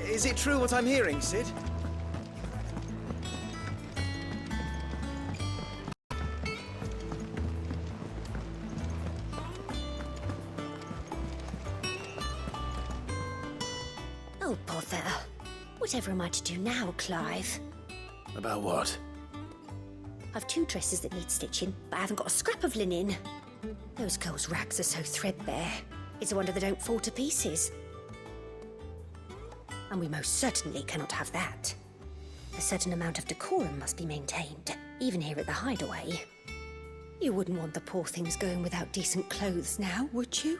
Is it true what I'm hearing, Sid? Oh, bother. Whatever am I to do now, Clive? About what? I've 2 dresses that need stitching, but I haven't got a scrap of linen. Those girls' rags are so threadbare. It's a wonder they don't fall to pieces. And we most certainly cannot have that. A certain amount of decorum must be maintained, even here at the Hideaway. You wouldn't want the poor things going without decent clothes now, would you?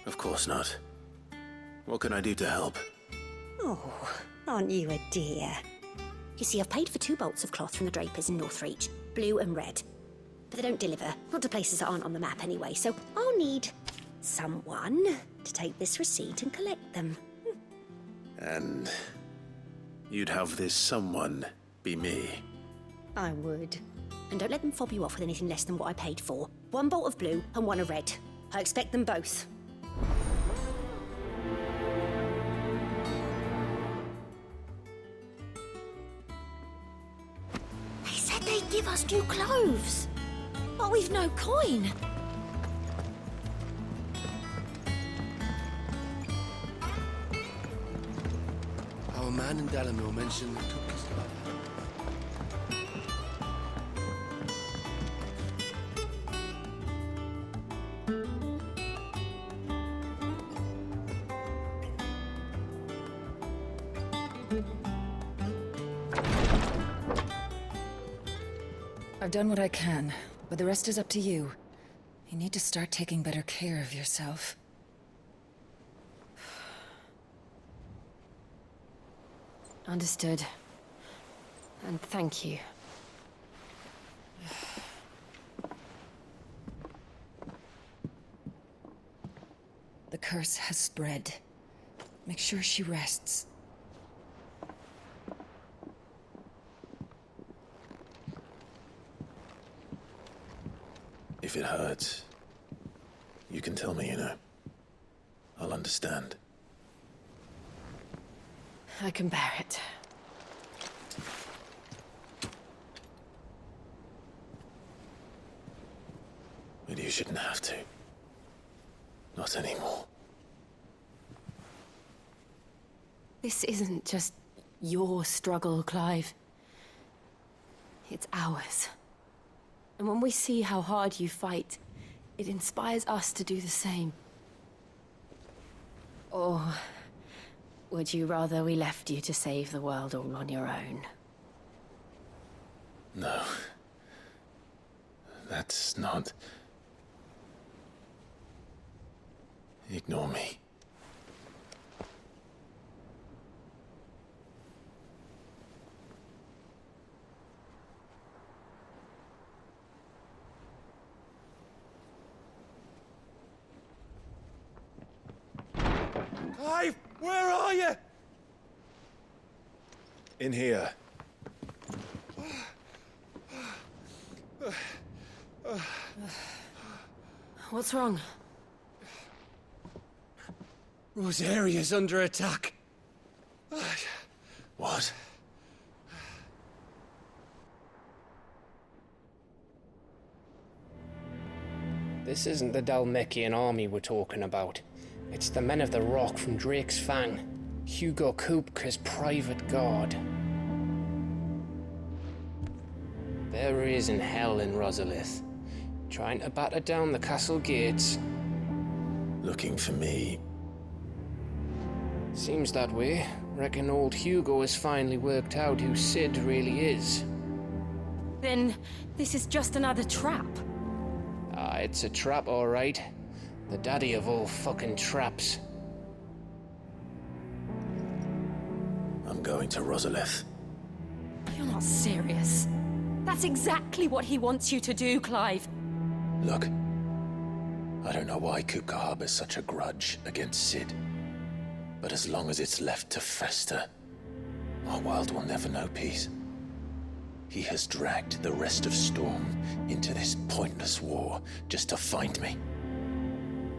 Of course not. What can I do to help? Oh, aren't you a dear? You see, I've paid for 2 bolts of cloth from the drapers in Northreach, blue and red. But they don't deliver, not to places that aren't on the map anyway, so I'll need someone to take this receipt and collect them. And you'd have this someone be me? I would. And don't let them fob you off with anything less than what I paid for. 1 bolt of blue and 1 of red. I expect them both. They said they'd give us new clothes. But we've no coin. Our man in Dalamil mentioned the cookies. I've done what I can, but the rest is up to you. You need to start taking better care of yourself. Understood. And thank you. The curse has spread. Make sure she rests. If it hurts, you can tell me, you know. I'll understand. I can bear it. But you shouldn't have to. Not anymore. This isn't just your struggle, Clive. It's ours. And when we see how hard you fight, it inspires us to do the same. Or would you rather we left you to save the world all on your own? No. That's not... Ignore me. Clive, where are you? In here. What's wrong? Rosaria's under attack. What? This isn't the Dalmekian army we're talking about. It's the men of the Rock from Drake's Fang. Hugo Kupka's private guard. There he is in hell in Rosalith, trying to batter down the castle gates. Looking for me. Seems that way. Reckon old Hugo has finally worked out who Sid really is. Then this is just another trap. Ah, it's a trap, all right. The daddy of all fucking traps. I'm going to Rosalith. You're not serious. That's exactly what he wants you to do, Clive. Look, I don't know why Kupka harbors such a grudge against Sid. But as long as it's left to fester, our world will never know peace. He has dragged the rest of Storm into this pointless war just to find me.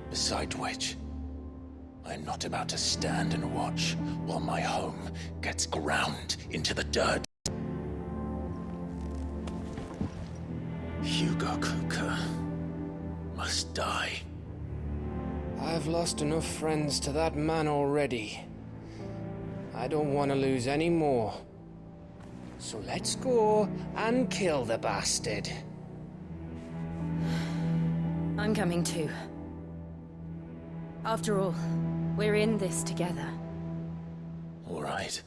Beside which, I'm not about to stand and watch while my home gets ground into the dirt. Hugo Kupka must die. I've lost enough friends to that man already. I don't want to lose any more. So let's go and kill the bastard. I'm coming too. After all, we're in this together. All right.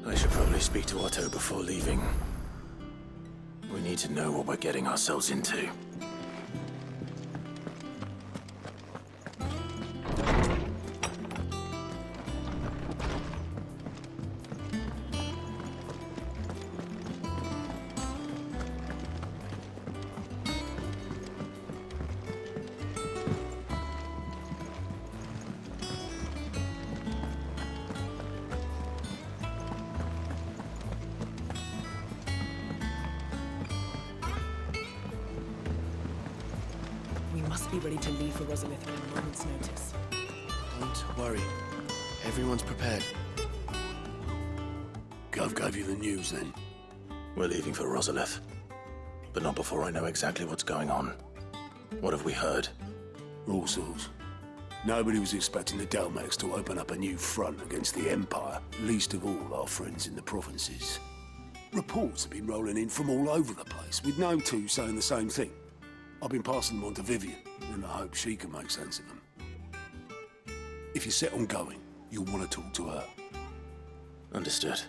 I should probably speak to Otto before leaving. We need to know what we're getting ourselves into. We must be ready to leave for Rosalith at a moment's notice. Don't worry. Everyone's prepared. Gov gave you the news then? We're leaving for Rosalith. But not before I know exactly what's going on. What have we heard? All sorts. Nobody was expecting the Dalmex to open up a new front against the Empire, least of all our friends in the provinces. Reports have been rolling in from all over the place, with no two saying the same thing. I've been passing them on to Vivian, in the hope she can make sense of them. If you're set on going, you'll want to talk to her. Understood.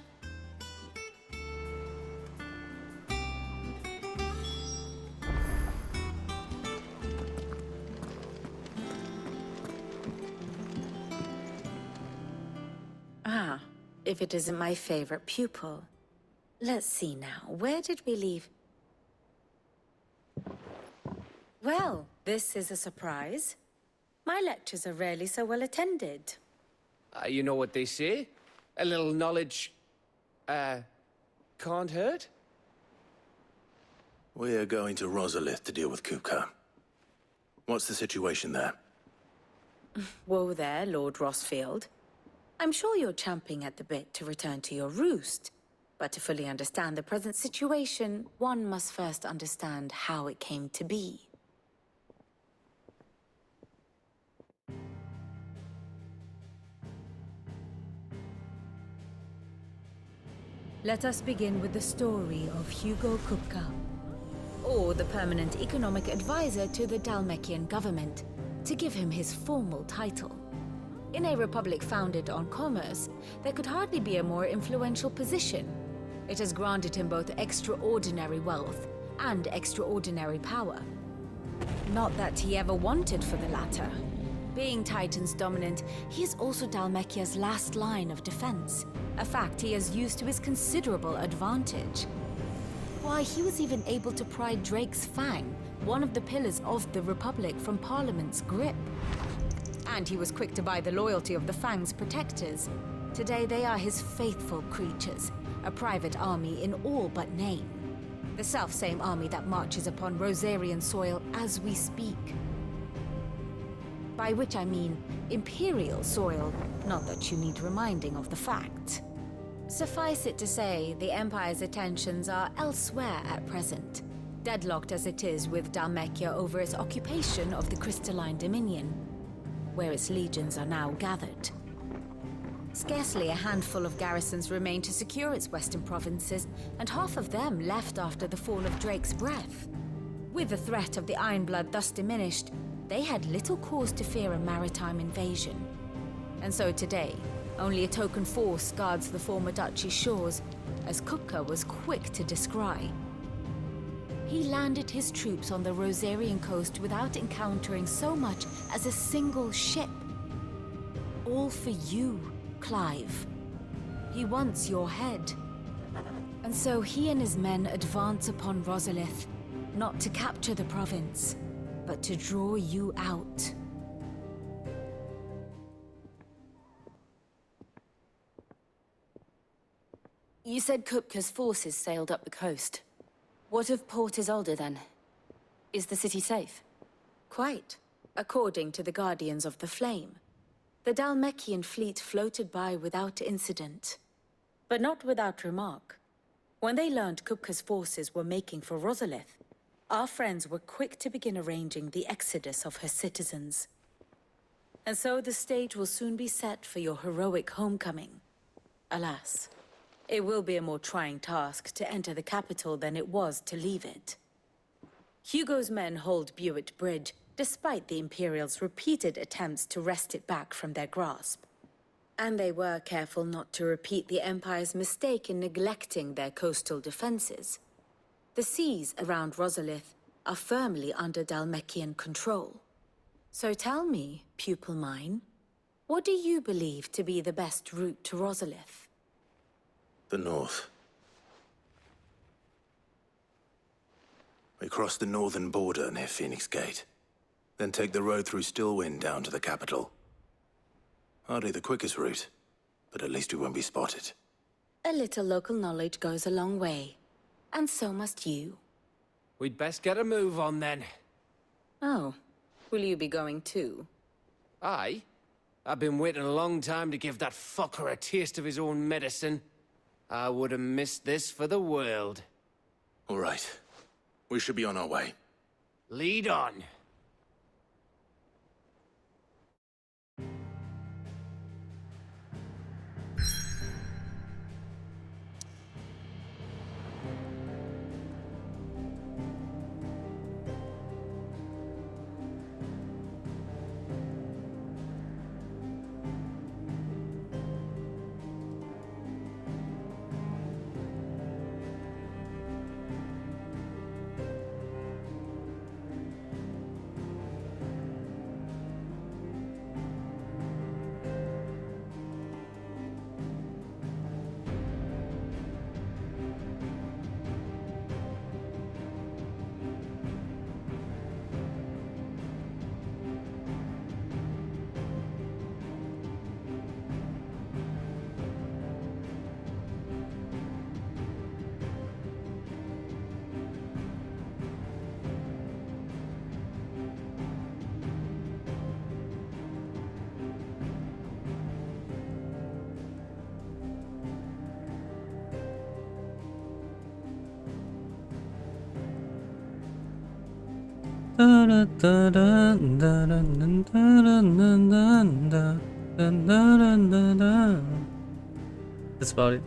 Ah, if it isn't my favorite pupil. Let's see now, where did we leave? Well, this is a surprise. My lectures are rarely so well attended. You know what they say? A little knowledge, can't hurt? We're going to Rosalith to deal with Kupka. What's the situation there? Whoa there, Lord Rossfield. I'm sure you're champing at the bit to return to your roost. But to fully understand the present situation, one must first understand how it came to be. Let us begin with the story of Hugo Kupka, or the permanent economic advisor to the Dalmekian government, to give him his formal title. In a republic founded on commerce, there could hardly be a more influential position. It has granted him both extraordinary wealth and extraordinary power. Not that he ever wanted for the latter. Being Titan's dominant, he is also Dalmekia's last line of defense, a fact he has used to his considerable advantage. Why, he was even able to pry Drake's Fang, one of the pillars of the Republic, from Parliament's grip. And he was quick to buy the loyalty of the Fang's protectors. Today they are his faithful creatures, a private army in all but name. The self-same army that marches upon Rosarian soil as we speak. By which I mean Imperial soil, not that you need reminding of the fact. Suffice it to say, the Empire's attentions are elsewhere at present, deadlocked as it is with Dhalmekia over its occupation of the Crystalline Dominion, where its legions are now gathered. Scarcely a handful of garrisons remain to secure its western provinces, and half of them left after the fall of Drake's Breath. With the threat of the Ironblood thus diminished, they had little cause to fear a maritime invasion. And so today, only a token force guards the former duchy's shores, as Kupka was quick to descry. He landed his troops on the Rosarian coast without encountering so much as a single ship. All for you, Clive. He wants your head. And so he and his men advance upon Rosalith, not to capture the province, but to draw you out. You said Kupka's forces sailed up the coast. What of Port Isolde, then? Is the city safe? Quite, according to the Guardians of the Flame. The Dhalmekian fleet floated by without incident. But not without remark. When they learned Kupka's forces were making for Rosalith, our friends were quick to begin arranging the exodus of her citizens. And so the stage will soon be set for your heroic homecoming. Alas, it will be a more trying task to enter the capital than it was to leave it. Hugo's men hold Buet Bridge, despite the Imperials' repeated attempts to wrest it back from their grasp. And they were careful not to repeat the Empire's mistake in neglecting their coastal defenses. The seas around Rosalith are firmly under Dhalmekian control. So tell me, pupil mine, what do you believe to be the best route to Rosalith? The north. We cross the northern border near Phoenix Gate. Then take the road through Stillwind down to the capital. Hardly the quickest route, but at least we won't be spotted. A little local knowledge goes a long way. And so must you. We'd best get a move on then. Oh, will you be going too? Aye. I've been waiting a long time to give that fucker a taste of his own medicine. I would have missed this for the world. All right. We should be on our way. Lead on. That's about it.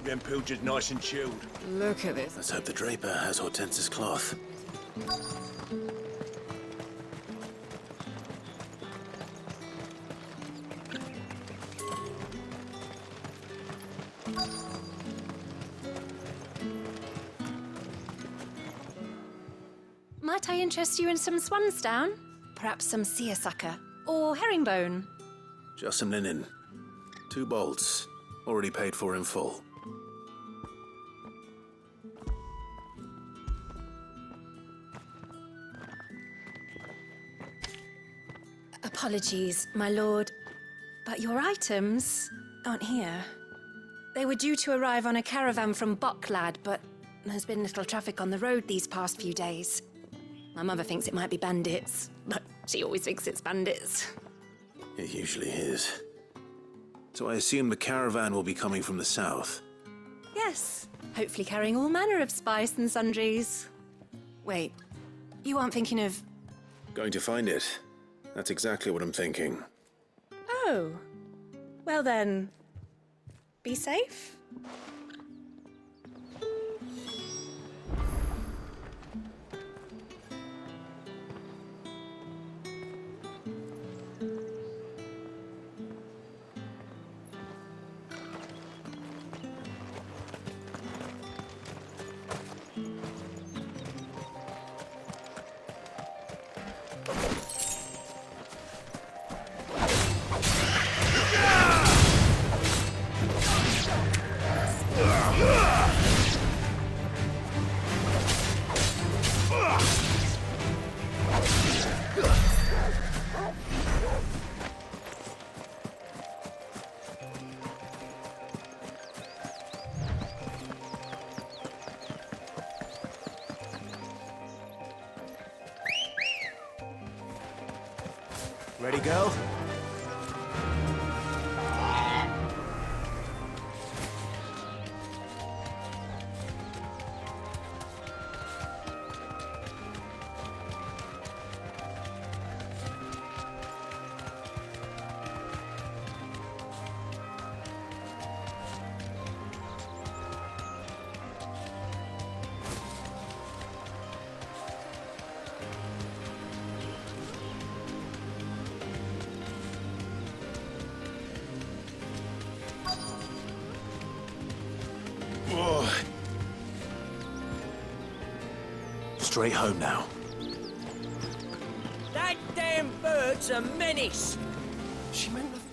Keep them pilgers nice and chilled. Look at this. Let's hope the Draper has Hortense's cloth. Might I interest you in some swansdown? Perhaps some seersucker? Or herringbone? Just some linen. 2 bolts. Already paid for in full. Apologies, my lord, but your items aren't here. They were due to arrive on a caravan from Boklad, but there's been little traffic on the road these past few days. My mother thinks it might be bandits, but she always thinks it's bandits. It usually is. So I assume the caravan will be coming from the south. Yes, hopefully carrying all manner of spice and sundries. Wait, you aren't thinking of... Going to find it. That's exactly what I'm thinking. Oh, well then, be safe. Ready, girl? Straight home now. That damn bird's a menace. She meant nothing.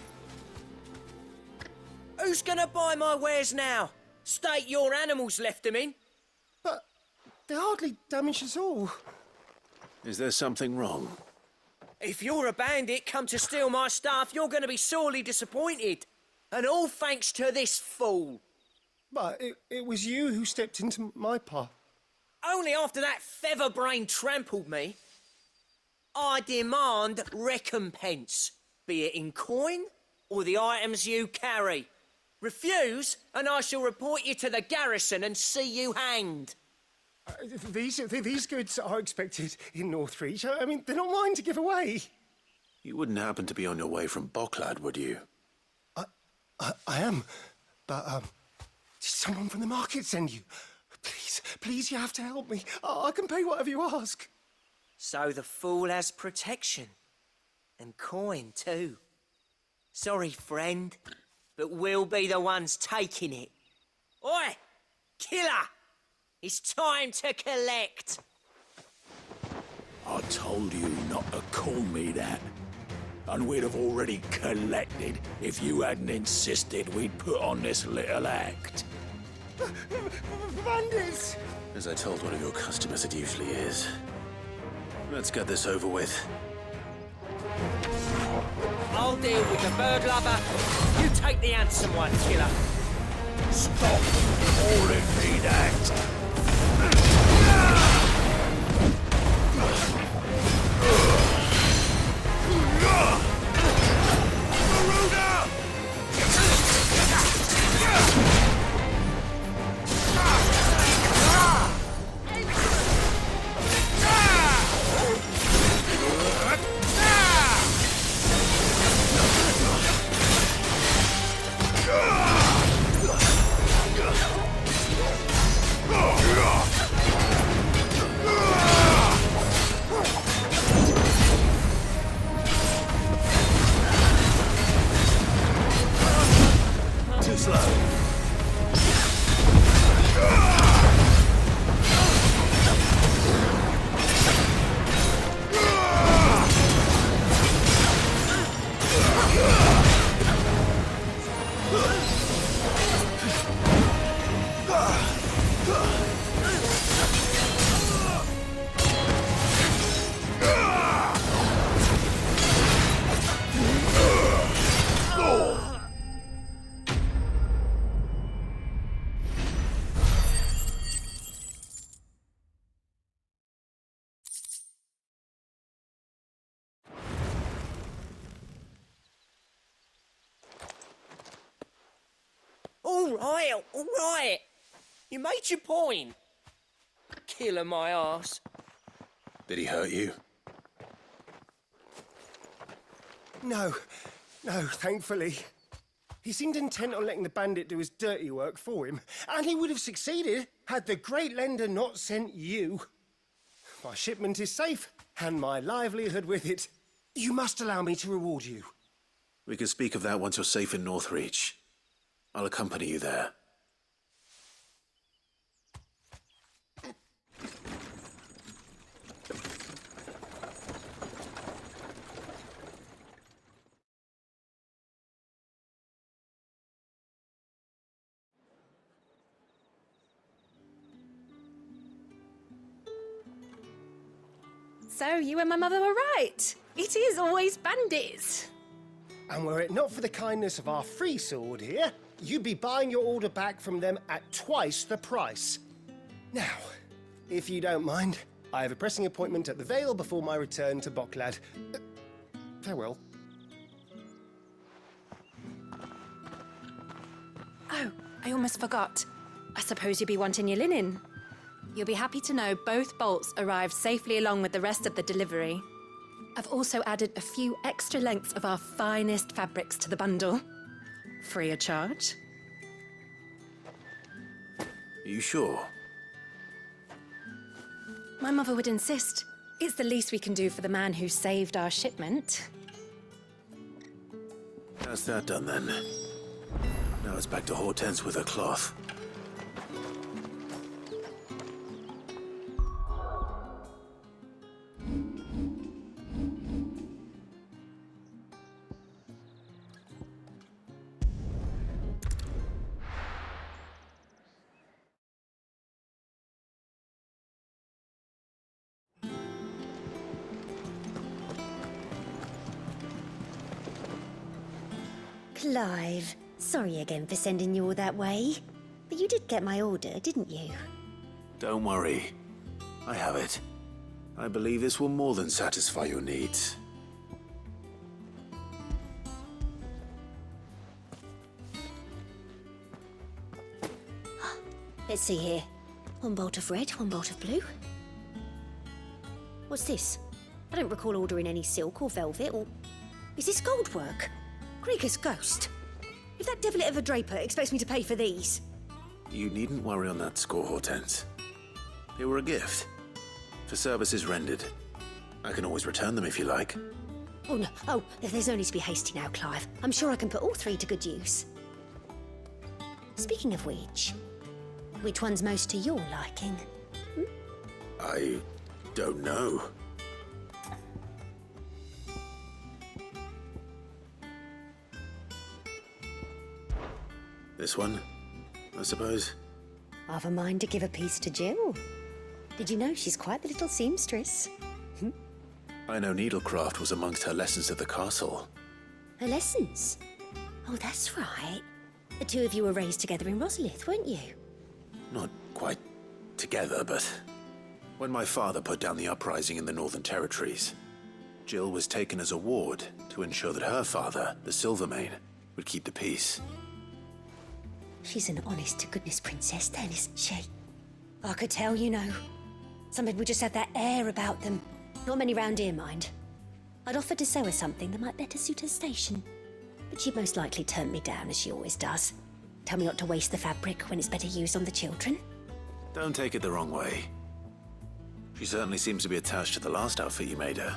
Who's gonna buy my wares now? State your animals left them in. But they hardly damaged us all. Is there something wrong? If you're a bandit come to steal my stuff, you're gonna be sorely disappointed. And all thanks to this fool. But it was you who stepped into my path. Only after that feather-brain trampled me. I demand recompense, be it in coin or the items you carry. Refuse, and I shall report you to the garrison and see you hanged. These goods are expected in Northreach. I mean, they're not mine to give away. You wouldn't happen to be on your way from Boklad, would you? I am, but did someone from the market send you? Please, you have to help me. I can pay whatever you ask. So the fool has protection. And coin, too. Sorry, friend, but we'll be the ones taking it. Oi! Killer! It's time to collect! I told you not to call me that. And we'd have already collected if you hadn't insisted we'd put on this little act. Bandits! As I told one of your customers, it usually is. Let's get this over with. I'll deal with the bird lover. You take the handsome one, killer. Stop calling me that! all right. You made your point. Killing my ass. Did he hurt you? No, thankfully. He seemed intent on letting the bandit do his dirty work for him, and he would have succeeded had the Great Lender not sent you. My shipment is safe, and my livelihood with it. You must allow me to reward you. We can speak of that once you're safe in Northreach. I'll accompany you there. So, you and my mother were right. It is always bandits. And were it not for the kindness of our free sword here, you'd be buying your order back from them at twice the price. Now, if you don't mind, I have a pressing appointment at the Vale before my return to Boklad. Farewell. Oh, I almost forgot. I suppose you'll be wanting your linen. You'll be happy to know both bolts arrived safely along with the rest of the delivery. I've also added a few extra lengths of our finest fabrics to the bundle. Free of charge. Are you sure? My mother would insist. It's the least we can do for the man who saved our shipment. That's that done then. Now it's back to Hortense with her cloth. Clive, sorry again for sending you all that way. But you did get my order, didn't you? Don't worry. I have it. I believe this will more than satisfy your needs. Let's see here. One bolt of red, one bolt of blue. What's this? I don't recall ordering any silk or velvet or... Is this gold work? Krieger's ghost. If that devilet of a draper expects me to pay for these... You needn't worry on that score, Hortense. They were a gift. For services rendered. I can always return them if you like. Oh, no. Oh, there's no need to be hasty now, Clive. I'm sure I can put all three to good use. Speaking of which one's most to your liking? I don't know. This one, I suppose. I've a mind to give a piece to Jill. Did you know she's quite the little seamstress? I know needlecraft was amongst her lessons at the castle. Her lessons? Oh, that's right. The two of you were raised together in Rosalith, weren't you? Not quite together, but when my father put down the uprising in the Northern Territories, Jill was taken as a ward to ensure that her father, the Silvermane, would keep the peace. She's an honest-to-goodness princess then, isn't she? I could tell, you know. Some people just have that air about them. Not many round here, mind. I'd offered to sew her something that might better suit her station. But she'd most likely turn me down, as she always does. Tell me not to waste the fabric when it's better used on the children. Don't take it the wrong way. She certainly seems to be attached to the last outfit you made her.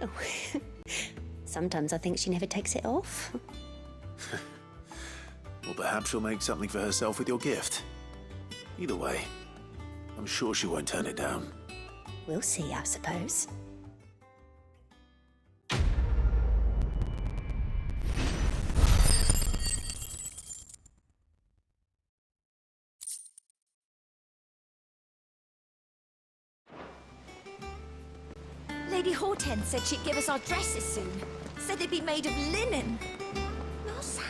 Oh, sometimes I think she never takes it off. Or perhaps she'll make something for herself with your gift. Either way, I'm sure she won't turn it down. We'll see, I suppose. Lady Hortense said she'd give us our dresses soon. Said they'd be made of linen. No sac.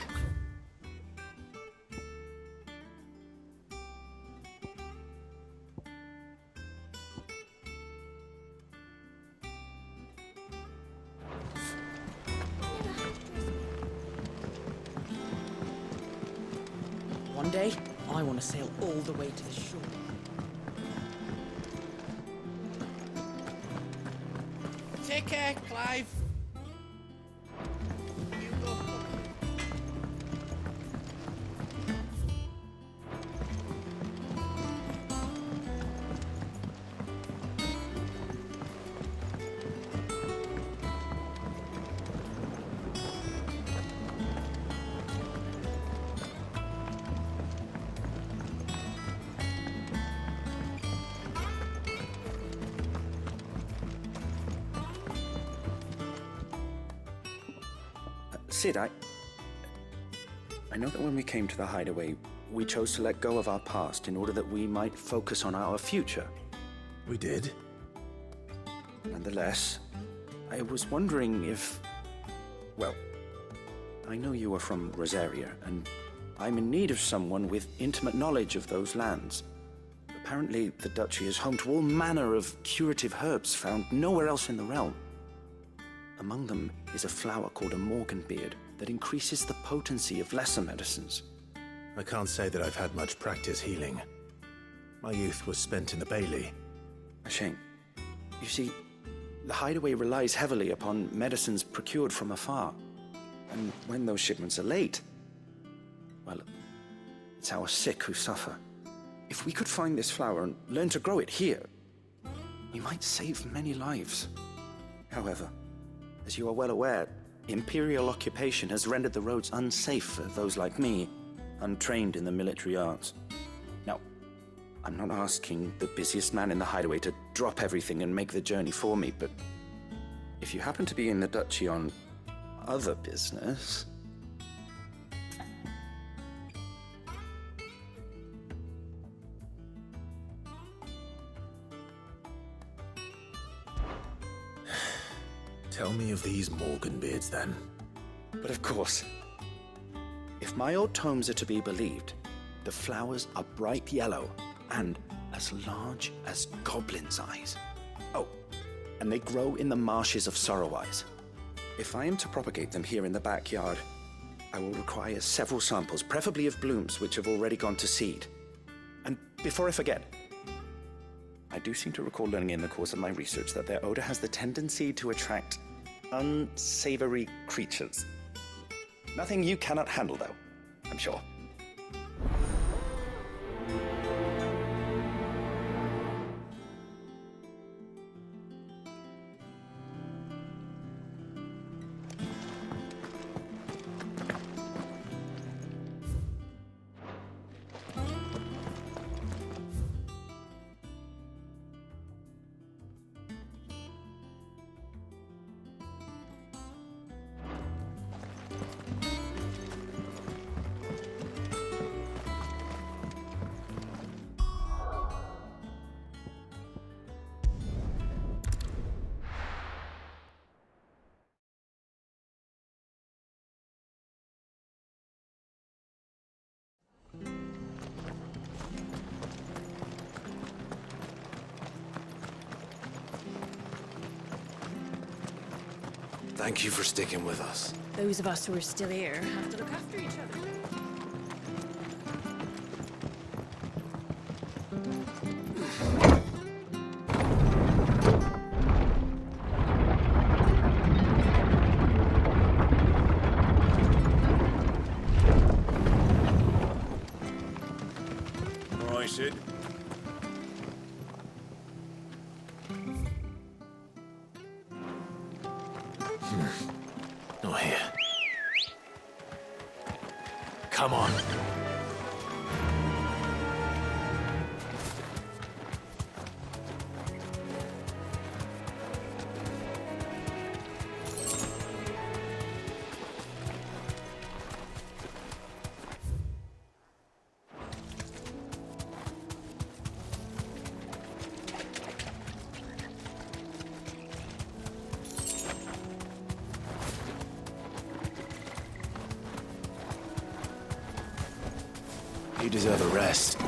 One day, I want to sail all the way to the shore. Take care, Clive. Sid, I know that when we came to the hideaway, we chose to let go of our past in order that we might focus on our future. We did? Nonetheless, I was wondering if... Well, I know you are from Rosaria, and I'm in need of someone with intimate knowledge of those lands. Apparently, the duchy is home to all manner of curative herbs found nowhere else in the realm. Among them is a flower called a morganbeard that increases the potency of lesser medicines. I can't say that I've had much practice healing. My youth was spent in the Bailey. A shame. You see, the hideaway relies heavily upon medicines procured from afar. And when those shipments are late, well, it's our sick who suffer. If we could find this flower and learn to grow it here, we might save many lives. However, as you are well aware, Imperial occupation has rendered the roads unsafe for those like me, untrained in the military arts. Now, I'm not asking the busiest man in the hideaway to drop everything and make the journey for me, but if you happen to be in the duchy on other business... Tell me of these morganbeards, then. But of course. If my old tomes are to be believed, the flowers are bright yellow and as large as goblins' eyes. Oh, and they grow in the marshes of Sorrowise. If I am to propagate them here in the backyard, I will require several samples, preferably of blooms which have already gone to seed. And before I forget, I do seem to recall learning in the course of my research that their odor has the tendency to attract unsavory creatures. Nothing you cannot handle, though, I'm sure. Thank you for sticking with us. Those of us who are still here have to look after each other. All right, Sid. Not here. Come on. You deserve a rest.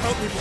Help me, boy.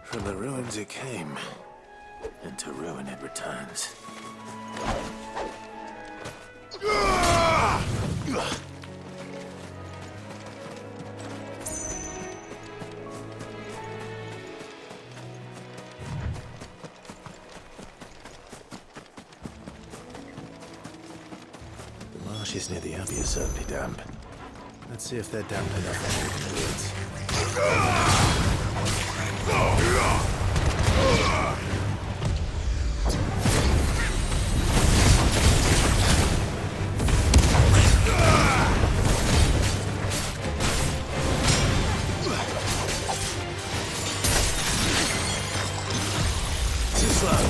From the ruins it came, and to ruin it returns. The marshes near the abbey are certainly damp. Let's see if they're damp enough in the woods. Too slow.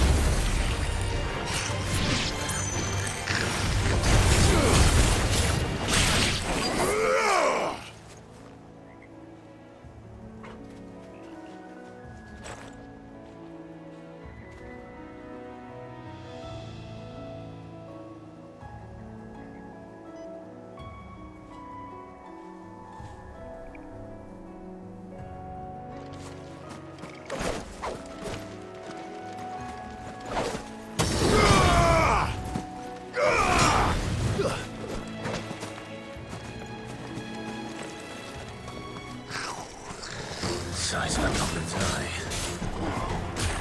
nice in a goblin's eye.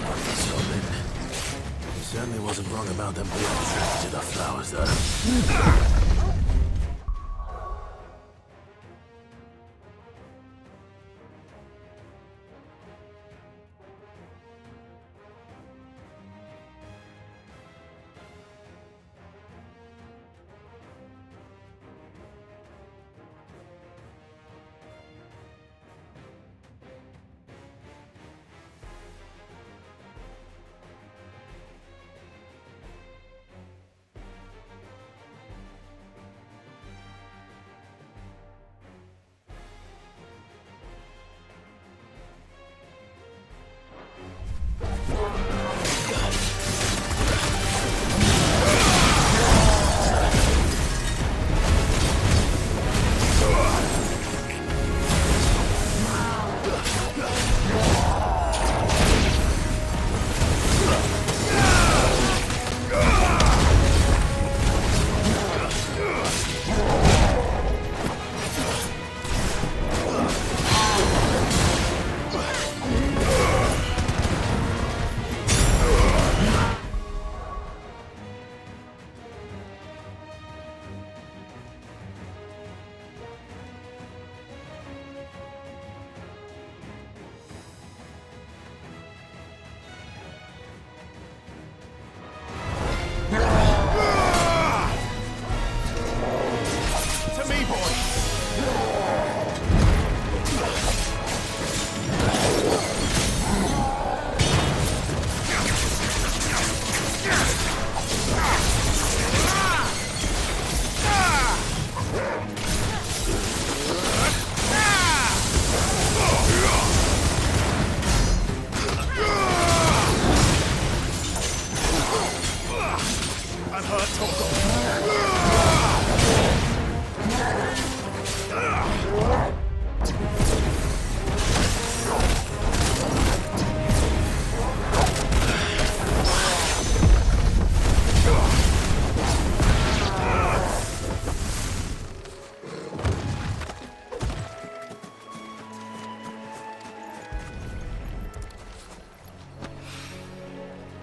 Not this goblin. He certainly wasn't wrong about them being attracted to the flowers, though.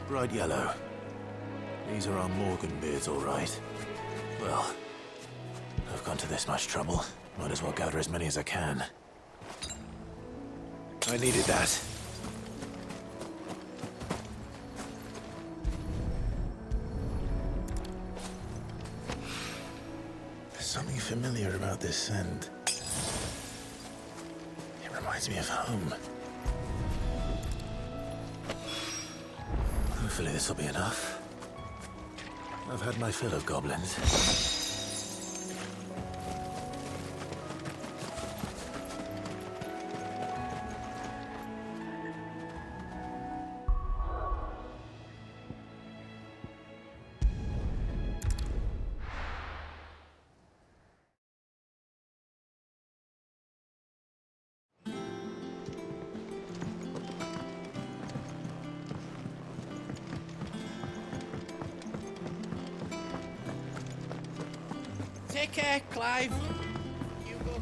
Bright yellow. These are our Morgan beards, all right. Well, I've gone to this much trouble. Might as well gather as many as I can. I needed that. There's something familiar about this scent. It reminds me of home. Hopefully this will be enough. I've had my fill of goblins. Take care, Clive. You go.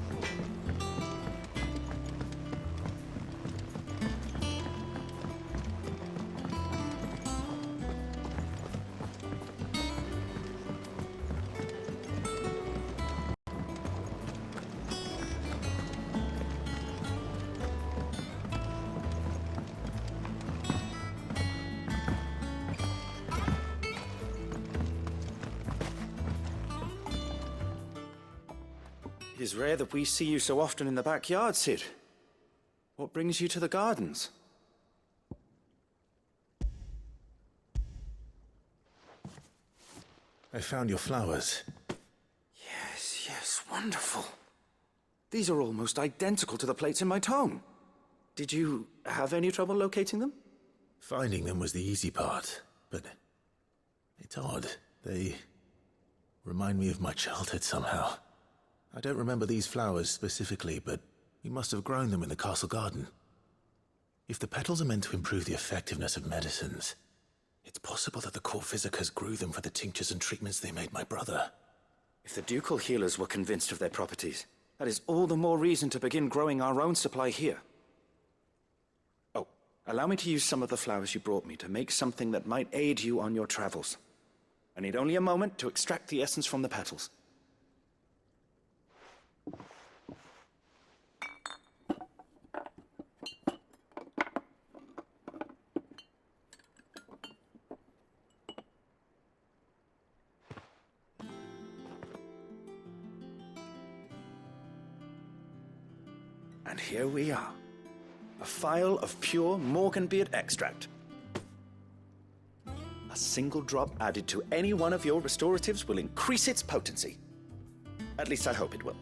It is rare that we see you so often in the backyard, Sid. What brings you to the gardens? I found your flowers. Yes, wonderful. These are almost identical to the plates in my tome. Did you have any trouble locating them? Finding them was the easy part, but it's odd. They remind me of my childhood somehow. I don't remember these flowers specifically, but we must have grown them in the castle garden. If the petals are meant to improve the effectiveness of medicines, it's possible that the court visitors grew them for the tinctures and treatments they made my brother. If the ducal healers were convinced of their properties, that is all the more reason to begin growing our own supply here. Allow me to use some of the flowers you brought me to make something that might aid you on your travels. I need only a moment to extract the essence from the petals. And here we are. A phial of pure Morganbeard extract. A single drop added to any one of your restoratives will increase its potency. At least I hope it will.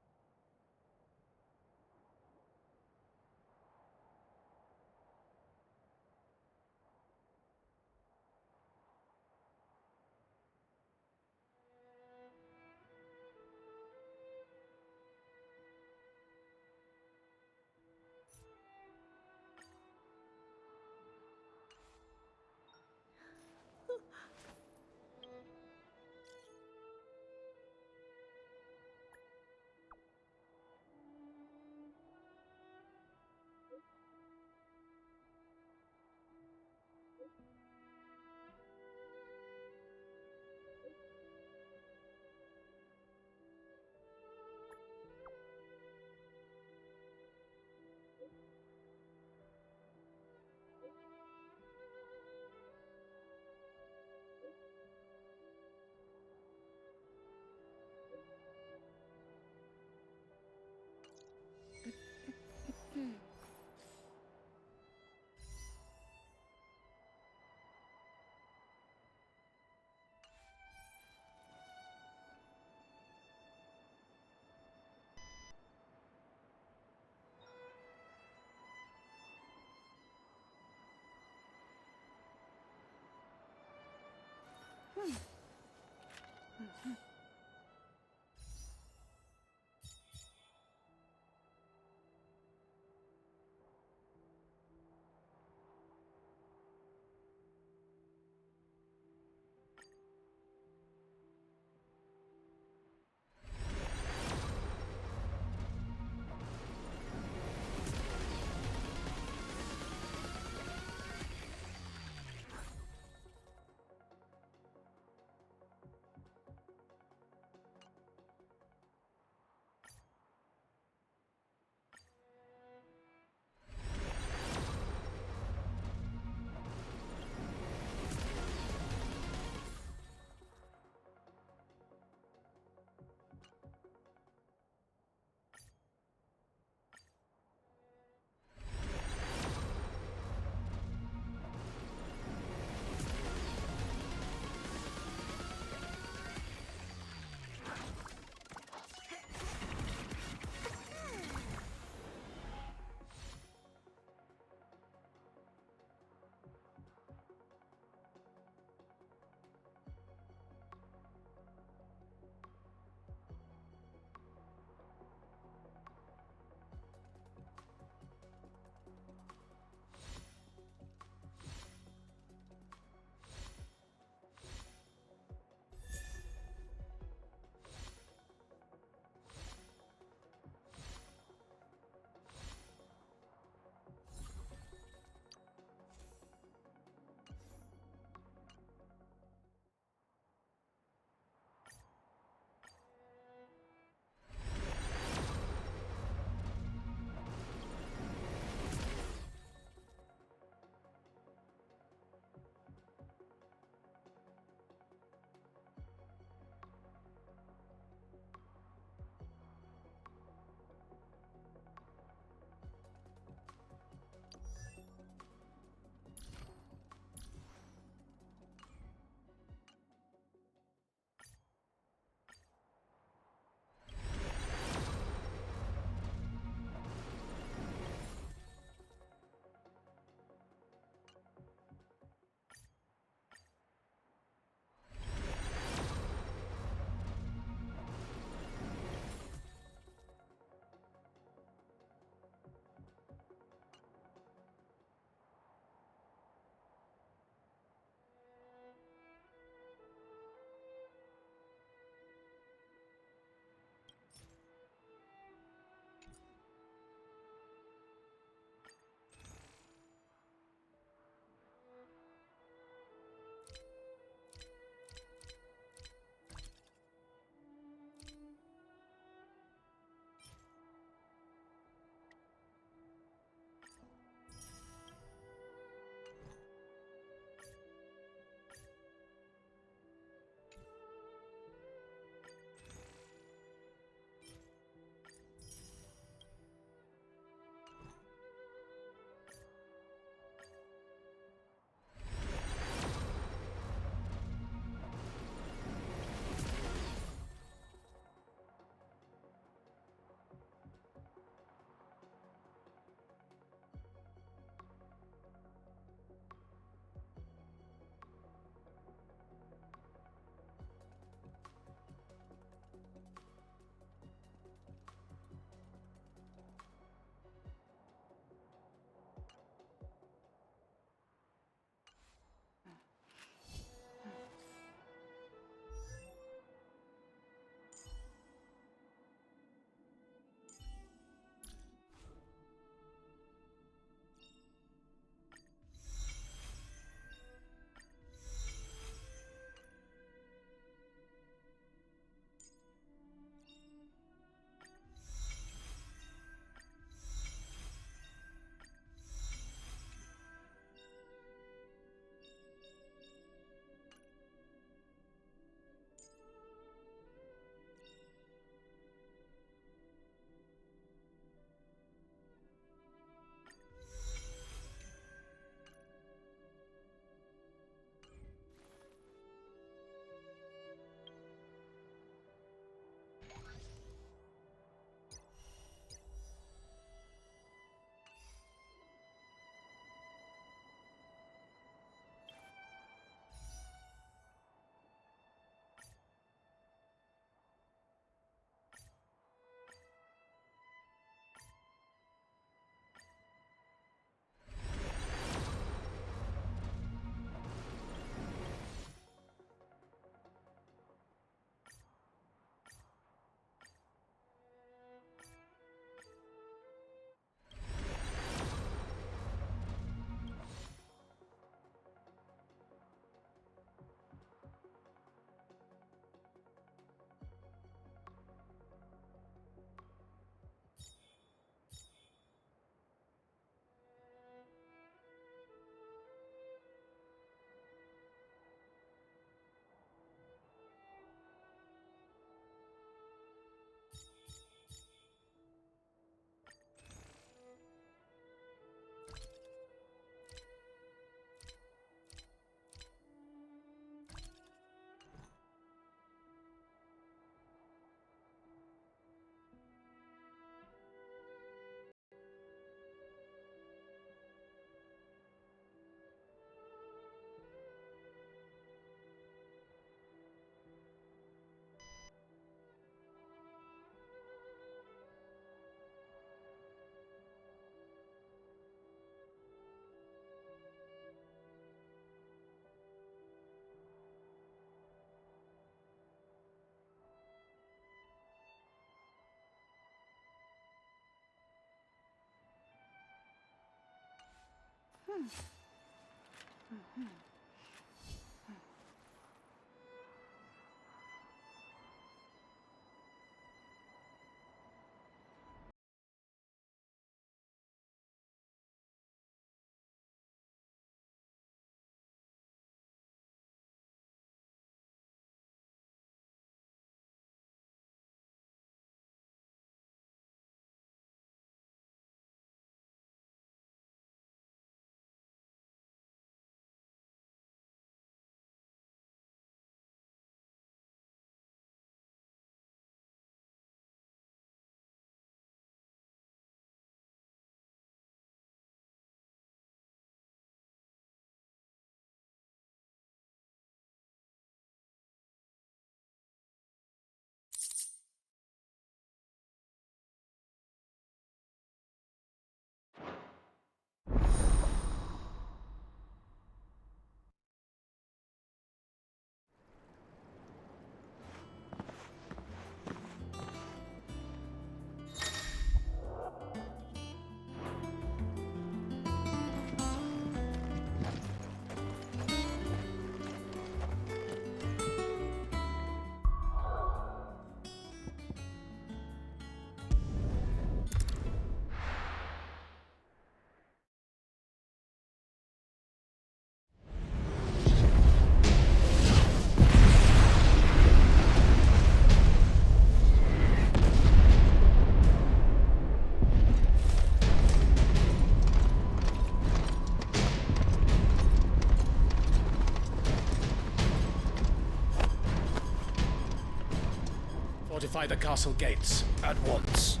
Fortify the castle gates at once.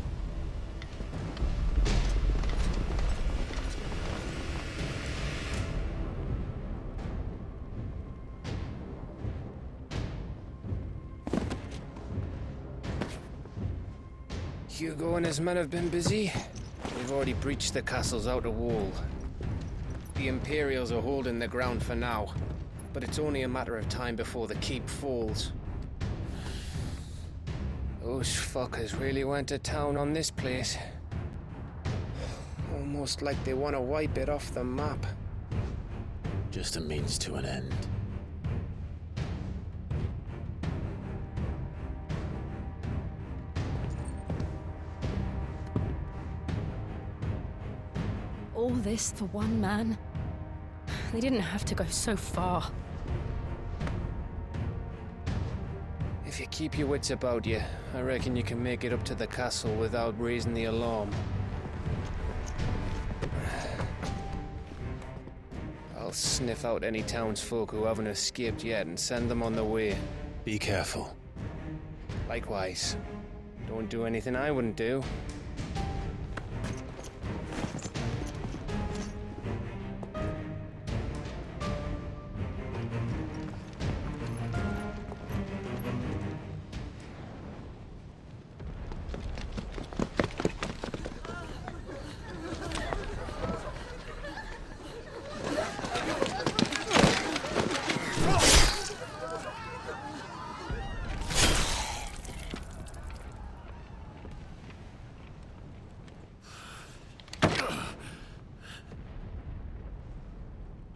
Hugo and his men have been busy. They've already breached the castle's outer wall. The Imperials are holding the ground for now, but it's only a matter of time before the keep falls. Those fuckers really went to town on this place. Almost like they want to wipe it off the map. Just a means to an end. All this for one man? They didn't have to go so far. If you keep your wits about you, I reckon you can make it up to the castle without raising the alarm. I'll sniff out any townsfolk who haven't escaped yet and send them on their way. Be careful. Likewise. Don't do anything I wouldn't do.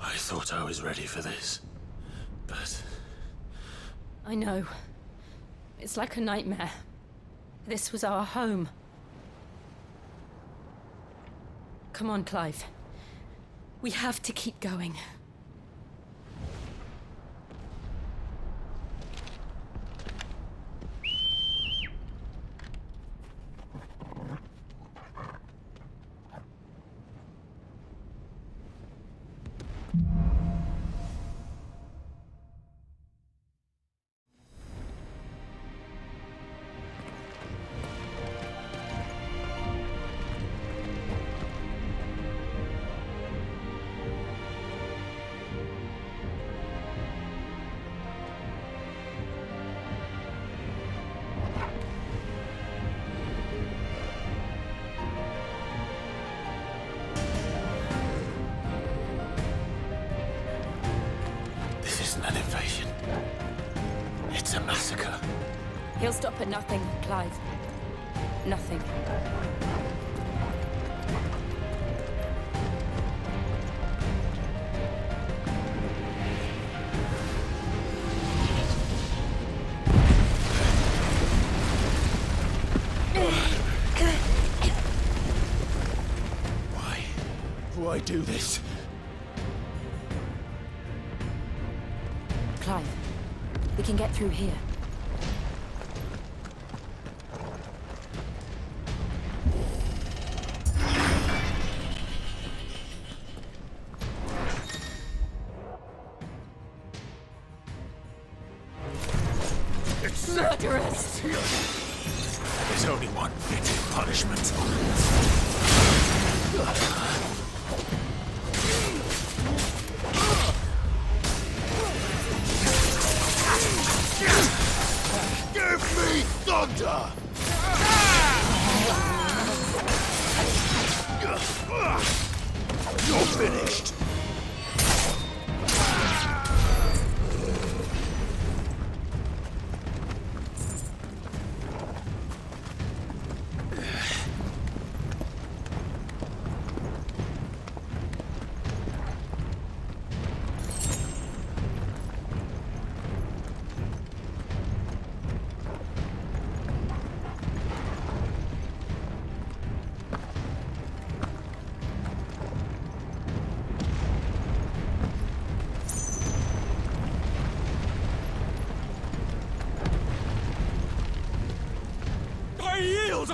I thought I was ready for this, but... I know. It's like a nightmare. This was our home. Come on, Clive. We have to keep going. An invasion. It's a massacre. He'll stop at nothing, Clive. Nothing. do this? Clive, we can get through here. It's Murderous! There's only one fitting punishment. Give me thunder! You're finished.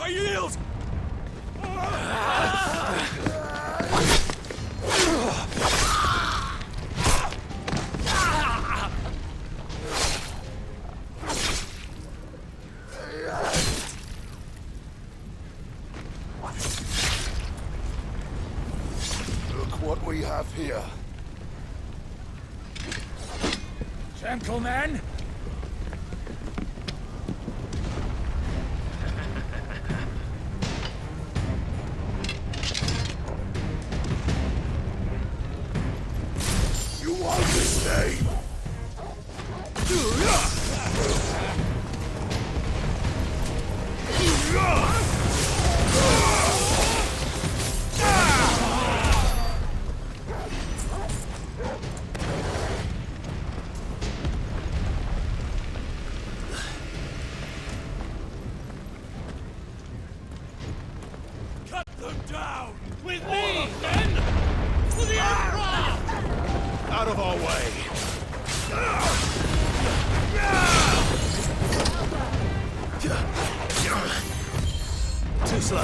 I yield! Look what we have here. Gentlemen! You want this name? Cut them down! With me, men! For the Emperor! Out of our way! Too slow.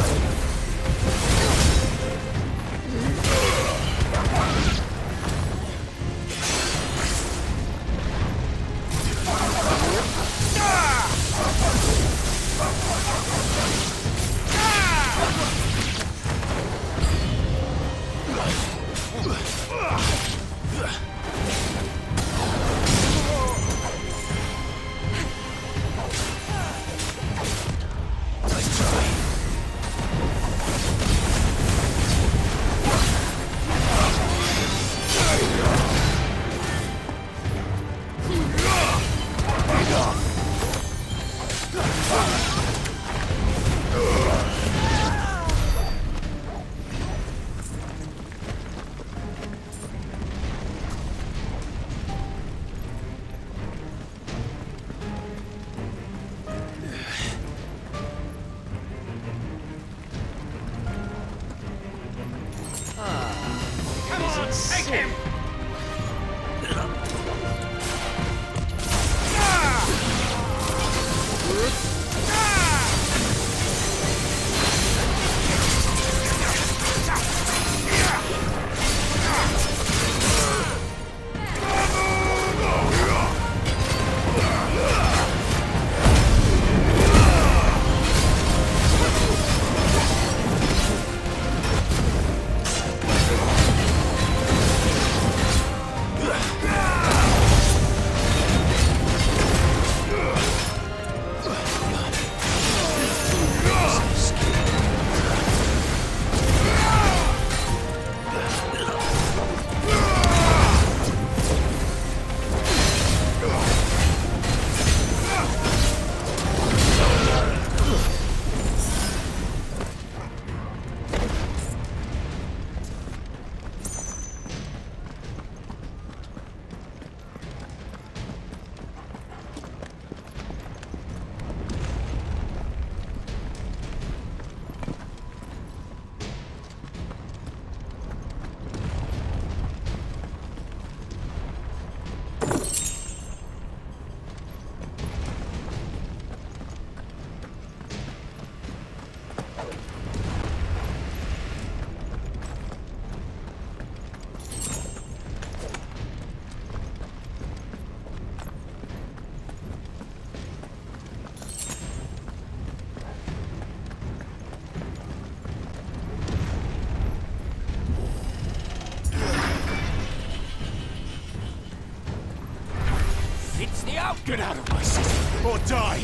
It's the out. Get out of my system or die.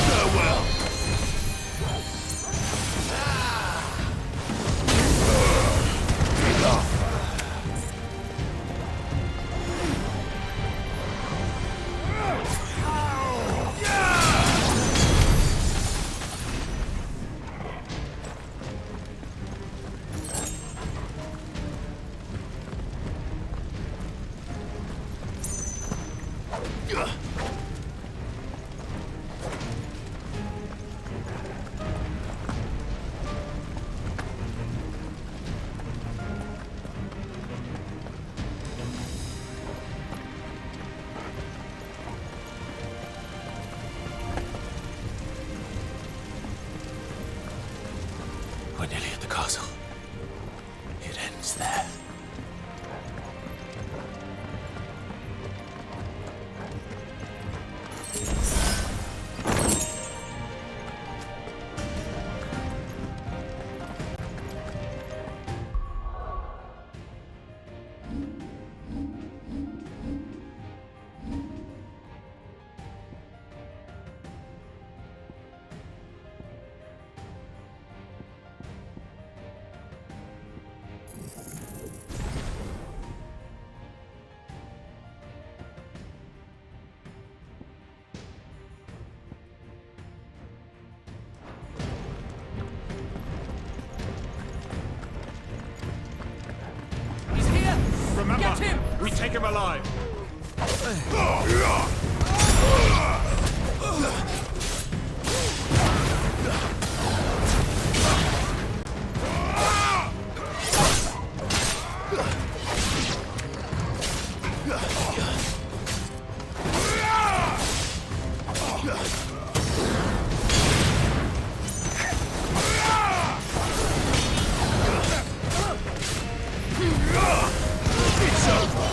Farewell. We're nearly at the castle. It ends there. Remember, get him! We take him alive. It's over.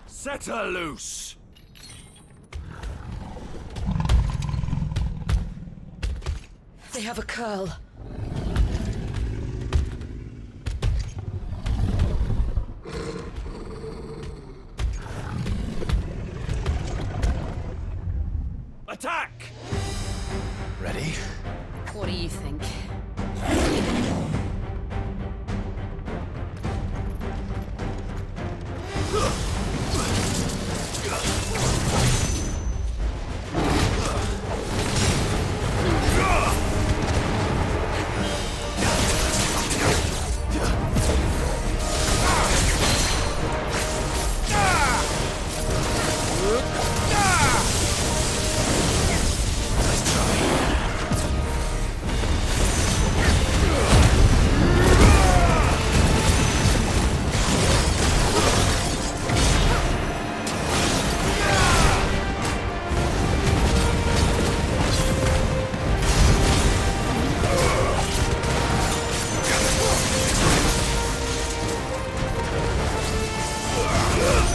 Set her loose! They have a curl. Attack! Ready? What do you think?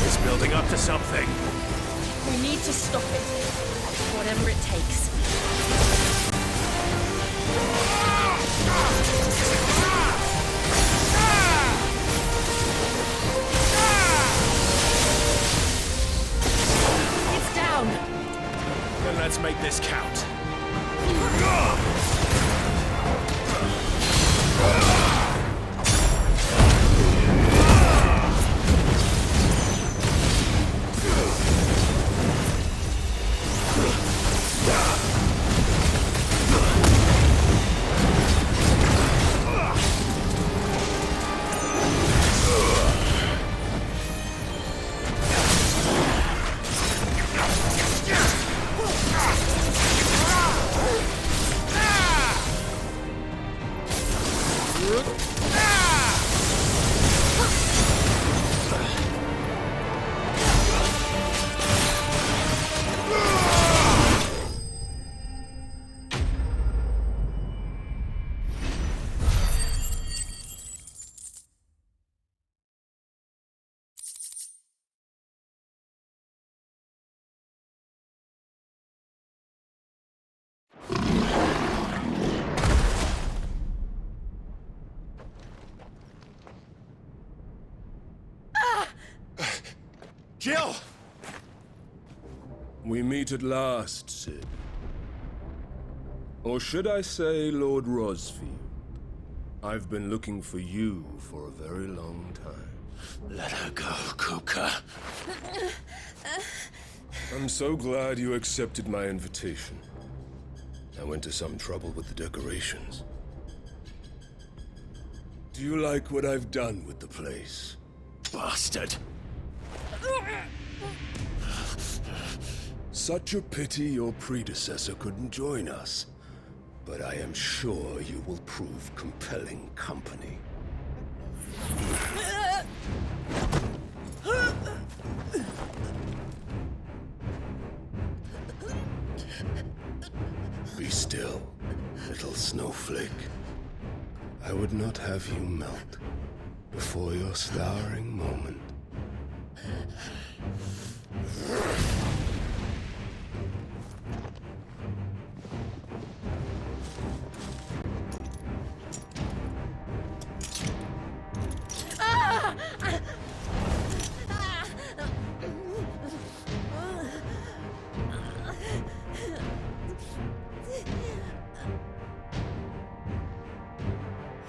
It's building up to something. We need to stop it. Whatever it takes. It's down! Then let's make this count. Jill! We meet at last, Sid. Or should I say, Lord Rosfield? I've been looking for you for a very long time. Let her go, Kuka. I'm so glad you accepted my invitation. I went to some trouble with the decorations. Do you like what I've done with the place? Bastard! Such a pity your predecessor couldn't join us. But I am sure you will prove compelling company. Be still, little snowflake. I would not have you melt before your starring moment.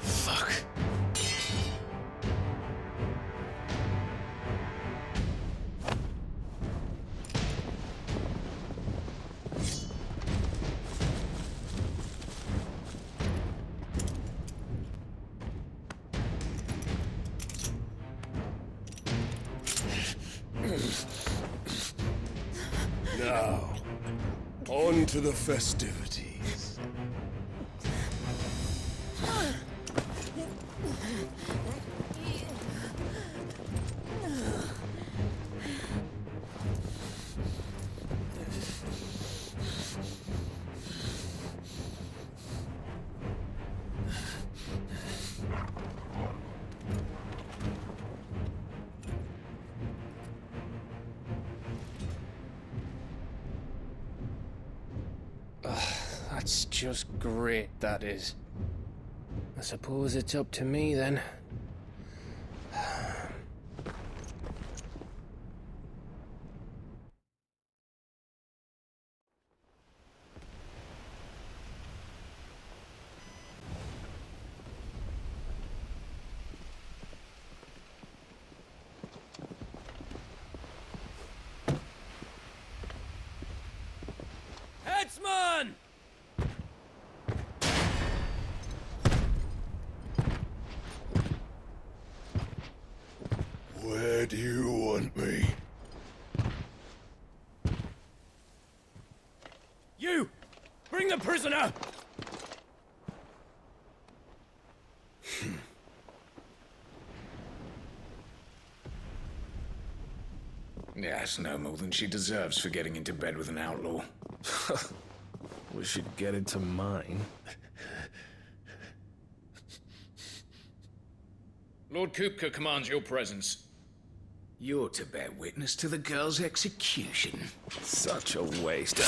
Fuck. Now, on to the festivities. That's just great, that is. I suppose it's up to me then. Headsman! Where do you want me? You! Bring the prisoner! Yes, no more than she deserves for getting into bed with an outlaw. We should get into mine. Lord Kupka commands your presence. You're to bear witness to the girl's execution. Such a waste.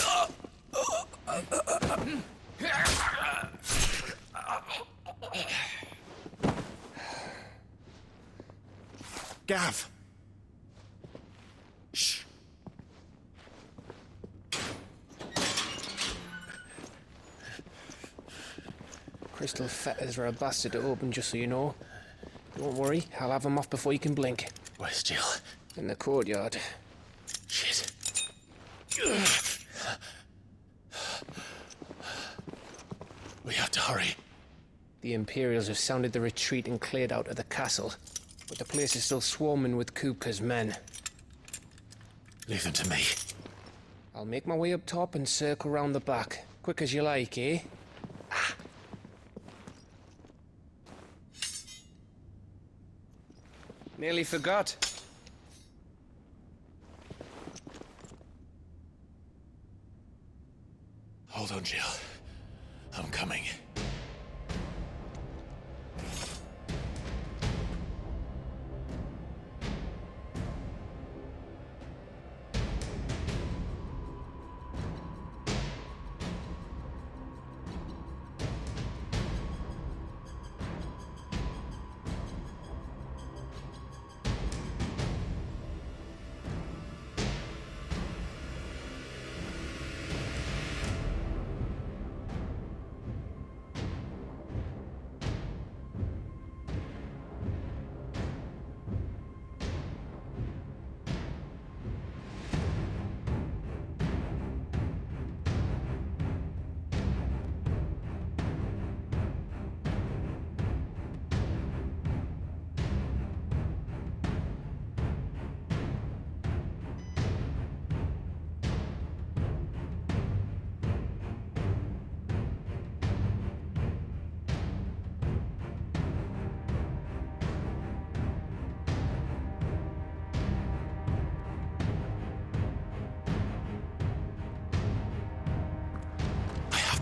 Gav! Shh! Crystal fetters are a bastard to open, just so you know. Don't worry, I'll have them off before you can blink. Where's Jill? In the courtyard. Shit. We have to hurry. The Imperials have sounded the retreat and cleared out of the castle, but the place is still swarming with Kupka's men. Leave them to me. I'll make my way up top and circle round the back. Quick as you like, eh? Nearly forgot. Hold on, Jill. I'm coming.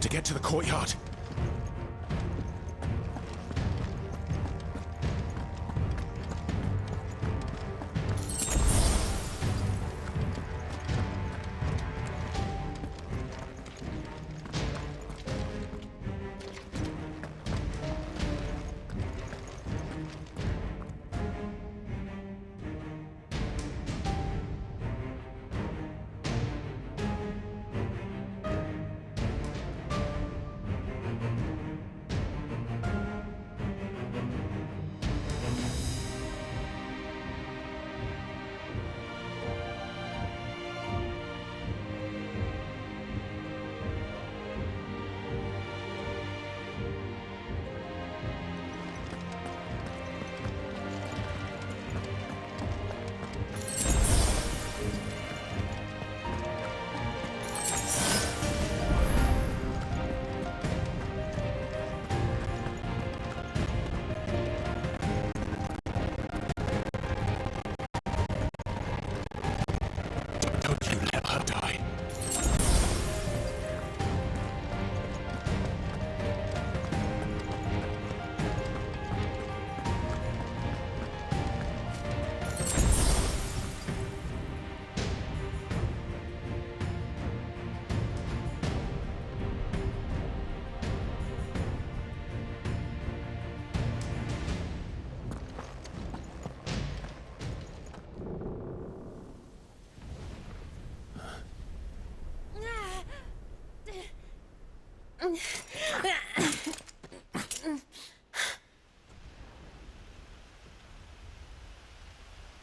To get to the courtyard.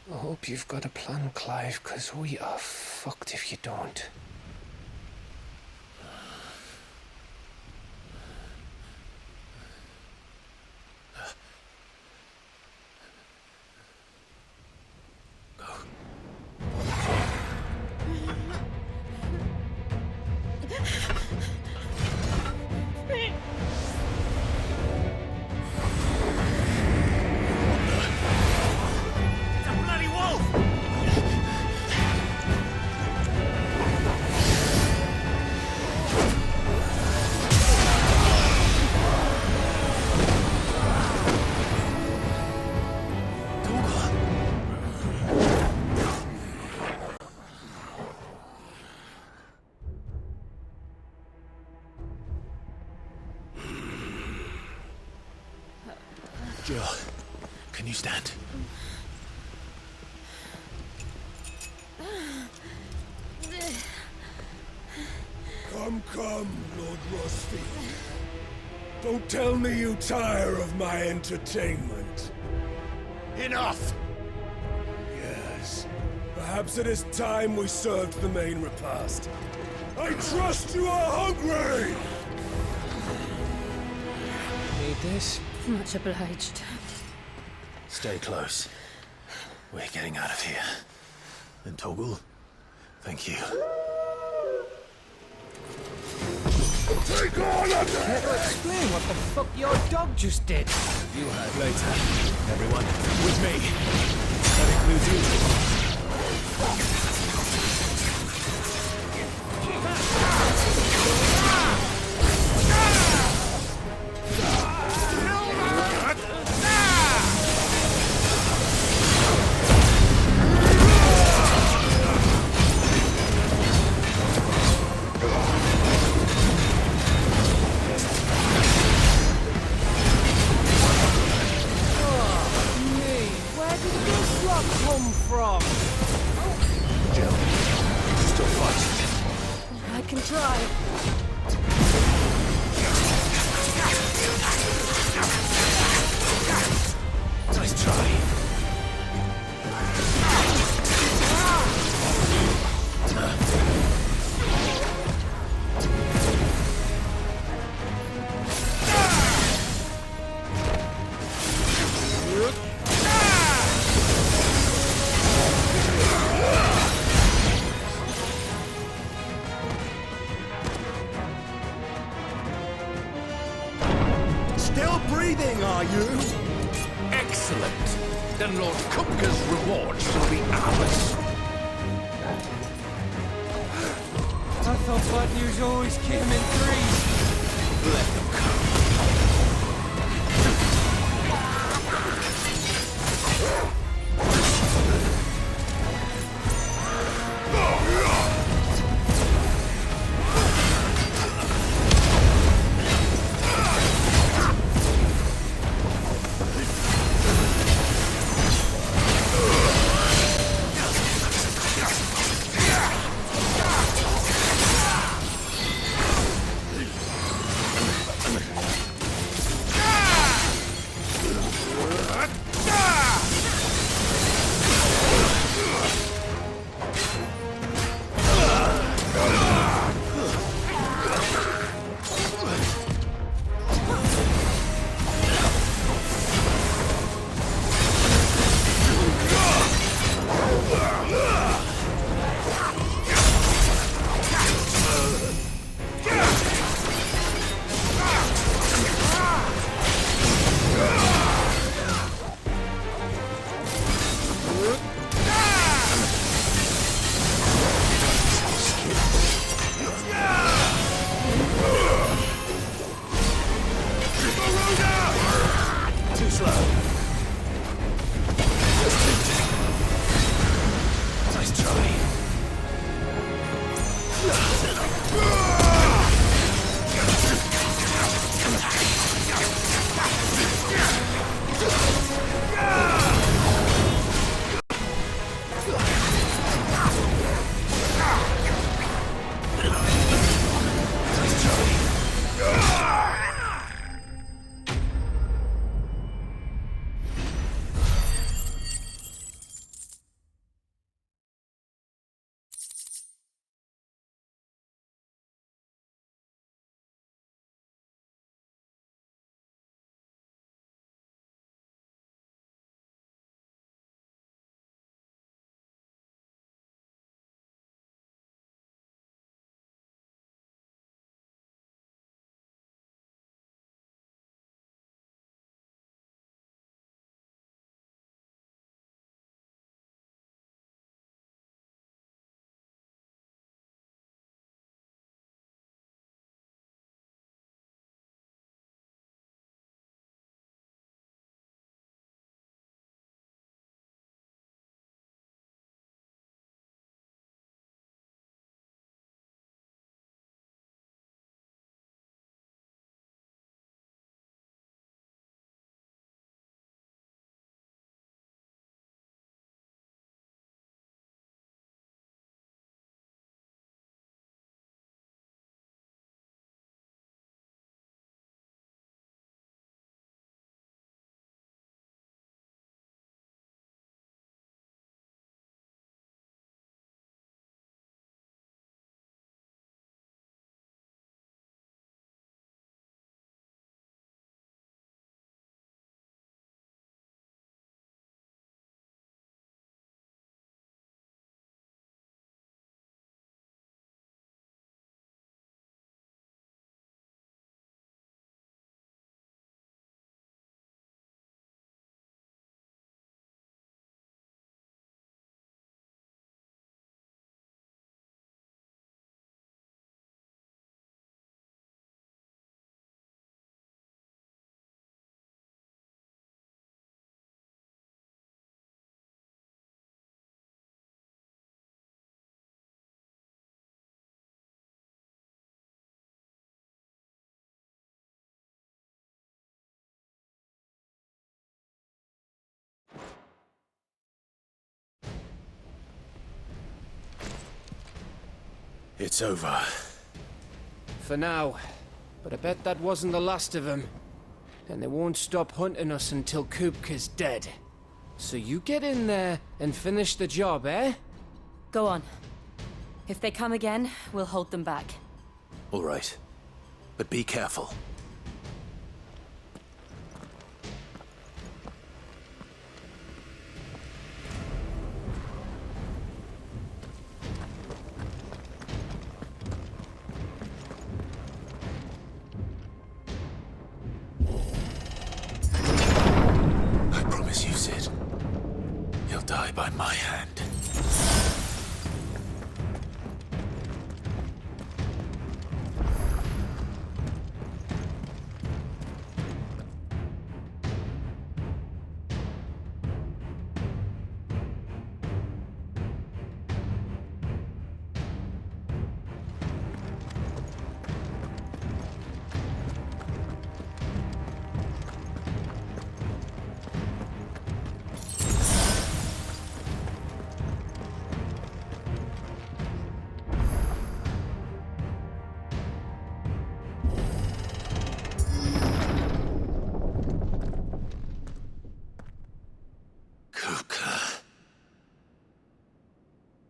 I hope you've got a plan, Clive, because we are fucked if you don't. Jill, can you stand? Come, Lord Rosfield. Don't tell me you tire of my entertainment. Enough! Yes. Perhaps it is time we served the main repast. I trust you are hungry! Need this? Much obliged. Stay close. We're getting out of here. And Toggle, thank you. Take all of them! Care to explain what the fuck your dog just did? You heard later. Everyone, with me. That includes you. Come from? Jill, still fighting. I can try. Nice try. Still breathing, are you? Excellent. Then Lord Kupka's reward shall be ours. I thought bad news always came in threes. Let them come. It's over. For now. But I bet that wasn't the last of them. And they won't stop hunting us until Kupka's dead. So you get in there and finish the job, eh? Go on. If they come again, we'll hold them back. All right. But be careful. I promise you, Sid. He'll die by my hand.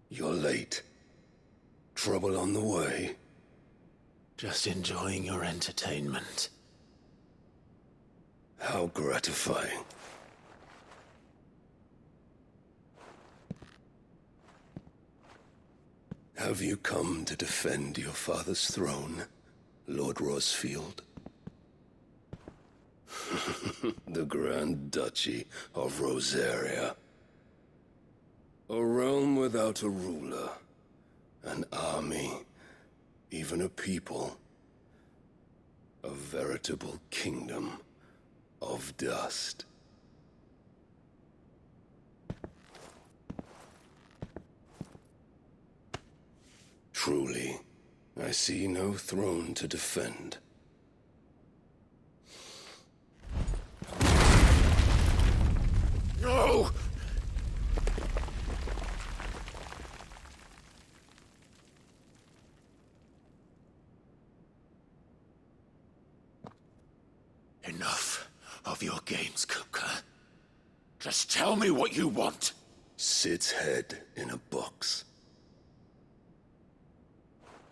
You're late. Trouble on the way? Just enjoying your entertainment. How gratifying. Have you come to defend your father's throne, Lord Rosfield? The Grand Duchy of Rosaria. A realm without a ruler, an army, even a people. A veritable kingdom of dust. Truly, I see no throne to defend. No! Enough of your games, Kupka. Just tell me what you want. Sid's head in a box.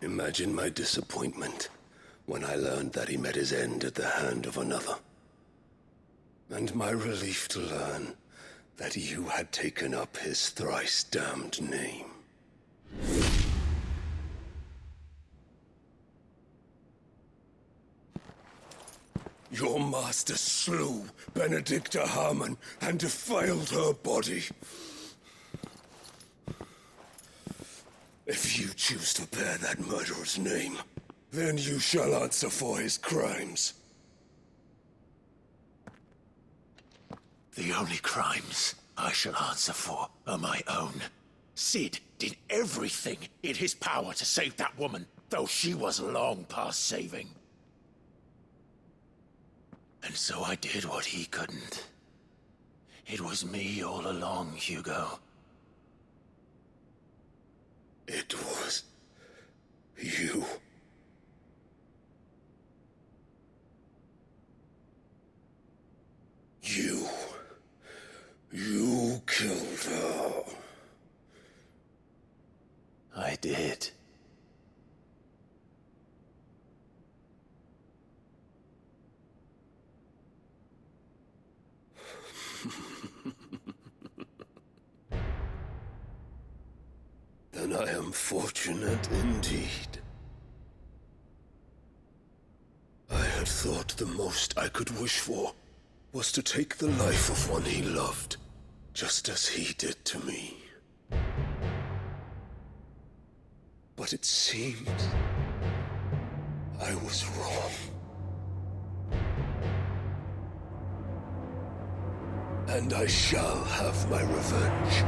Imagine my disappointment when I learned that he met his end at the hand of another. And my relief to learn that you had taken up his thrice-damned name. Your master slew Benedicta Harmon and defiled her body. If you choose to bear that murderer's name, then you shall answer for his crimes. The only crimes I shall answer for are my own. Sid did everything in his power to save that woman, though she was long past saving. And so I did what he couldn't. It was me all along, Hugo. It was you. You killed her. I did. Then I am fortunate indeed. I had thought the most I could wish for was to take the life of one he loved, just as he did to me. But it seems I was wrong. And I shall have my revenge.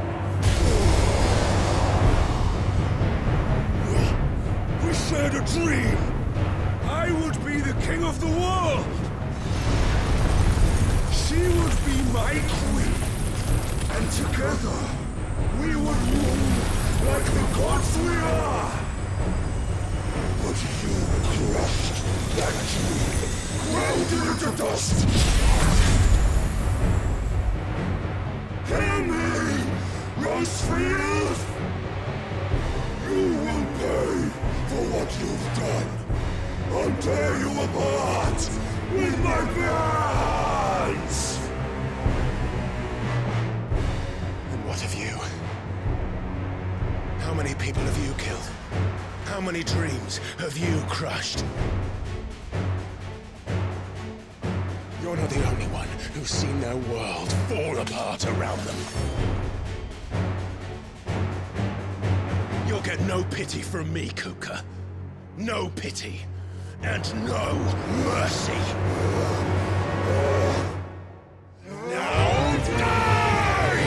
We shared a dream! I would be the king of the world! She would be my queen! And together, we would rule like the gods we are! But you crushed that dream, ground it into dust! Hear me, Rosefield! You will pay for what you've done! I'll tear you apart with my hands! And what of you? How many people have you killed? How many dreams have you crushed? You're not the only one who's seen their world fall apart around them. You'll get no pity from me, Kuka. No pity. And no mercy. Now die!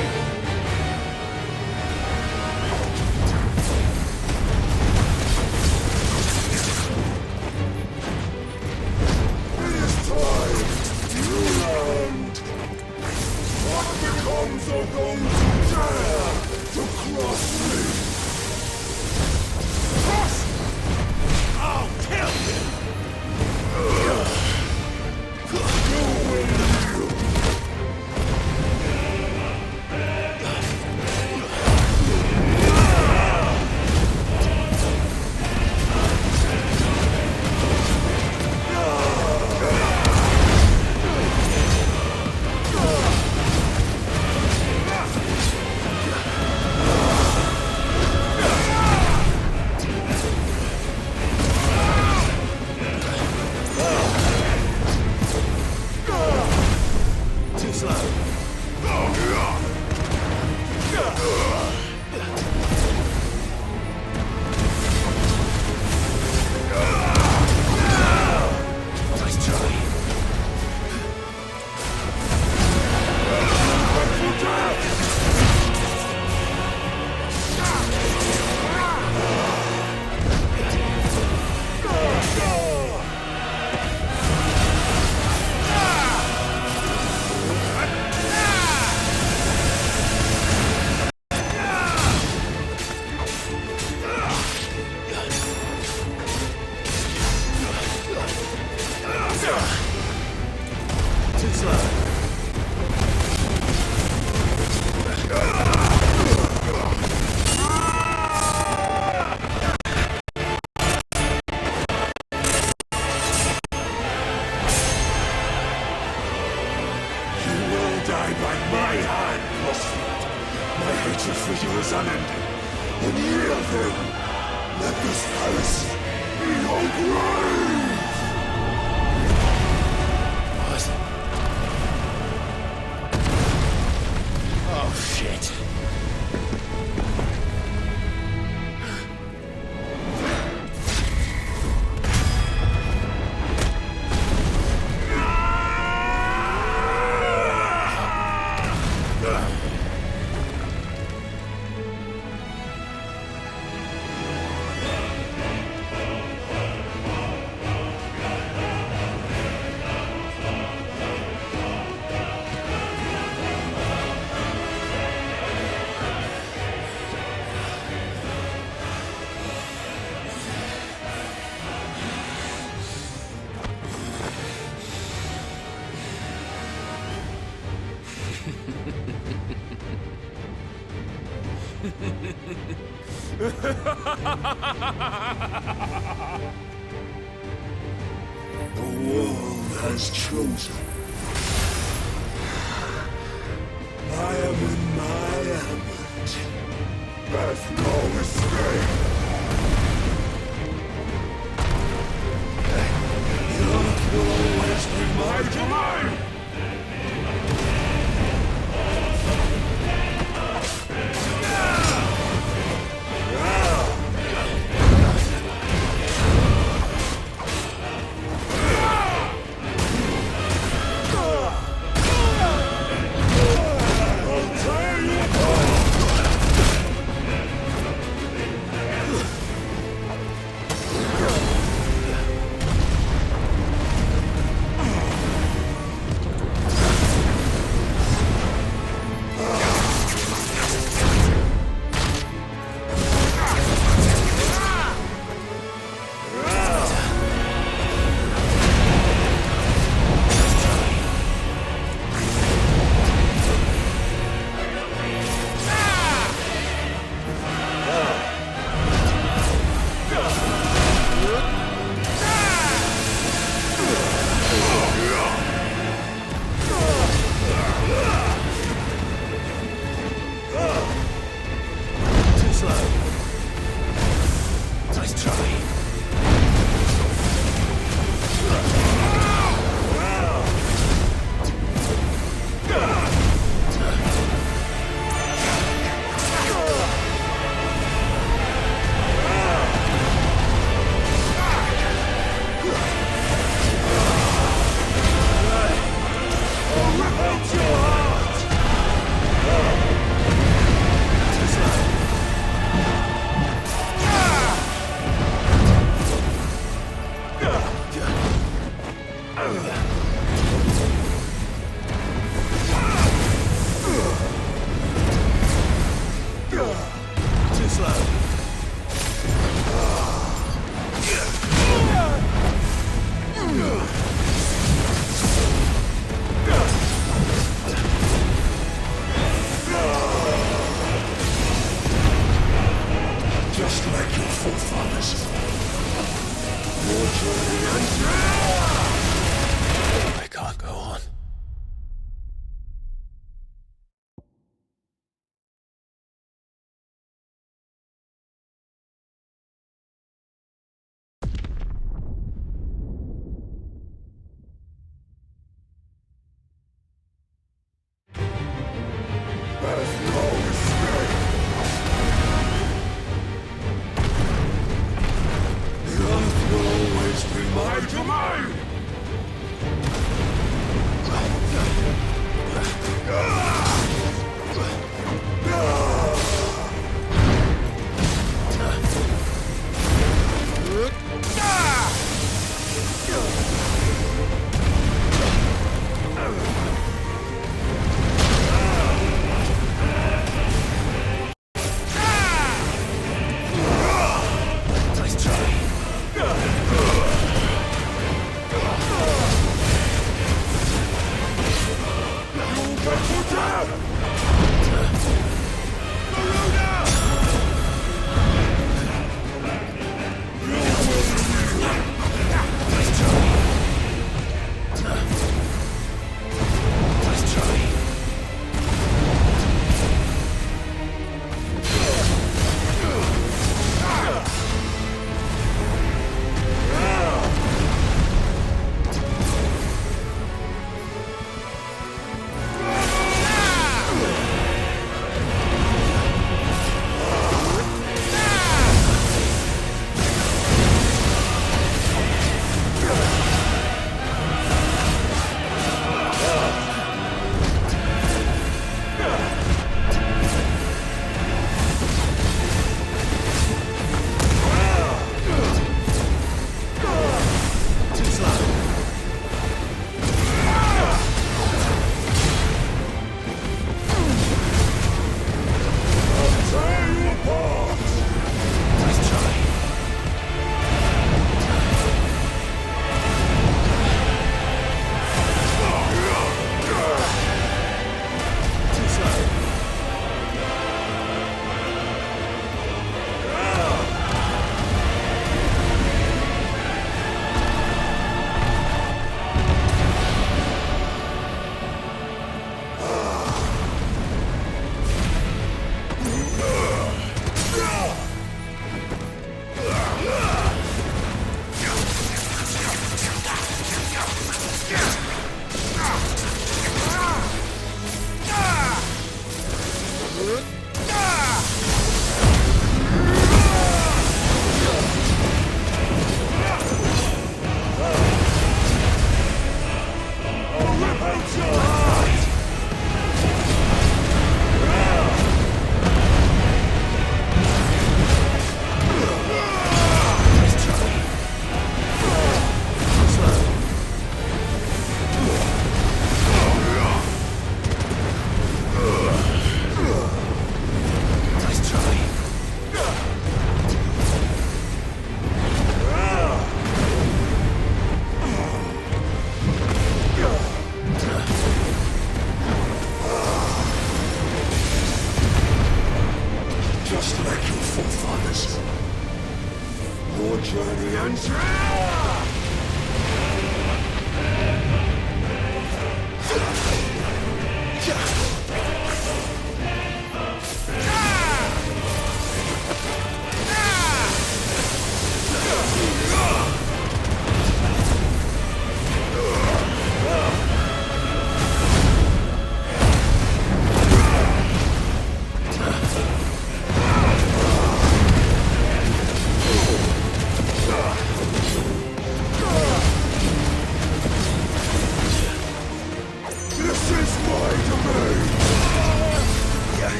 It is time you learned what becomes of those who dare to cross me. Cross! I'll kill you! The world has chosen. I am in my element. There's no escape. The earth will always be my domain. Too slow. Just like your forefathers. Your journey I can't go on. My domain! Nice try. You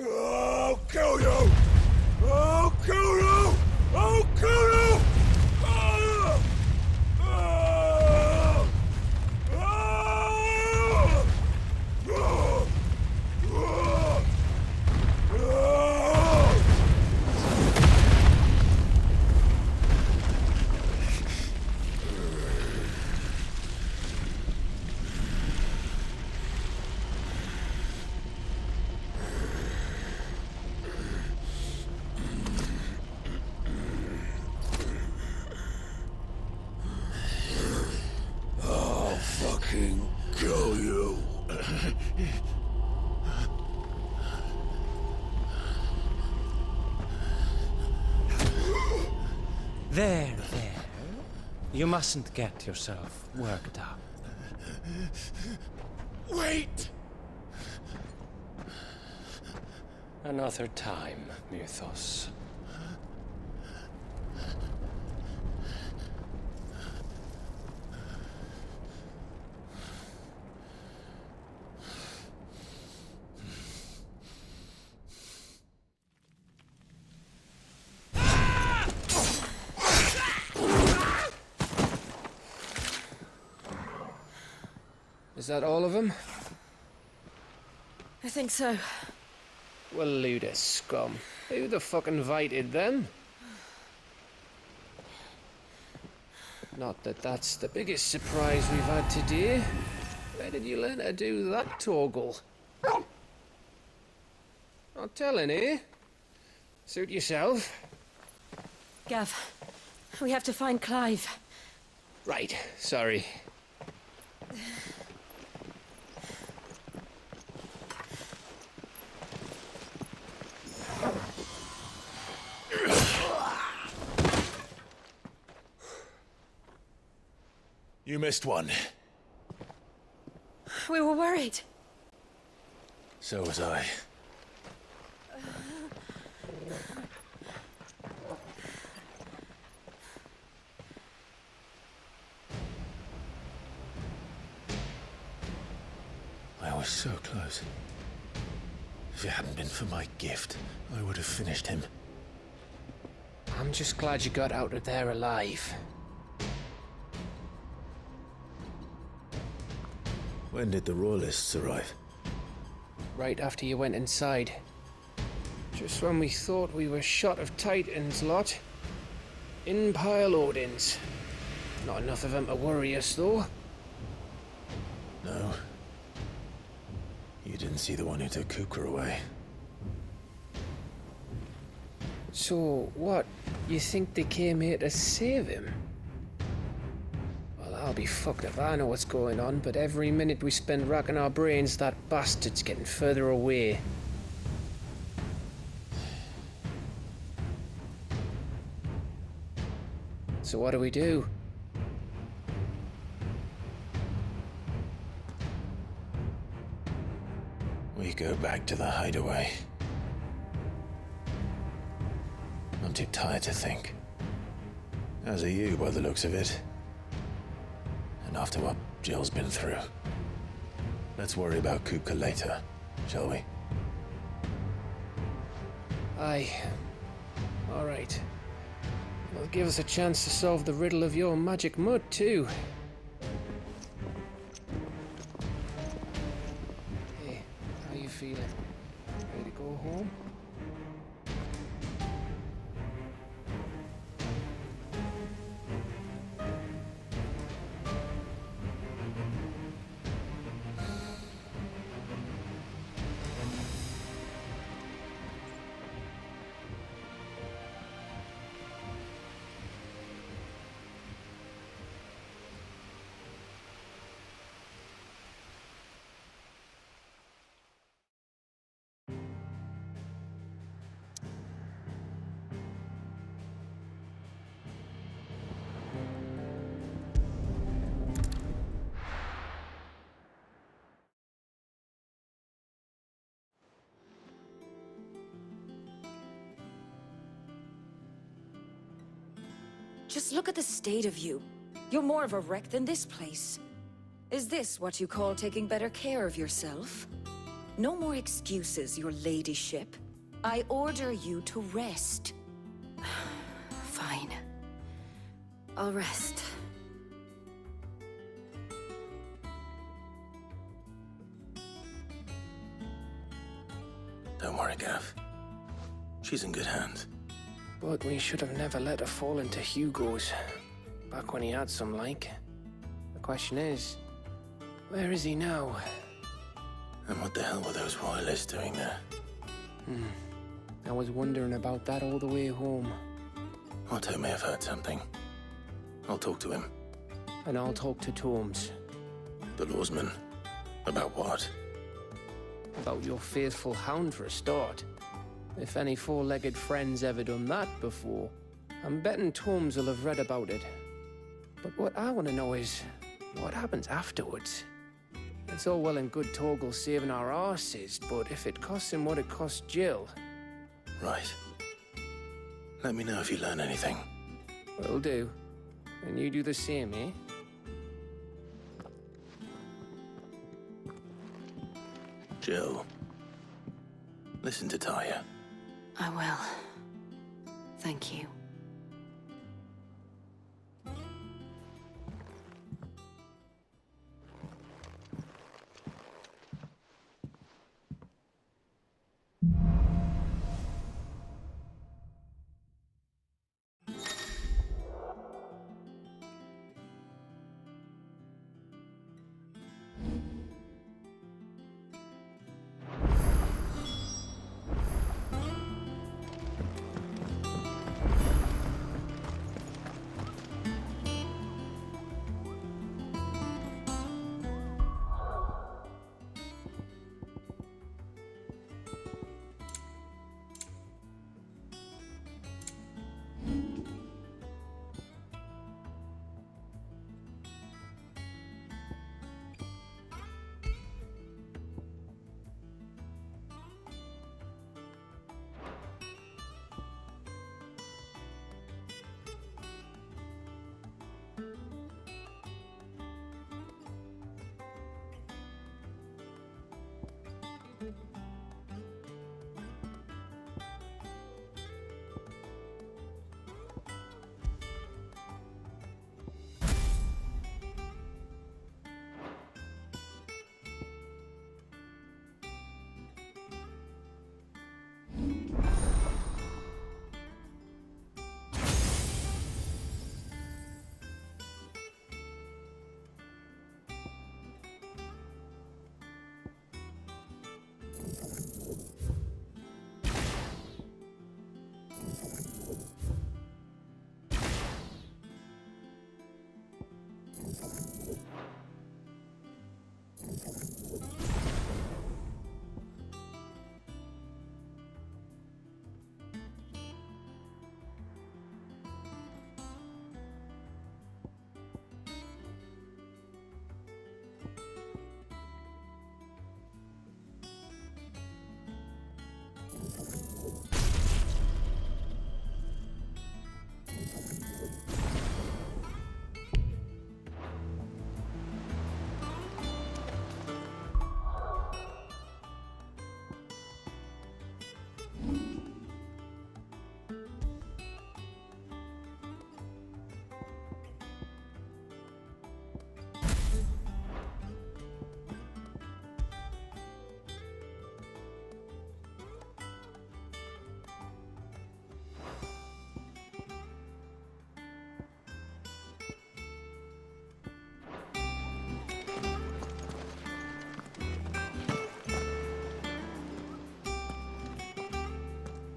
I'll kill you! I'll kill you! I'll kill you! I'll fucking kill you. There. You mustn't get yourself worked up. Wait! Another time, Mythos. Is that all of them? I think so. Well, load of scum. Who the fuck invited them? Not that that's the biggest surprise we've had today. Where did you learn to do that, Torgal? Not telling, eh? Suit yourself. Gav, we have to find Clive. Right, sorry. You missed one. We were worried. So was I. I was so close. If it hadn't been for my gift, I would have finished him. I'm just glad you got out of there alive. When did the Royalists arrive? Right after you went inside. Just when we thought we were shot of Titans lot. In pile Odins. Not enough of them to worry us, though. No. You didn't see the one who took Kupka away. So, what? You think they came here to save him? Well, I'll be fucked if I know what's going on, but every minute we spend racking our brains, that bastard's getting further away. So what do we do? We go back to the hideaway. I'm too tired to think. As are you, by the looks of it. And after what Jill's been through. Let's worry about Kupka later, shall we? Aye. All right. It'll give us a chance to solve the riddle of your magic mud, too. Hey, how you feeling? Ready to go home? Just look at the state of you. You're more of a wreck than this place. Is this what you call taking better care of yourself? No more excuses, your ladyship. I order you to rest. Fine. I'll rest. Don't worry, Gav. She's in good hands. But we should have never let her fall into Hugo's. Back when he had some like. The question is, where is he now? And what the hell were those royalists doing there? I was wondering about that all the way home. Otto may have heard something. I'll talk to him. And I'll talk to Tomes. The lawsman. About what? About your faithful hound for a start. If any four-legged friend's ever done that before, I'm betting Tomes will have read about it. But what I want to know is, what happens afterwards? It's all well and good Torgal saving our arses, but if it costs him what it cost Jill... Right. Let me know if you learn anything. Will do. And you do the same, eh? Jill. Listen to Taya. I will. Thank you.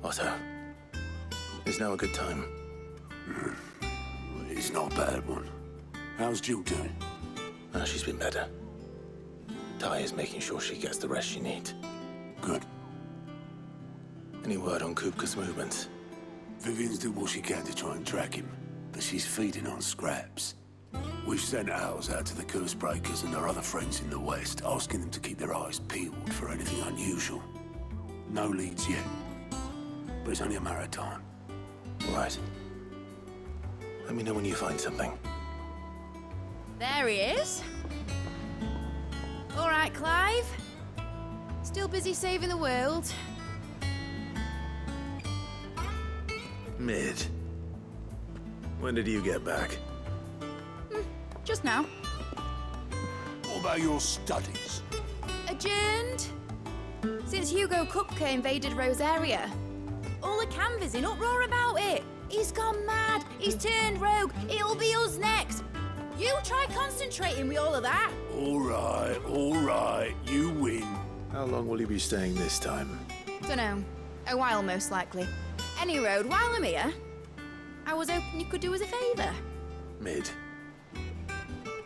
Otto, is now a good time? It's not a bad one. How's Jill doing? She's been better. Ty is making sure she gets the rest she needs. Good. Any word on Kupka's movements? Vivian's did what she can to try and track him, but she's feeding on scraps. We've sent ours out to the Curse Breakers and our other friends in the West, asking them to keep their eyes peeled for anything unusual. No leads yet, but it's only a matter of time. Right. Let me know when you find something. There he is. All right, Clive. Still busy saving the world. Mid. When did you get back? Just now. What about your studies? Adjourned. Since Hugo Kupka invaded Rosaria. All the canvas in uproar about it. He's gone mad. He's turned rogue. It'll be us next. You try concentrating with all of that. All right. You win. How long will you be staying this time? Dunno. A while, most likely. Any road, while I'm here, I was hoping you could do us a favour. Mid.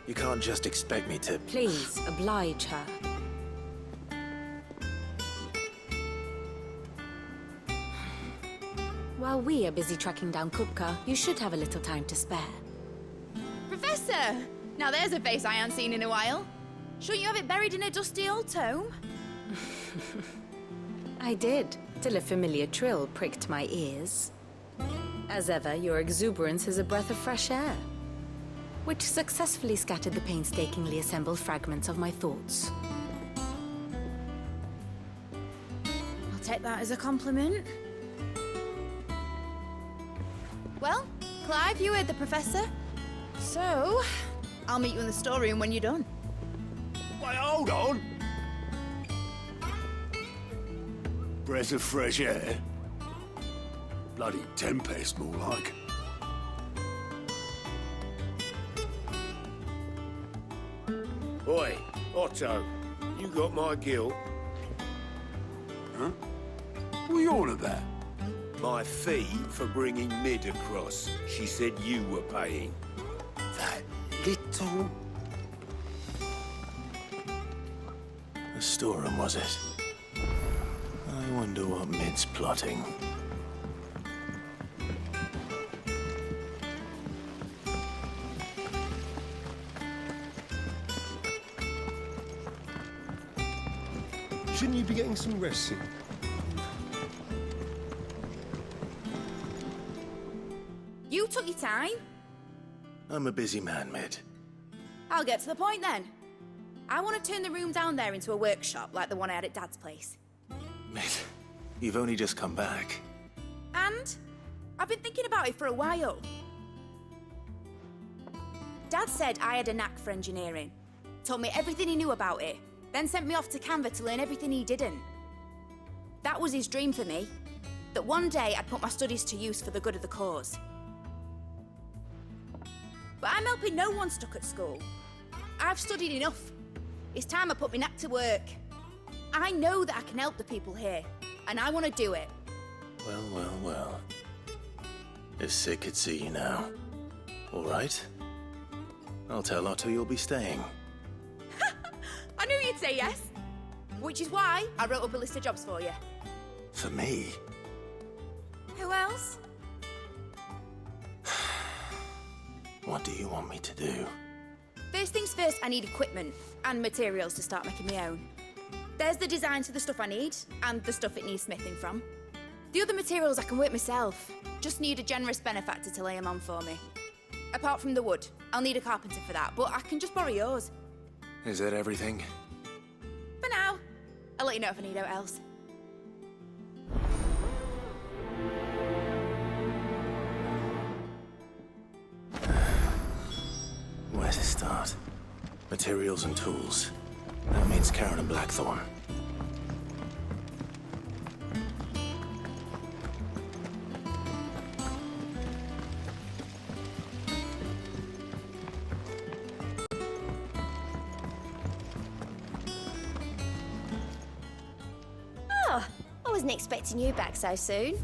You can't just expect me to... Please, oblige her. While we are busy tracking down Kupka, you should have a little time to spare. Professor! Now there's a face I haven't seen in a while. Shouldn't you have it buried in a dusty old tome? I did, till a familiar trill pricked my ears. As ever, your exuberance is a breath of fresh air, which successfully scattered the painstakingly assembled fragments of my thoughts. I'll take that as a compliment. Well, Clive, you heard the Professor. So, I'll meet you in the storeroom when you're done. Wait, hold on. Breath of fresh air. Bloody tempest, more like. Oi, Otto, you got my guilt. Huh? What are you on about? My fee for bringing Mid across. She said you were paying. That little... The storeroom, was it? I wonder what Mid's plotting. Shouldn't you be getting some rest soon? You took your time. I'm a busy man, Mid. I'll get to the point then. I want to turn the room down there into a workshop like the one I had at Dad's place. Mid, you've only just come back. And I've been thinking about it for a while. Dad said I had a knack for engineering. Told me everything he knew about it. Then sent me off to Canva to learn everything he didn't. That was his dream for me. That one day I'd put my studies to use for the good of the cause. But I'm helping no one stuck at school. I've studied enough. It's time I put my knack to work. I know that I can help the people here, and I want to do it. Well. If Sid could see you now. All right. I'll tell Otto you'll be staying. I knew you'd say yes. Which is why I wrote up a list of jobs for you. For me? Who else? What do you want me to do? First things first, I need equipment and materials to start making my own. There's the designs for the stuff I need and the stuff it needs smithing from. The other materials I can work myself. Just need a generous benefactor to lay them on for me. Apart from the wood, I'll need a carpenter for that, but I can just borrow yours. Is that everything? For now. I'll let you know if I need out else. Where to start? Materials and tools. That means Karen and Blackthorn. I wasn't expecting you back so soon.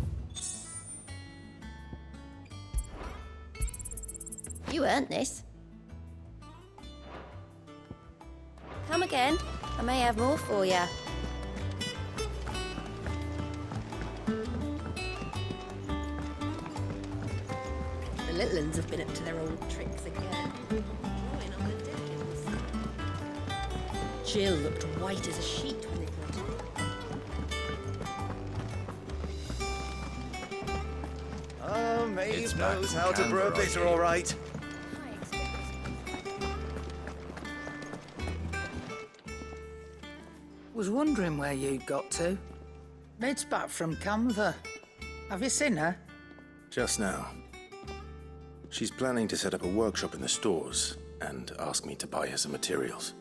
You earned this. Come again. I may have more for you. The little uns have been up to their old tricks again. Drawing on the Dickens. Jill looked white as a sheet when they brought her. Oh, Maeve It's back knows from how to brew a Canberra, bitter, I all right. Was wondering where you'd got to. Ned's back from Canva. Have you seen her? Just now. She's planning to set up a workshop in the stores and ask me to buy her some materials.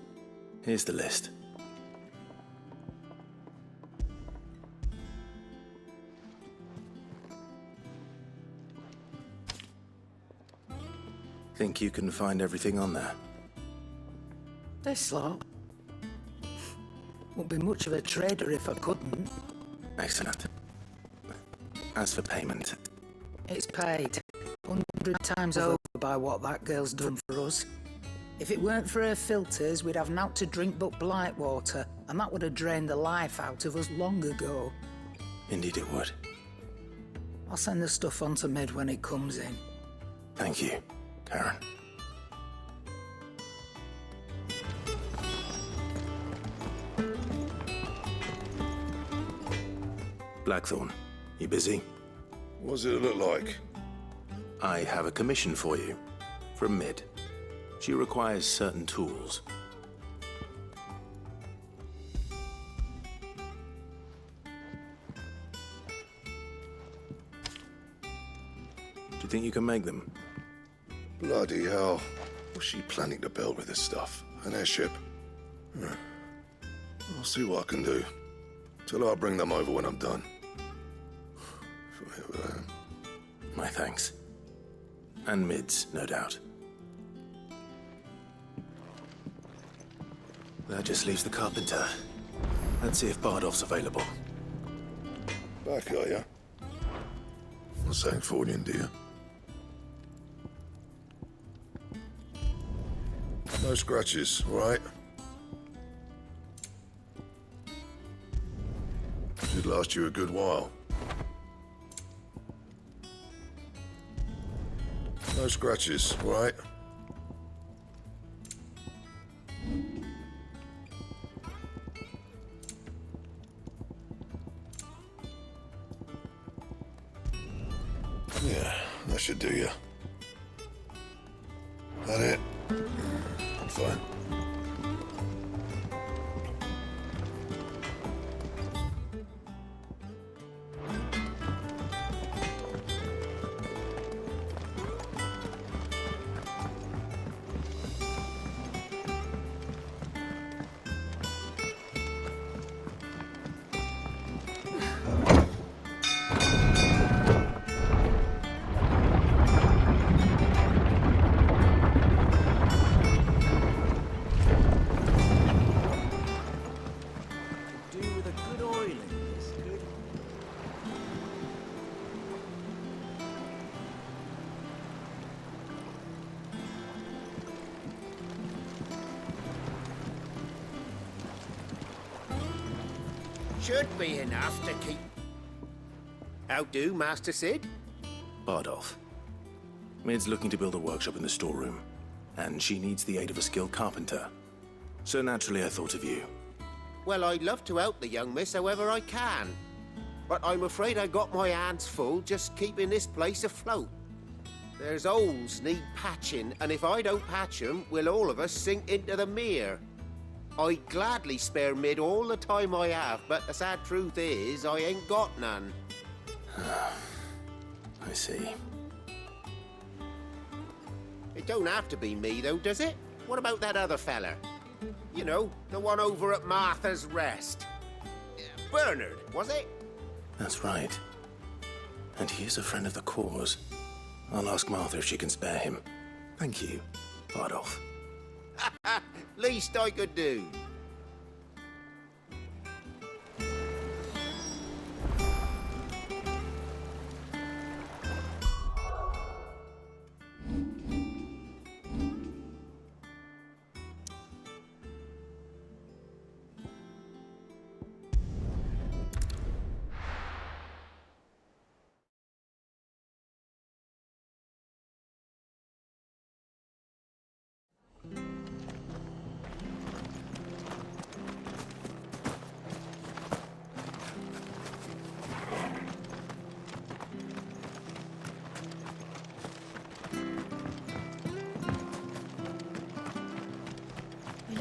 Here's the list. Think you can find everything on there? This lot. Wouldn't be much of a trader if I couldn't. Excellent. As for payment, It's paid 100 times over by what that girl's done for us. If it weren't for her filters, we'd have naught to drink but blight water, and that would have drained the life out of us long ago. indeed it would. I'll send the stuff on to Mid when it comes in. Thank you, Karen. Blackthorn, you busy? What does it look like? I have a commission for you. From Mid. She requires certain tools. Do you think you can make them? Bloody hell. What's she planning to build with this stuff? An airship? I'll see what I can do. Tell her I'll bring them over when I'm done. My thanks. And Mid's, no doubt. That just leaves the carpenter. Let's see if Bardolph's available. Back, are ya? Not saying Fordian, do you? No scratches, all right? Should last you a good while. No scratches, all right? Yeah, that should do you. That it? Fine. Should be enough to keep... How do, Master Sid? Bardolph. Mid's looking to build a workshop in the storeroom, and she needs the aid of a skilled carpenter. So naturally I thought of you. Well, I'd love to help the young miss however I can. But I'm afraid I got my hands full just keeping this place afloat. There's holes need patching, and if I don't patch them, we'll all of us sink into the mere. I'd gladly spare Mid all the time I have, but the sad truth is, I ain't got none. I see. It don't have to be me, though, does it? What about that other fella? You know, the one over at Martha's Rest. Bernard, was it? That's right. And he is a friend of the cause. I'll ask Martha if she can spare him. Thank you, Bardolph. Least I could do.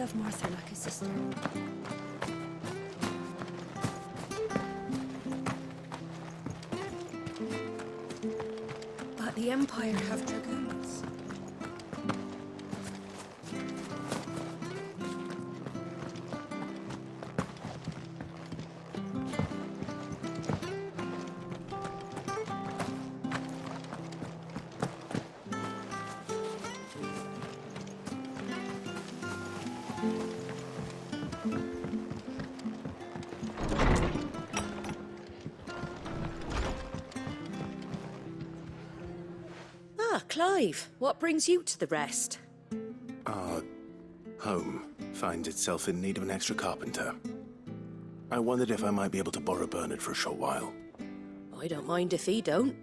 love Martha like a sister. But the Empire have dragoons. Clive, what brings you to the rest? Our home finds itself in need of an extra carpenter. I wondered if I might be able to borrow Bernard for a short while. I don't mind if he don't.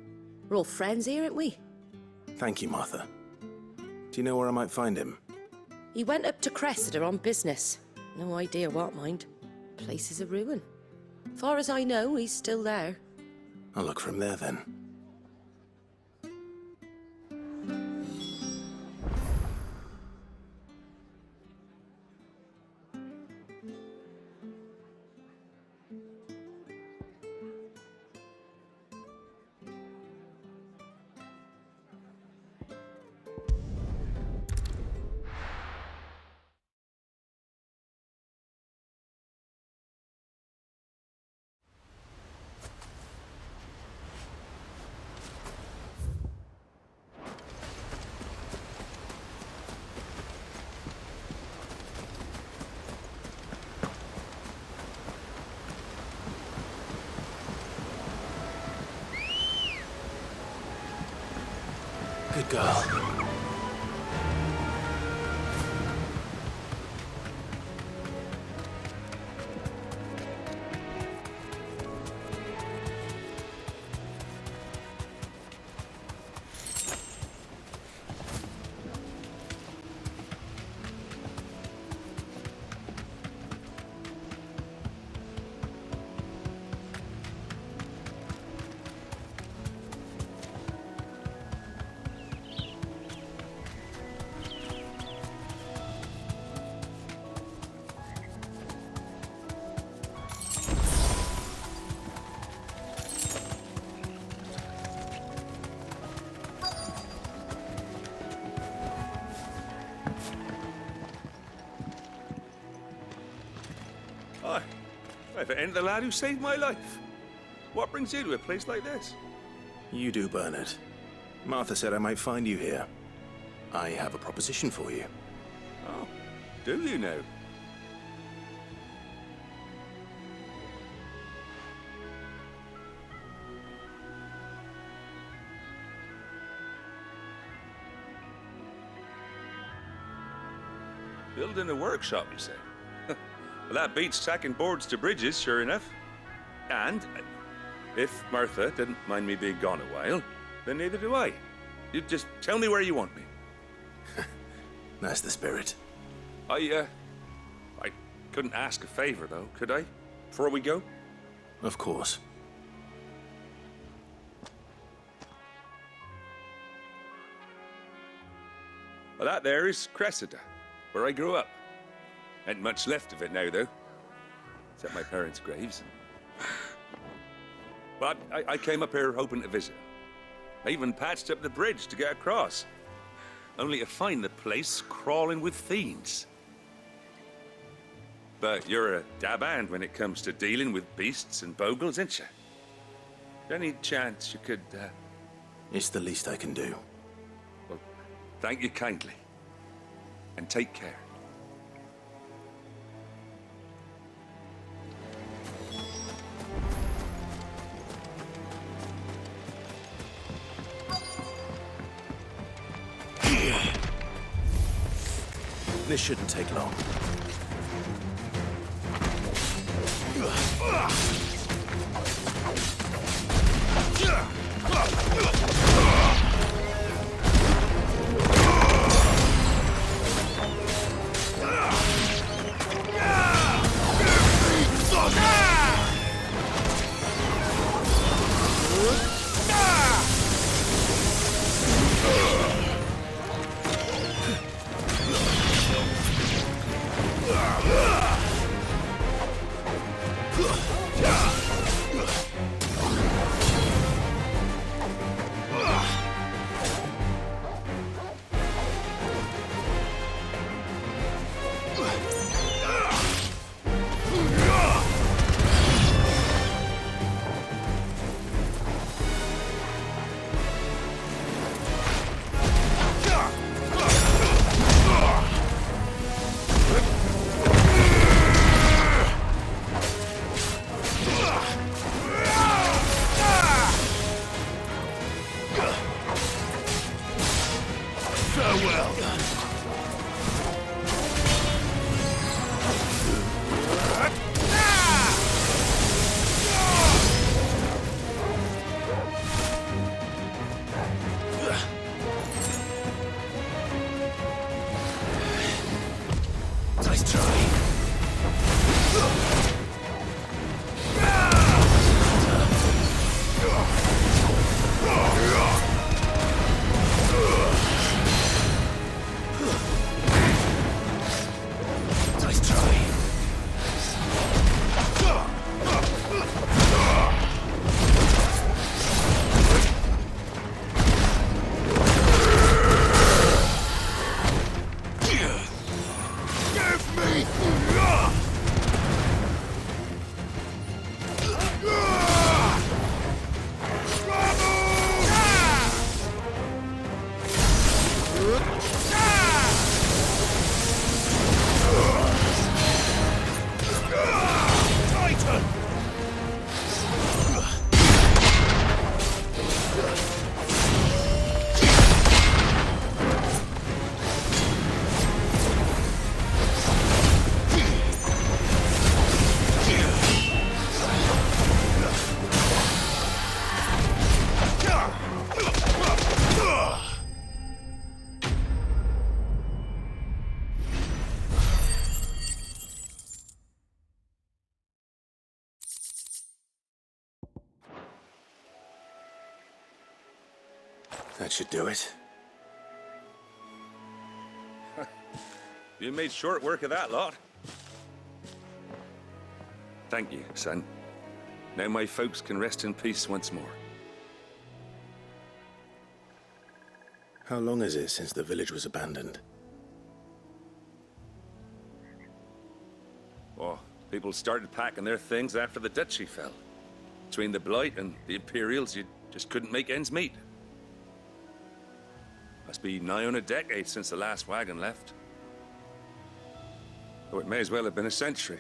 We're all friends here, aren't we? Thank you, Martha. Do you know where I might find him? He went up to Cressida on business. No idea what, mind. Place is a ruin. Far as I know, he's still there. I'll look for him there then. Good girl. Aye. If it ain't the lad who saved my life. What brings you to a place like this? You do, Bernard. Martha said I might find you here. I have a proposition for you. Oh, do you now? Building a workshop, you say? Well, that beats stacking boards to bridges, sure enough. And if Martha didn't mind me being gone a while, then neither do I. You just tell me where you want me. That's the spirit. I couldn't ask a favor, though, could I? Before we go? Of course. Well, that there is Cressida, where I grew up. Ain't much left of it now, though. Except my parents' graves. But I came up here hoping to visit. I even patched up the bridge to get across. Only to find the place crawling with fiends. But you're a dab hand when it comes to dealing with beasts and bogles, ain't you? Any chance you could, It's the least I can do. Well, thank you kindly. And take care. This shouldn't take long. That should do it. You made short work of that lot. Thank you, son. Now my folks can rest in peace once more. How long is it since the village was abandoned? Oh, people started packing their things after the duchy fell. Between the Blight and the Imperials, you just couldn't make ends meet. Must be nigh on a decade since the last wagon left. Oh, it may as well have been a century,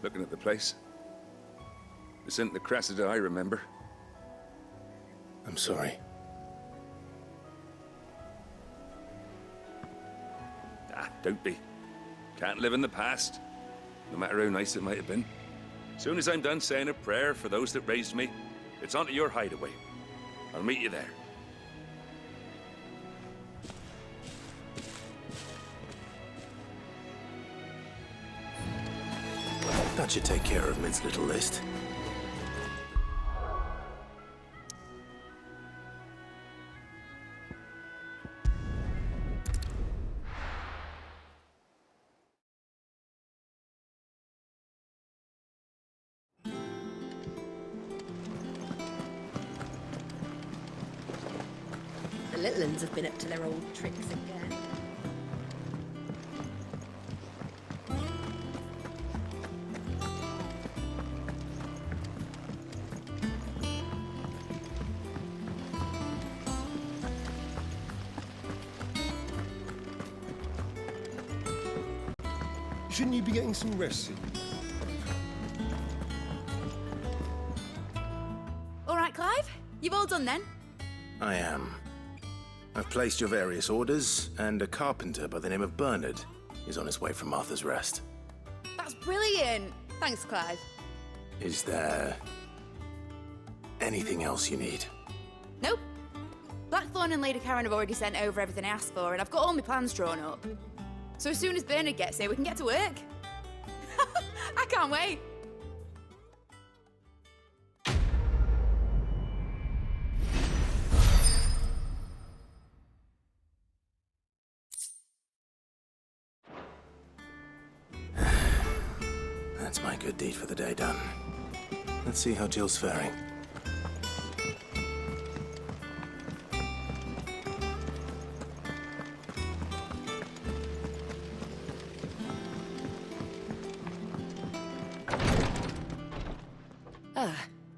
looking at the place. This isn't the Cressida I remember. I'm sorry. Ah, don't be. Can't live in the past, no matter how nice it might have been. Soon as I'm done saying a prayer for those that raised me, it's on to your hideaway. I'll meet you there. That should take care of Mid's little list. The little uns have been up to their old tricks again. Shouldn't you be getting some rest soon? All right, Clive. You've all done then? I am. I've placed your various orders, and a carpenter by the name of Bernard is on his way from Arthur's Rest. That's brilliant. Thanks, Clive. Is there anything else you need? Nope. Blackthorn and Lady Karen have already sent over everything I asked for, and I've got all my plans drawn up. So as soon as Bernard gets here, we can get to work. I can't wait. That's my good deed for the day done. Let's see how Jill's faring.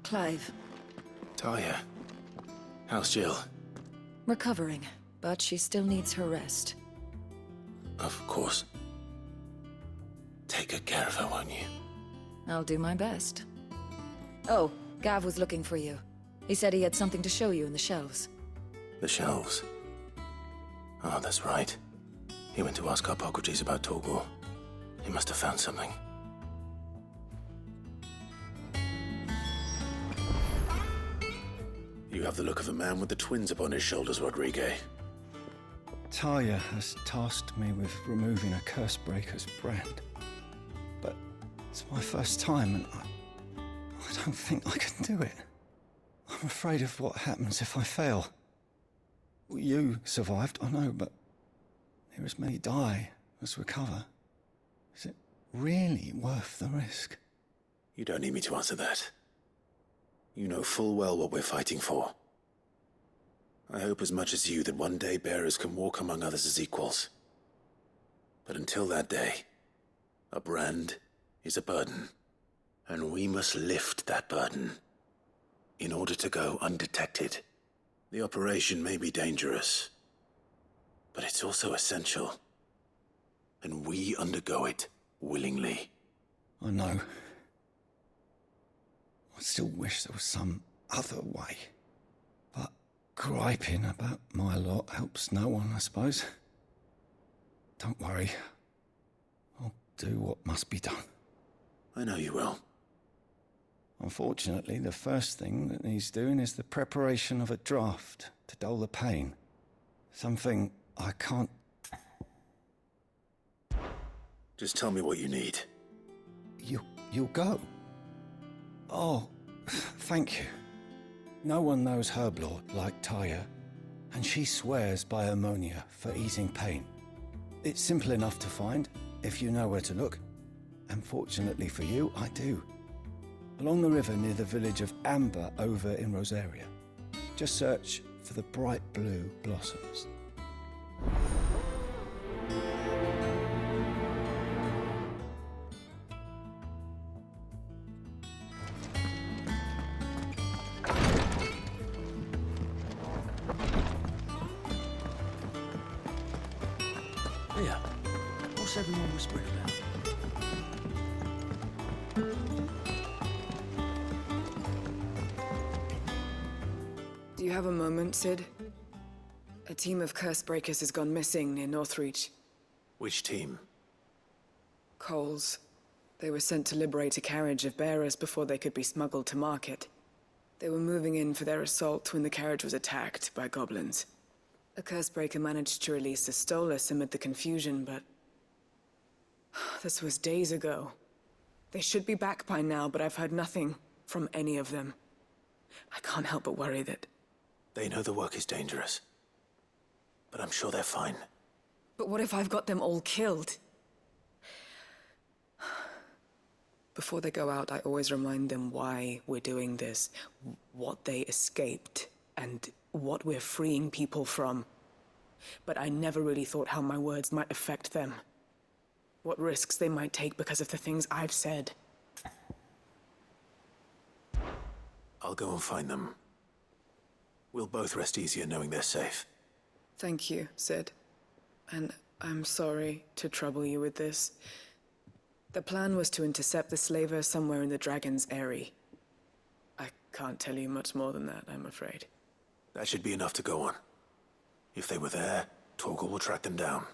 Clive. Talia, how's Jill? Recovering, but she still needs her rest. Of course. Take good care of her, won't you? I'll do my best. Oh, Gav was looking for you. He said he had something to show you in the shelves. The shelves. Oh, that's right. He went to ask Harpocrates about Torgor. He must have found something. You have the look of a man with the twins upon his shoulders, Rodrigue. Talia has tasked me with removing a Cursebreaker's brand. But it's my first time, and I don't think I can do it. I'm afraid of what happens if I fail. You survived, I know, but there as many die as recover. Is it really worth the risk? You don't need me to answer that. You know full well what we're fighting for. I hope as much as you that one day bearers can walk among others as equals. But until that day, a brand is a burden, and we must lift that burden in order to go undetected. The operation may be dangerous, but it's also essential, and we undergo it willingly. I know. I still wish there was some other way. But griping about my lot helps no one, I suppose. Don't worry. I'll do what must be done. I know you will. Unfortunately, the first thing that needs doing is the preparation of a draft to dull the pain. Something I can't... Just tell me what you need. You'll go? Oh, thank you. No one knows Herblord like Talia. and she swears by ammonia for easing pain. It's simple enough to find, if you know where to look. And fortunately for you, I do. Along the river near the village of Amber over in Rosaria. Just search for the bright blue blossoms. Yeah. What's everyone whispering about? Do you have a moment, Sid? A team of curse breakers has gone missing near Northreach. Which team? Coles. They were sent to liberate a carriage of bearers before they could be smuggled to market. They were moving in for their assault when the carriage was attacked by goblins. A curse breaker managed to release a Stolas amid the confusion, but... this was days ago. They should be back by now, but I've heard nothing from any of them. I can't help but worry that... They know the work is dangerous. But I'm sure they're fine. But what if I've got them all killed? Before they go out, I always remind them why we're doing this, what they escaped, and what we're freeing people from. But I never really thought how my words might affect them. What risks they might take because of the things I've said. I'll go and find them. We'll both rest easier knowing they're safe. Thank you, Sid. And I'm sorry to trouble you with this. The plan was to intercept the slaver somewhere in the Dragon's Eyrie. I can't tell you much more than that, I'm afraid. That should be enough to go on. If they were there, Torgal will track them down.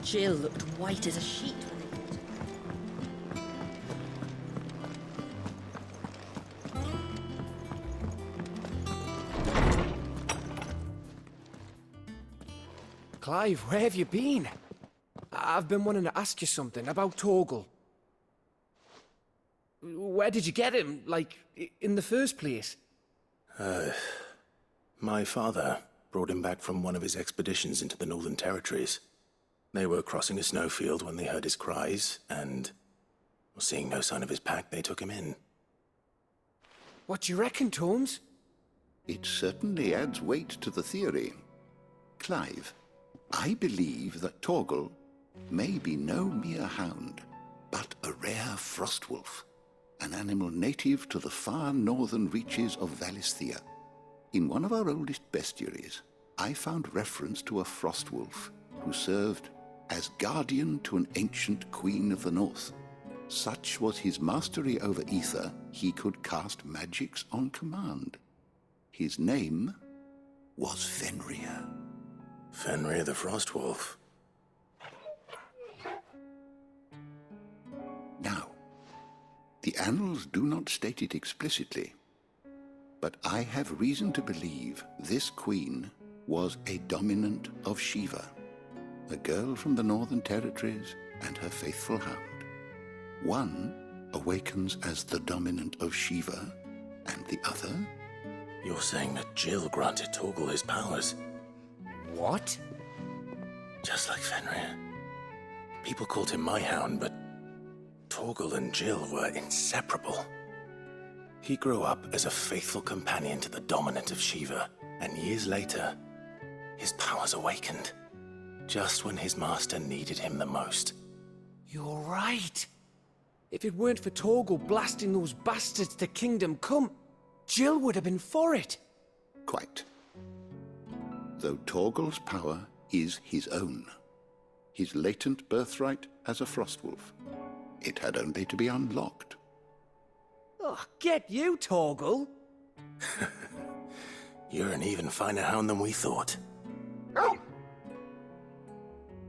Jill looked white as a sheet when they brought Clive, where have you been? I've been wanting to ask you something about Torgal. Where did you get him, like, in the first place? My father brought him back from one of his expeditions into the Northern Territories. They were crossing a snowfield when they heard his cries, and, seeing no sign of his pack, they took him in. What do you reckon, Tomes? It certainly adds weight to the theory. Clive, I believe that Torgal may be no mere hound, but a rare frostwolf, an animal native to the far northern reaches of Valisthea. In one of our oldest bestiaries, I found reference to a frostwolf who served as guardian to an ancient queen of the north. Such was his mastery over ether, he could cast magics on command. His name was Fenrir. Fenrir the Frostwolf. Now, the annals do not state it explicitly, but I have reason to believe this queen was a dominant of Shiva, a girl from the Northern Territories and her faithful hound. One awakens as the dominant of Shiva, and the other... You're saying that Jill granted Torgal his powers? What? Just like Fenrir. People called him my hound, but Torgal and Jill were inseparable. He grew up as a faithful companion to the dominant of Shiva, and years later, his powers awakened. Just when his master needed him the most. You're right. If it weren't for Torgal blasting those bastards to Kingdom Come, Jill would have been for it. Quite. Though Torgal's power is his own. His latent birthright as a Frostwolf. It had only to be unlocked. Oh, get you, Torgal! You're an even finer hound than we thought.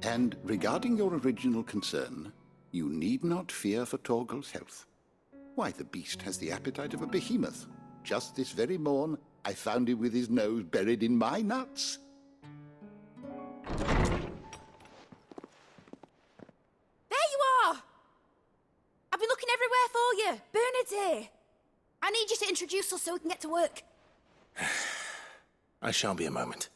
And regarding your original concern, you need not fear for Torgal's health. Why, the beast has the appetite of a behemoth. Just this very morn, I found him with his nose buried in my nuts. here. I need you to introduce us so we can get to work. I shan't be a moment.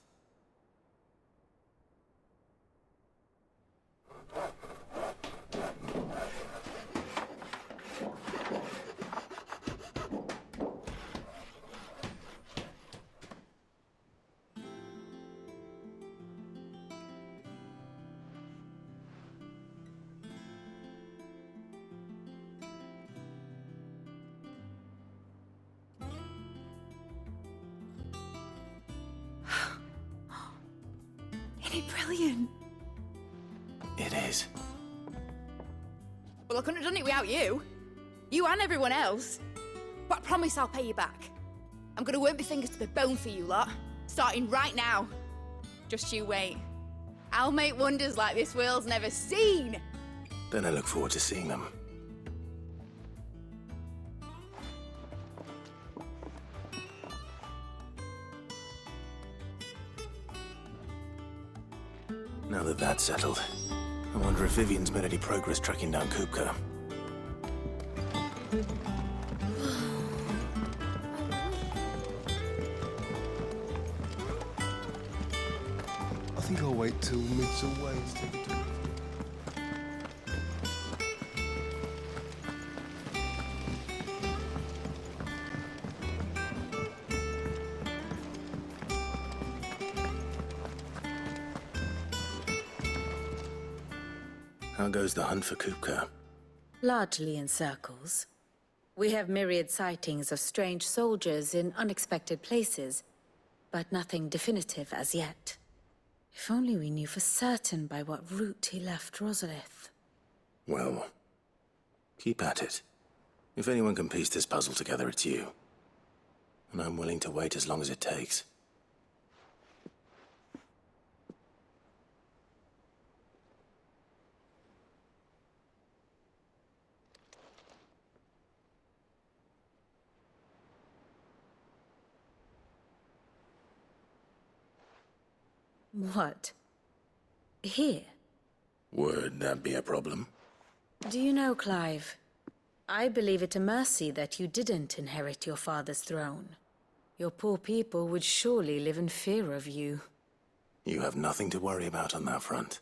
Isn't it brilliant? It is. Well, I couldn't have done it without you. You and everyone else. But I promise I'll pay you back. I'm gonna work my fingers to the bone for you lot, starting right now. Just you wait. I'll make wonders like this world's never seen. Then I look forward to seeing them. Now that that's settled, I wonder if Vivian's made any progress tracking down Kupka. I think I'll wait till mid's away. How goes the hunt for Kupka? Largely in circles. We have myriad sightings of strange soldiers in unexpected places, but nothing definitive as yet. If only we knew for certain by what route he left Rosalith. Well, keep at it. If anyone can piece this puzzle together, it's you. And I'm willing to wait as long as it takes. What? Here? Would that be a problem? Do you know, Clive? I believe it a mercy that you didn't inherit your father's throne. Your poor people would surely live in fear of you. You have nothing to worry about on that front.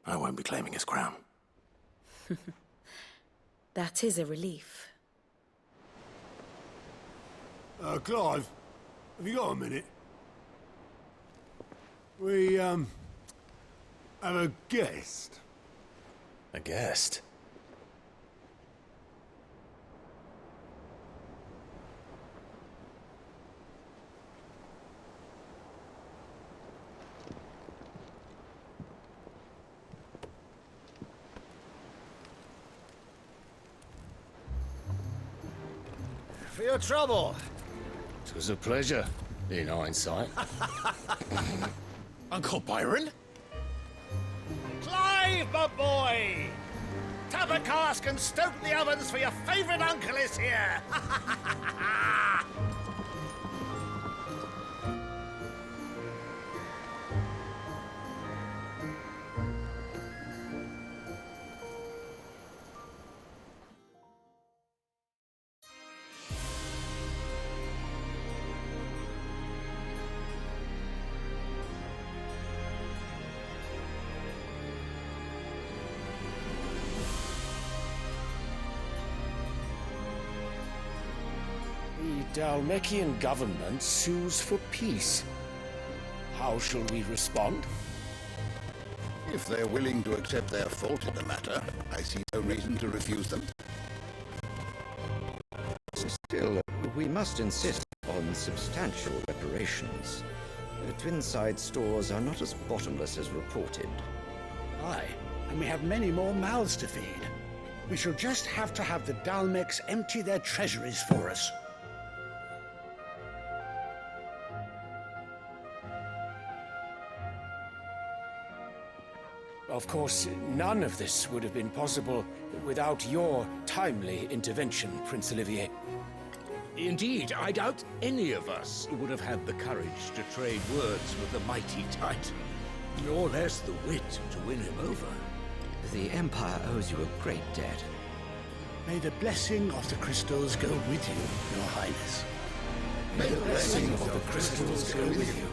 I won't be claiming his crown. That is a relief. Clive, have you got a minute? We, have a guest. A guest? For your trouble. It was a pleasure, in hindsight. Uncle Byron? Clive, my boy! Tap a cask and stoke the ovens for your favourite uncle is here! The Dalmekian government sues for peace. How shall we respond? If they're willing to accept their fault in the matter, I see no reason to refuse them. Still, we must insist on substantial reparations. Twinside stores are not as bottomless as reported. Aye, and we have many more mouths to feed. We shall just have to have the Dalmecs empty their treasuries for us. Of course, none of this would have been possible without your timely intervention, Prince Olivier. Indeed, I doubt any of us would have had the courage to trade words with the mighty Titan, nor less the wit to win him over. The Empire owes you a great debt. May the blessing of the crystals go with you, Your Highness. May the blessing of the crystals go with you.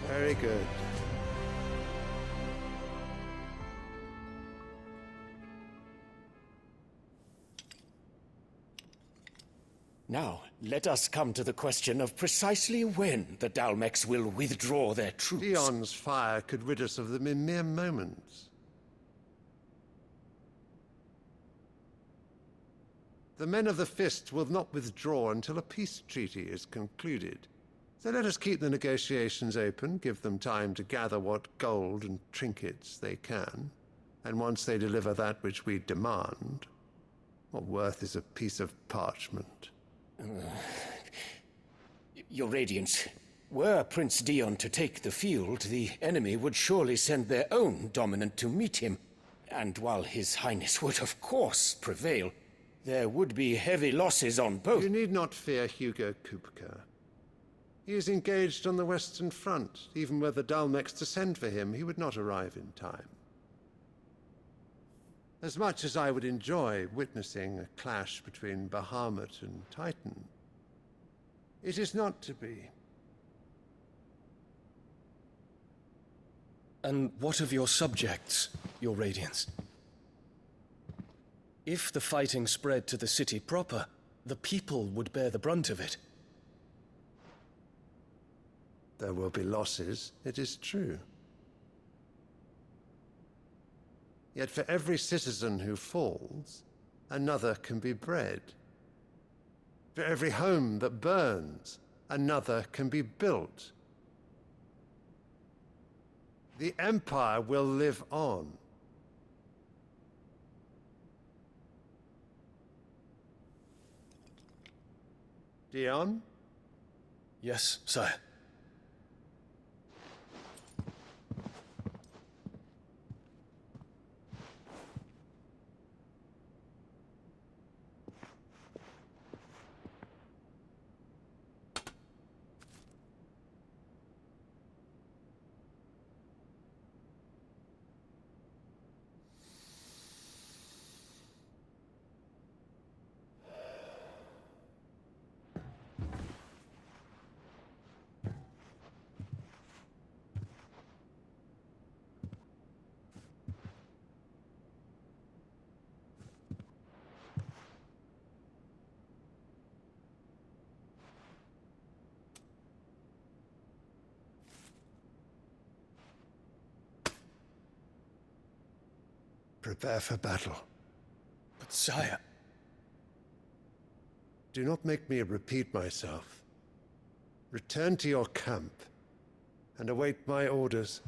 Very good. Now, let us come to the question of precisely when the Dalmex will withdraw their troops. Dion's fire could rid us of them in mere moments. The men of the Fist will not withdraw until a peace treaty is concluded. So let us keep the negotiations open, give them time to gather what gold and trinkets they can, and once they deliver that which we demand, what worth is a piece of parchment? Your Radiance, were Prince Dion to take the field, the enemy would surely send their own dominant to meet him. And while His Highness would of course prevail, there would be heavy losses on both. You need not fear Hugo Kupka. He is engaged on the Western Front. Even were the Dalmex to send for him, he would not arrive in time. As much as I would enjoy witnessing a clash between Bahamut and Titan, it is not to be. And what of your subjects, Your Radiance? If the fighting spread to the city proper, the people would bear the brunt of it. There will be losses, it is true. Yet for every citizen who falls, another can be bred. For every home that burns, another can be built. The Empire will live on. Dion? Yes, sire. Prepare for battle. But sire... Do not make me repeat myself. Return to your camp and await my orders.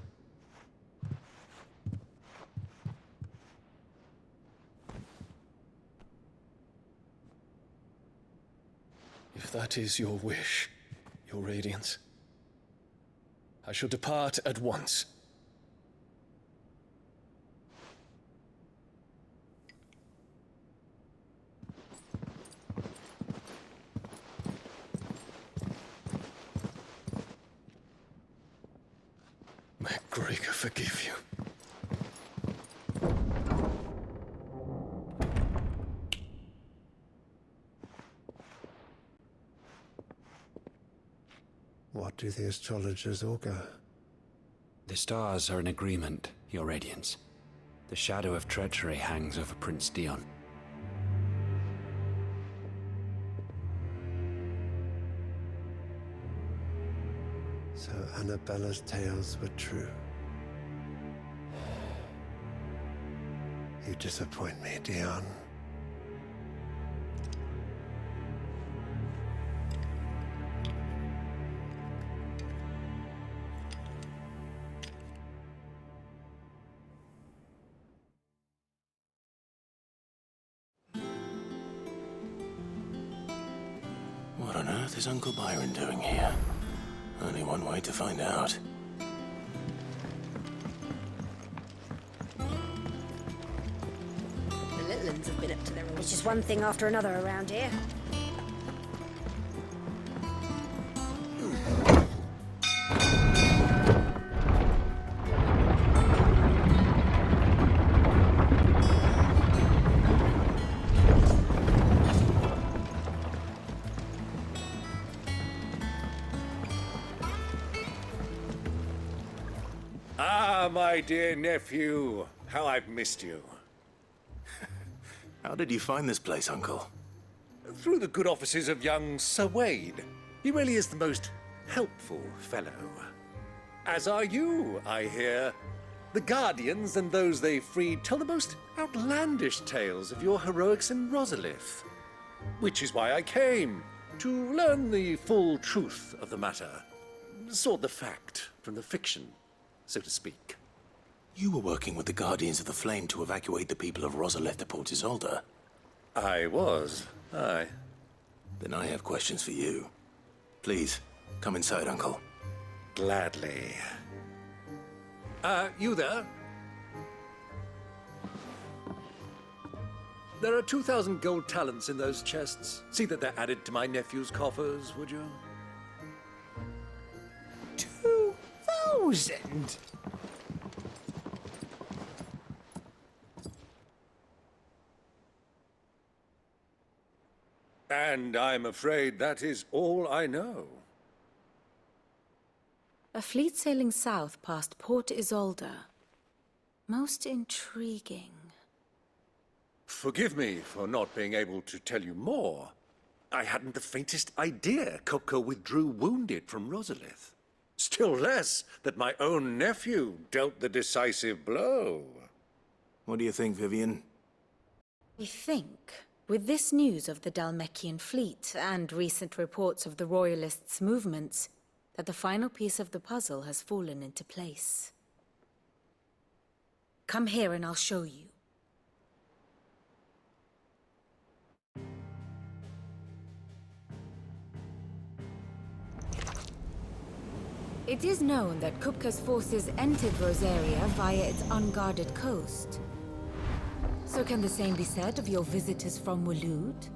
If that is your wish, Your Radiance, I shall depart at once. May Gregor forgive you. What do the astrologers augur? The stars are in agreement, Your Radiance. The shadow of treachery hangs over Prince Dion. So Annabella's tales were true. You disappoint me, Dion. What on earth is Uncle Byron doing here? Only one way to find out. The little uns have been up to their own. It's just one thing after another around here. Ah, my dear nephew. How I've missed you. How did you find this place, Uncle? Through the good offices of young Sir Wade. He really is the most helpful fellow. As are you, I hear. The Guardians and those they freed tell the most outlandish tales of your heroics in Rosalith. Which is why I came, to learn the full truth of the matter. Sort the fact from the fiction, so to speak. You were working with the Guardians of the Flame to evacuate the people of Rosalith to Port Isolde. I was, aye. Then I have questions for you. Please, come inside, Uncle. Gladly. You there? There are 2,000 gold talents in those chests. See that they're added to my nephew's coffers, would you? 2,000? And I'm afraid that is all I know. A fleet sailing south past Port Isolde. Most intriguing. Forgive me for not being able to tell you more. I hadn't the faintest idea Kupka withdrew wounded from Rosalith. Still less that my own nephew dealt the decisive blow. What do you think, Vivian? I think, with this news of the Dhalmekian fleet and recent reports of the Royalists' movements, that the final piece of the puzzle has fallen into place. Come here and I'll show you. It is known that Kupka's forces entered Rosaria via its unguarded coast. So can the same be said of your visitors from Waloed?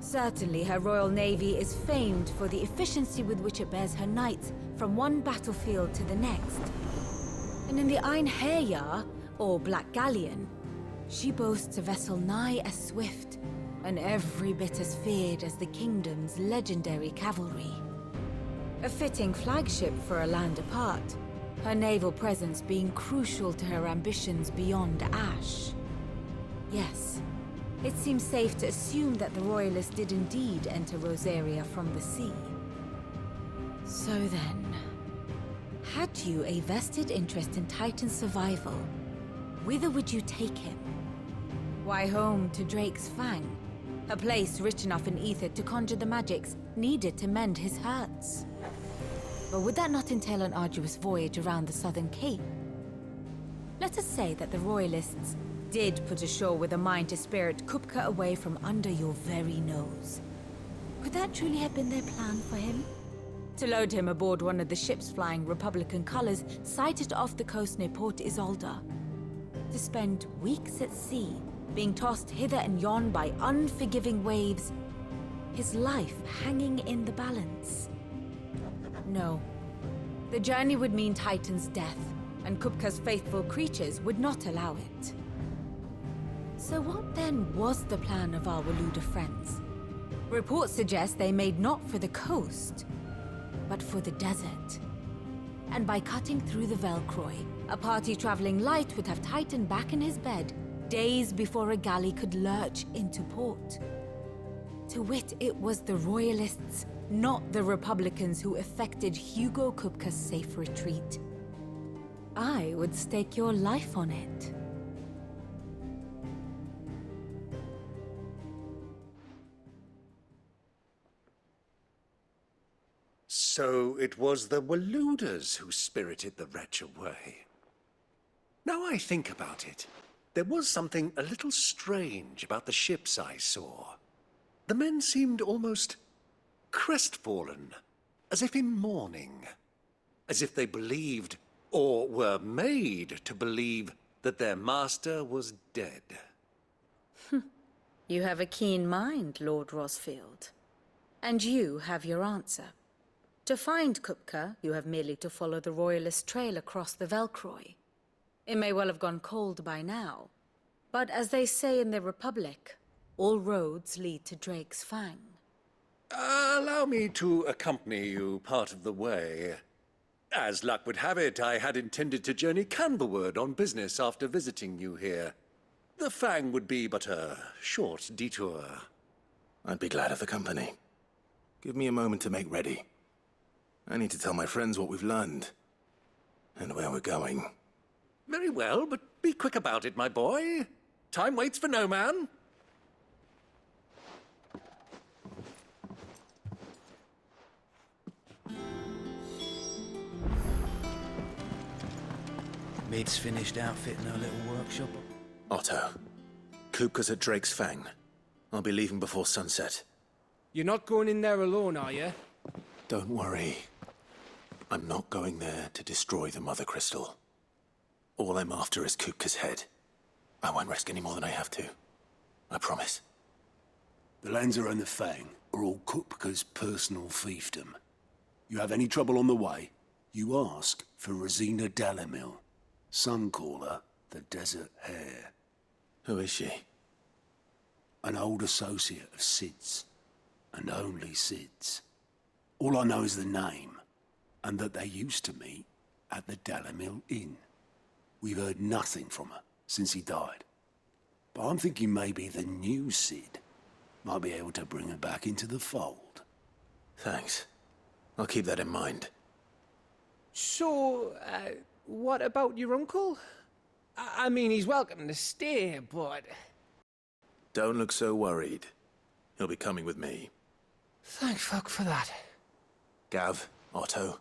Certainly, her Royal Navy is famed for the efficiency with which it bears her knights from one battlefield to the next. And in the Einherjar, or Black Galleon, she boasts a vessel nigh as swift and every bit as feared as the kingdom's legendary cavalry. A fitting flagship for a land apart, her naval presence being crucial to her ambitions beyond Ash. Yes, it seems safe to assume that the Royalists did indeed enter Rosaria from the sea. So then, had you a vested interest in Titan's survival, whither would you take him? Why, home to Drake's Fang, a place rich enough in ether to conjure the magics needed to mend his hurts. But would that not entail an arduous voyage around the southern cape? Let us say that the Royalists did put ashore with a mind to spirit Kupka away from under your very nose. Could that truly have been their plan for him? To load him aboard one of the ships flying Republican colors sighted off the coast near Port Isolde. To spend weeks at sea, being tossed hither and yon by unforgiving waves, his life hanging in the balance. No. The journey would mean Titan's death, and Kupka's faithful creatures would not allow it. So what then was the plan of our Waluda friends? Reports suggest they made not for the coast, but for the desert. And by cutting through the Velcroy, a party traveling light would have Titan back in his bed days before a galley could lurch into port. To wit, it was the Royalists, not the Republicans, who effected Hugo Kupka's safe retreat. I would stake your life on it. So it was the Waluders who spirited the wretch away. Now I think about it, there was something a little strange about the ships I saw. The men seemed almost crestfallen, as if in mourning, as if they believed, or were made to believe, that their master was dead. You have a keen mind, Lord Rosfield. And you have your answer. To find Kupka, you have merely to follow the Royalist trail across the Velcroy. It may well have gone cold by now, but as they say in the Republic, all roads lead to Drake's Fang. Allow me to accompany you part of the way. As luck would have it, I had intended to journey Candleward on business after visiting you here. The Fang would be but a short detour. I'd be glad of the company. Give me a moment to make ready. I need to tell my friends what we've learned. And where we're going. Very well, but be quick about it, my boy. Time waits for no man. Mid's finished outfitting her little workshop. Otto, Kupka's at Drake's Fang. I'll be leaving before sunset. You're not going in there alone, are you? Don't worry. I'm not going there to destroy the Mother Crystal. All I'm after is Kupka's head. I won't risk any more than I have to. I promise. The Lanza and the Fang are all Kupka's personal fiefdom. You have any trouble on the way, you ask for Rosina Dalamil, Suncaller, the Desert Hare. Who is she? An old associate of Sid's, and only Sid's. All I know is the name, and that they used to meet at the Dalamil Inn. We've heard nothing from her since he died. But I'm thinking maybe the new Sid might be able to bring her back into the fold. Thanks. I'll keep that in mind. So, what about your uncle? I mean, he's welcome to stay, but... Don't look so worried. He'll be coming with me. Thank fuck for that. Gav, Otto,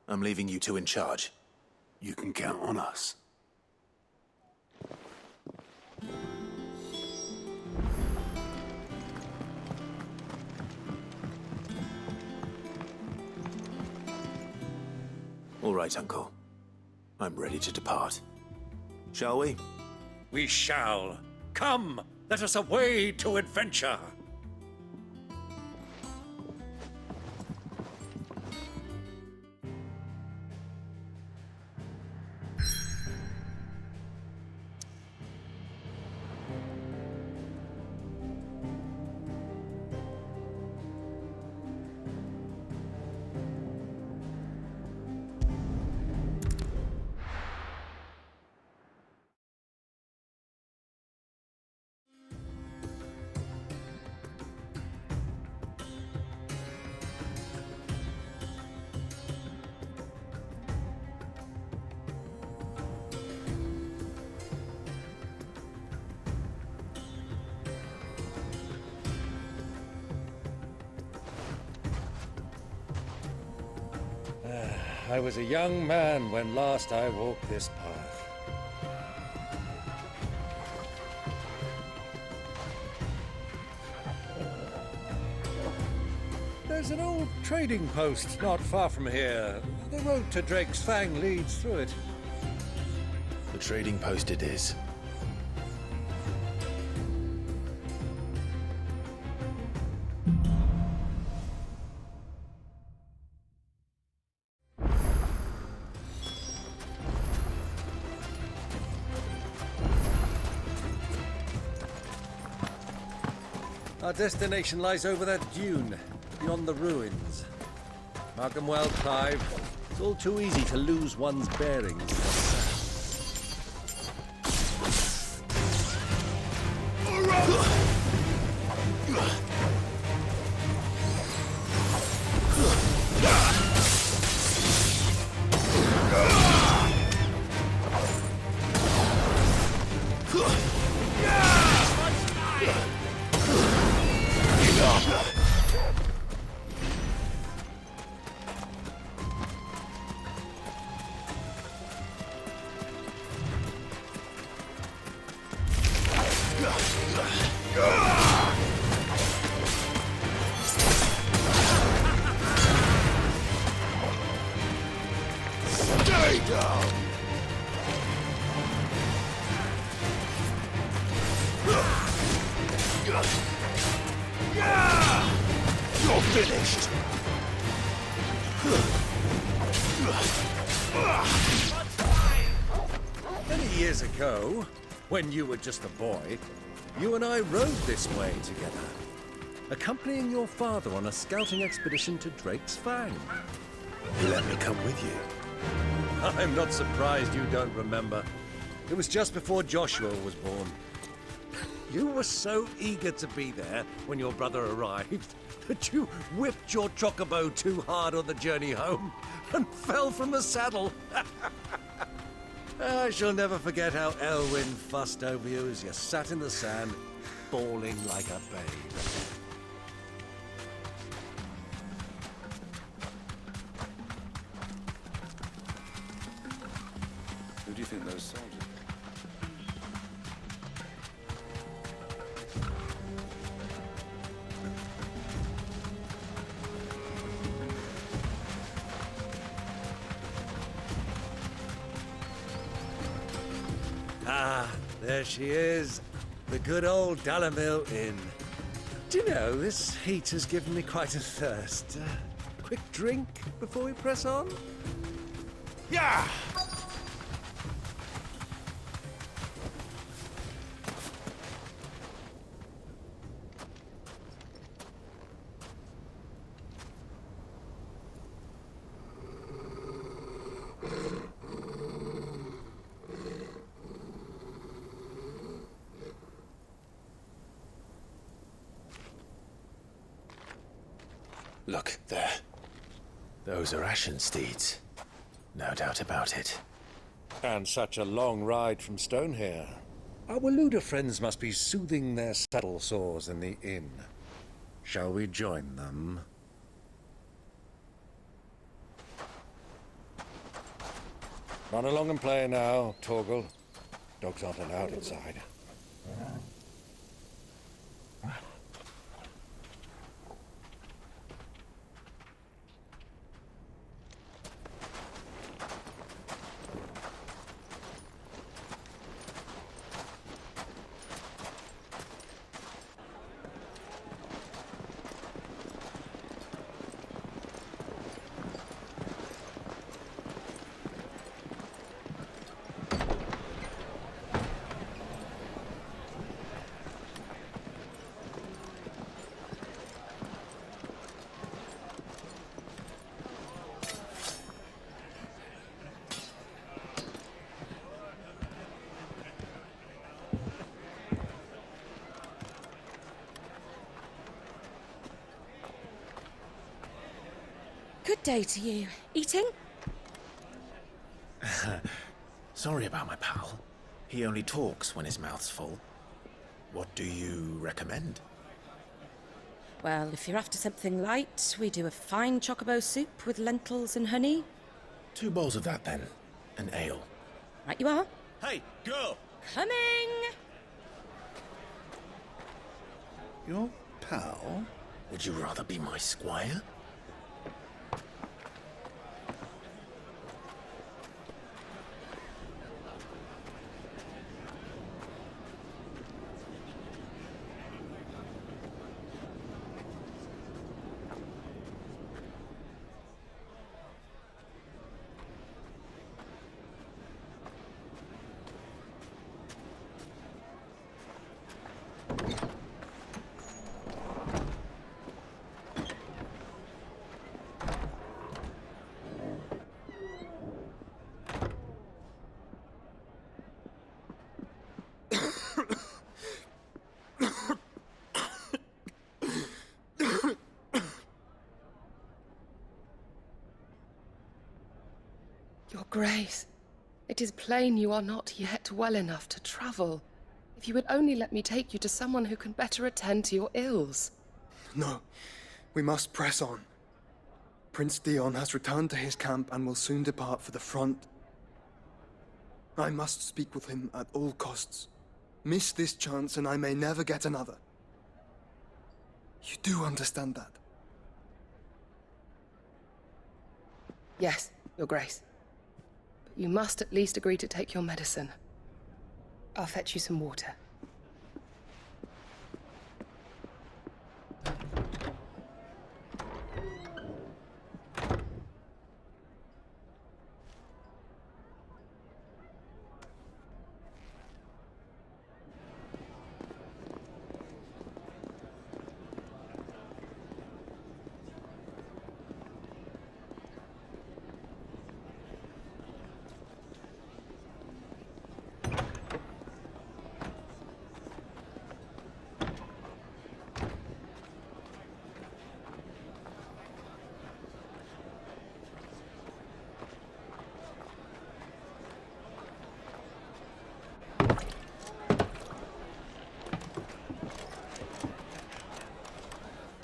I'm leaving you two in charge. You can count on us. All right, Uncle. I'm ready to depart. Shall we? We shall. Come, let us away to adventure. I was a young man when last I walked this path. There's an old trading post not far from here. The road to Drake's Fang leads through it. The trading post it is. Our destination lies over that dune, beyond the ruins. Mark 'em well, Clive. It's all too easy to lose one's bearings. Stay down! You're finished! Many years ago, when you were just a boy, you and I rode this way together, accompanying your father on a scouting expedition to Drake's Fang. You let me come with you. I'm not surprised you don't remember. It was just before Joshua was born. You were so eager to be there when your brother arrived that you whipped your chocobo too hard on the journey home and fell from the saddle. I shall never forget how Elwyn fussed over you as you sat in the sand, bawling like a babe. Who do you think those soldiers are? Ah, there she is. The good old Dalamil Inn. Do you know, this heat has given me quite a thirst. Quick drink before we press on? Yeah! Look, there. Those are Ashen steeds. No doubt about it. And such a long ride from Stonehair. Our Waluda friends must be soothing their saddle sores in the inn. Shall we join them? Run along and play now, Torgal. Dogs aren't allowed inside. Good day to you. Eating? Sorry about my pal. He only talks when his mouth's full. What do you recommend? Well, if you're after something light, we do a fine chocobo soup with lentils and honey. 2 bowls of that, then. An ale. Right you are. Hey, girl! Coming! Your pal? Would you rather be my squire? Your Grace, it is plain you are not yet well enough to travel. If you would only let me take you to someone who can better attend to your ills. No, we must press on. Prince Dion has returned to his camp and will soon depart for the front. I must speak with him at all costs. Miss this chance and I may never get another. You do understand that? Yes, Your Grace. But you must at least agree to take your medicine. I'll fetch you some water.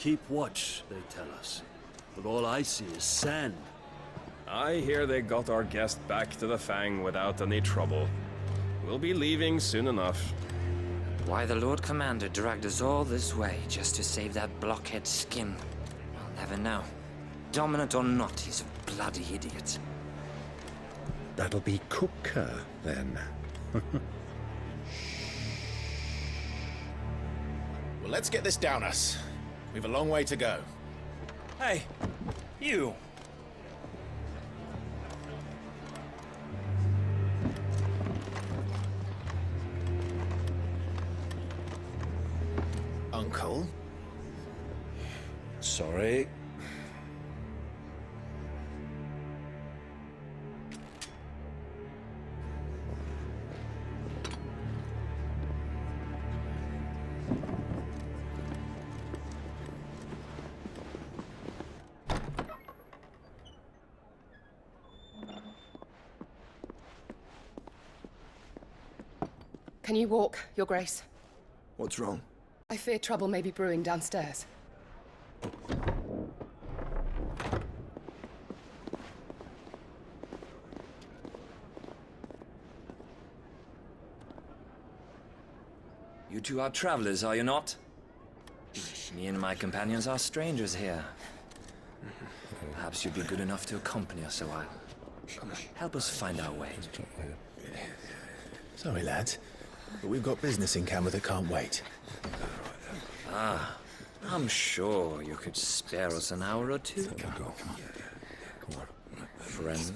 Keep watch, they tell us. But all I see is sand. I hear they got our guest back to the Fang without any trouble. We'll be leaving soon enough. Why the Lord Commander dragged us all this way just to save that blockhead skin, I'll never know. Dominant or not, he's a bloody idiot. That'll be Cooker, then. Well, let's get this down us. We've a long way to go. Hey, you. Uncle? Sorry. Can you walk, Your Grace? What's wrong? I fear trouble may be brewing downstairs. You two are travelers, are you not? Me and my companions are strangers here. Perhaps you'd be good enough to accompany us a while. Help us find our way. Sorry, lads, but we've got business in camera that can't wait. Ah, I'm sure you could spare us an hour or two. Come on. Friend.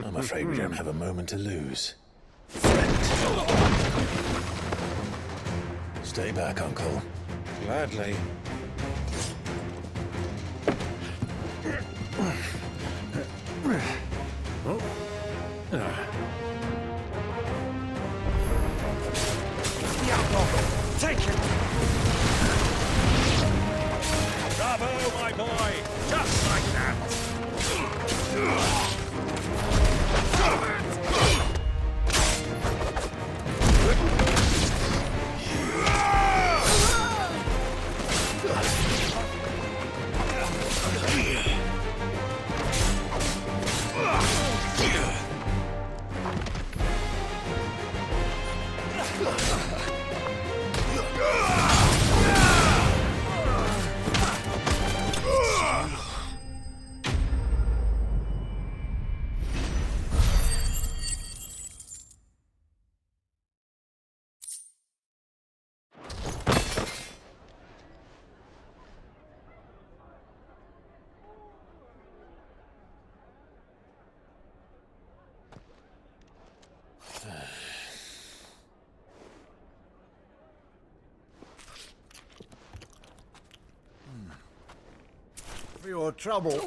I'm afraid we don't have a moment to lose. Stay back, Uncle. Gladly. Take it! Bravo, my boy! Just like that! For your trouble.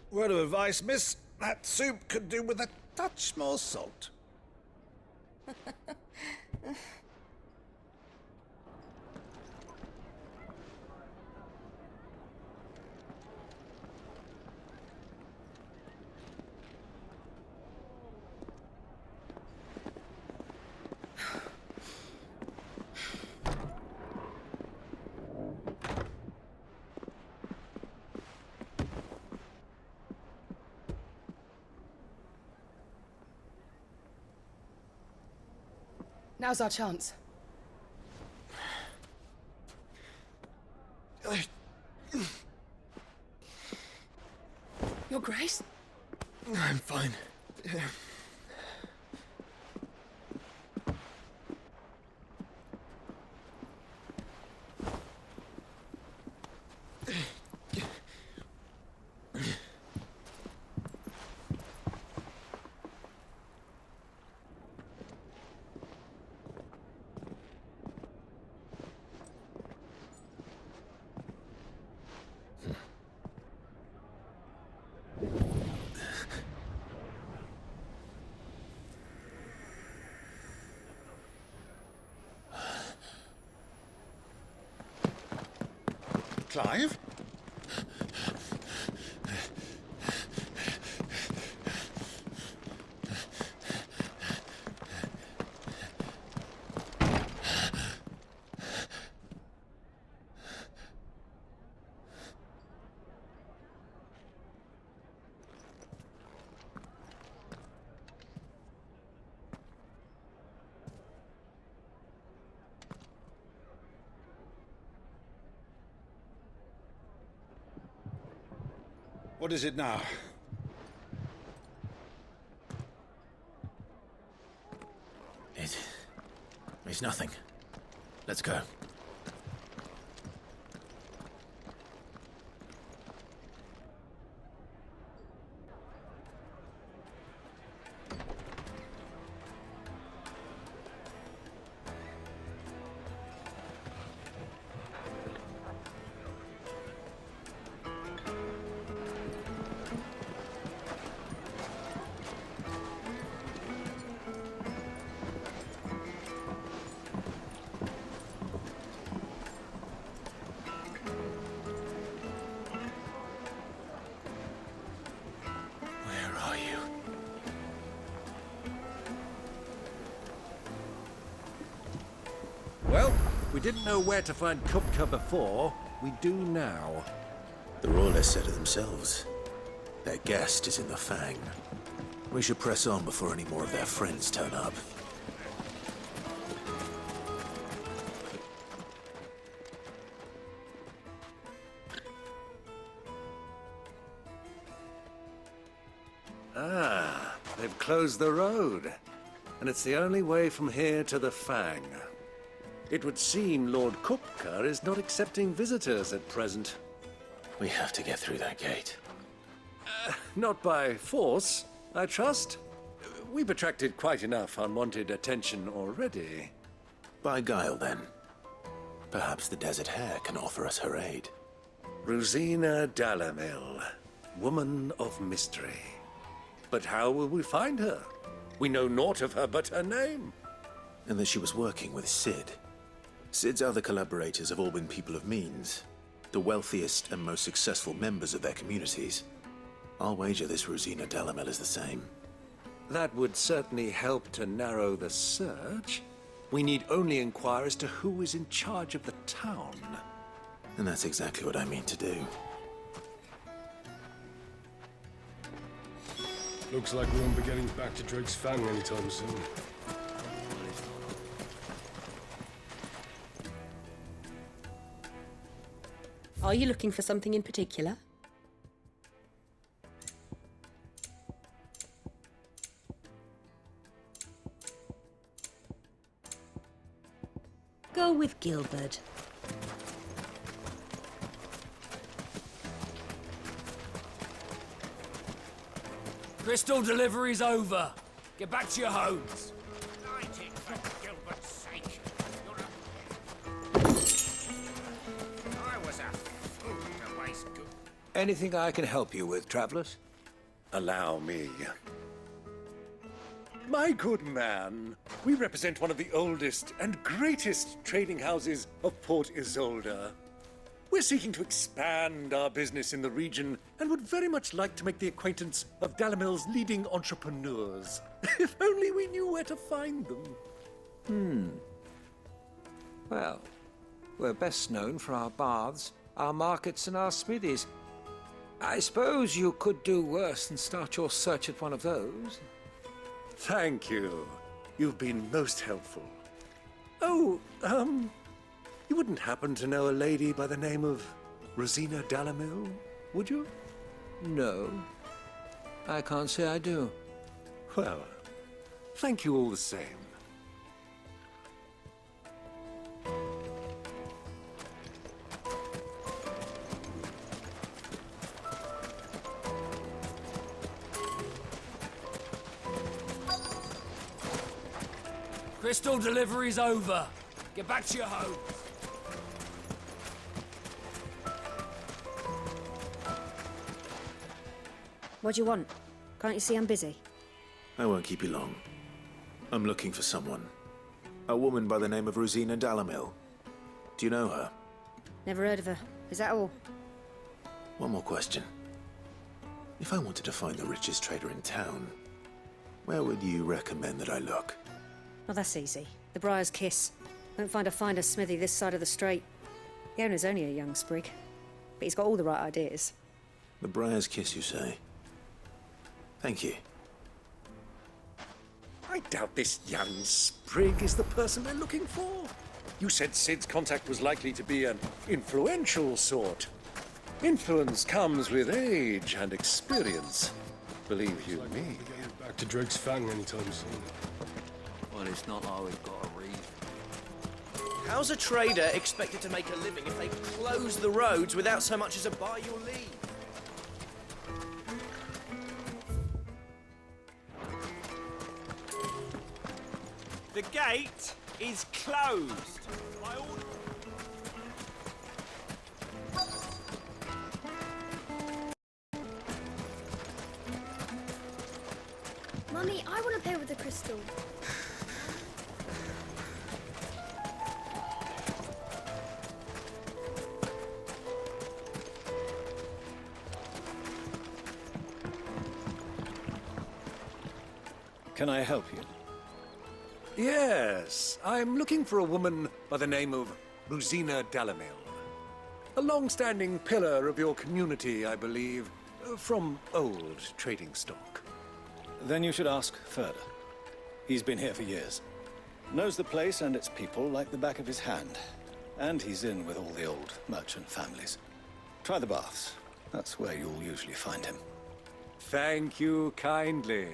Word of advice, miss. That soup could do with a touch more salt. Now's our chance. Your Grace? I'm fine. Clive? What is it now? It's nothing. Let's go. Well, we didn't know where to find Kupka before. We do now. The Royalists said it themselves. Their guest is in the Fang. We should press on before any more of their friends turn up. Ah, they've closed the road. And it's the only way from here to the Fang. It would seem Lord Kupka is not accepting visitors at present. We have to get through that gate. Not by force, I trust. We've attracted quite enough unwanted attention already. By guile, then. Perhaps the Desert Hare can offer us her aid. Rosina Dalamil, woman of mystery. But how will we find her? We know naught of her but her name. And that she was working with Sid. Sid's other collaborators have all been people of means, the wealthiest and most successful members of their communities. I'll wager this Rosina Dalamel is the same. That would certainly help to narrow the search. We need only inquire as to who is in charge of the town. And that's exactly what I mean to do. Looks like we won't be getting back to Drake's Fang anytime soon. Are you looking for something in particular? Go with Gilbert. Crystal delivery's over. Get back to your homes. Anything I can help you with, travelers? Allow me. My good man, we represent one of the oldest and greatest trading houses of Port Isolde. We're seeking to expand our business in the region and would very much like to make the acquaintance of Dalamil's leading entrepreneurs. If only we knew where to find them. Well, we're best known for our baths, our markets, and our smithies. I suppose you could do worse than start your search at one of those. Thank you. You've been most helpful. Oh, you wouldn't happen to know a lady by the name of Rosina Dalamil, would you? No. I can't say I do. Well, thank you all the same. Crystal delivery's over. Get back to your homes. What do you want? Can't you see I'm busy? I won't keep you long. I'm looking for someone. A woman by the name of Rosina Dalamil. Do you know her? Never heard of her. Is that all? One more question. If I wanted to find the richest trader in town, where would you recommend that I look? Oh, that's easy. The Briar's Kiss. Won't find a finer smithy this side of the strait. The owner's only a young sprig, but he's got all the right ideas. The Briar's Kiss, you say? Thank you. I doubt this young sprig is the person we're looking for. You said Sid's contact was likely to be an influential sort. Influence comes with age and experience. Believe you me. Back to Drake's Fang anytime soon. Well, it's not like we've got to read. How's a trader expected to make a living if they close the roads without so much as a buy your leave? The gate is closed. Mummy, I want to play with the crystal. Can I help you? Yes, I'm looking for a woman by the name of Rosina Dalamil. A long-standing pillar of your community, I believe, from old trading stock. Then you should ask Furder. He's been here for years. Knows the place and its people like the back of his hand. And he's in with all the old merchant families. Try the baths. That's where you'll usually find him. Thank you kindly.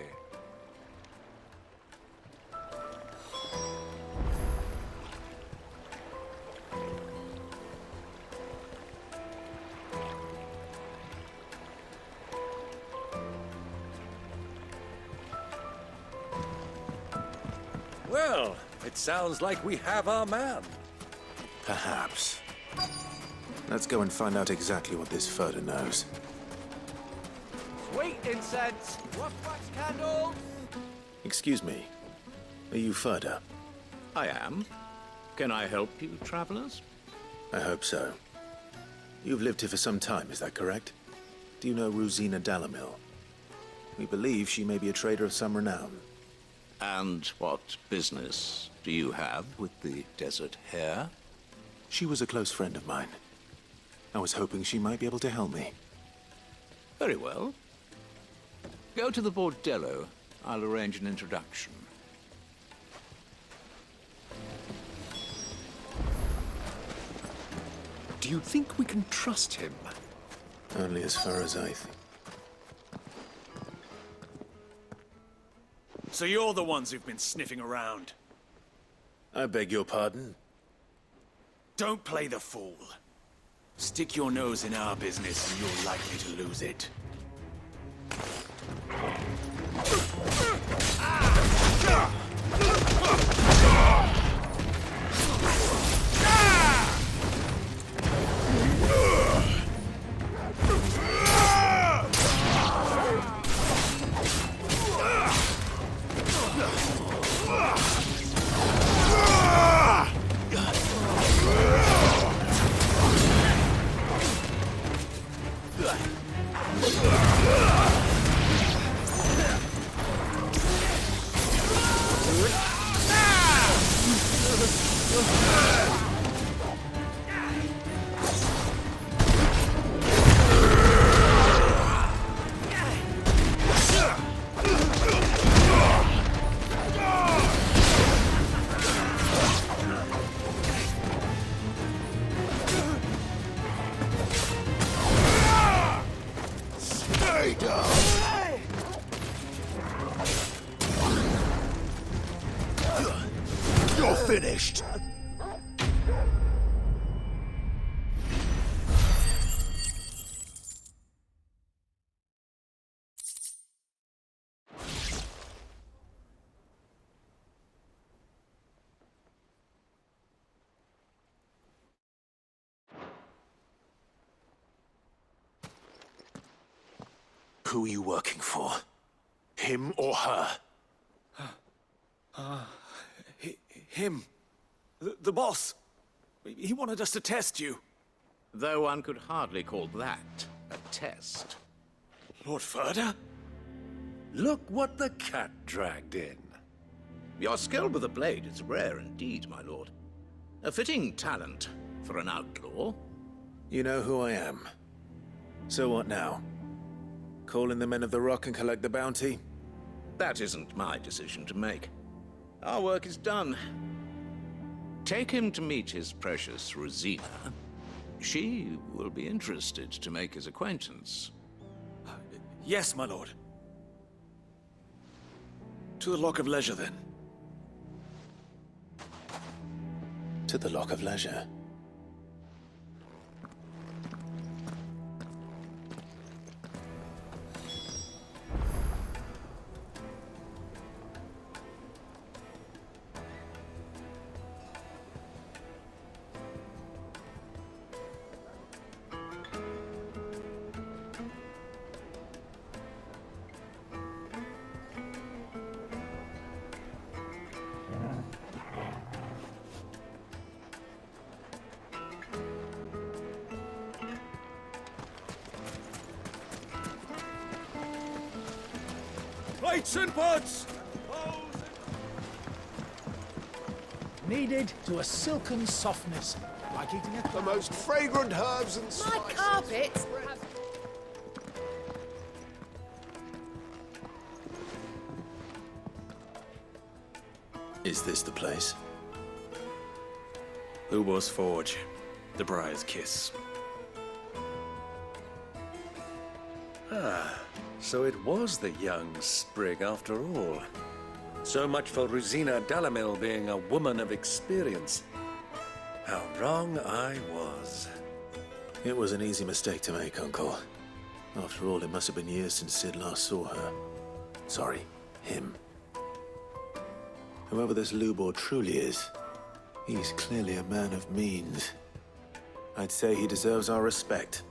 Well, it sounds like we have our man. Perhaps. Let's go and find out exactly what this Furder knows. Sweet incense, wax candles. Excuse me. Are you Furder? I am. Can I help you, travelers? I hope so. You've lived here for some time, is that correct? Do you know Rosina Dalamil? We believe she may be a trader of some renown. And what business do you have with the desert hare? She was a close friend of mine. I was hoping she might be able to help me. Very well. Go to the bordello. I'll arrange an introduction. Do you think we can trust him? Only as far as I think. So you're the ones who've been sniffing around. I beg your pardon? Don't play the fool. Stick your nose in our business and you're likely to lose it. You're finished. Who are you working for? Him or her? Him. The boss. He wanted us to test you. Though one could hardly call that a test. Lord Ferda? Look what the cat dragged in. Your skill with the blade is rare indeed, my lord. A fitting talent for an outlaw. You know who I am. So what now? Call in the Men of the Rock and collect the bounty? That isn't my decision to make. Our work is done. Take him to meet his precious Rosina. She will be interested to make his acquaintance. Yes, my lord. To the Lock of Leisure, then. To the Lock of Leisure. Plates and pots! Kneaded to a silken softness, like eating a The most fragrant herbs and My spices. carpets have... Is this the place? Ubor's Forge. The Briar's Kiss. Ah, so it was the young sprig after all. So much for Rosina Dalamil being a woman of experience. How wrong I was. It was an easy mistake to make, Uncle. After all, it must have been years since Sid last saw her. Sorry, him. Whoever this Lubor truly is, he's clearly a man of means. I'd say he deserves our respect.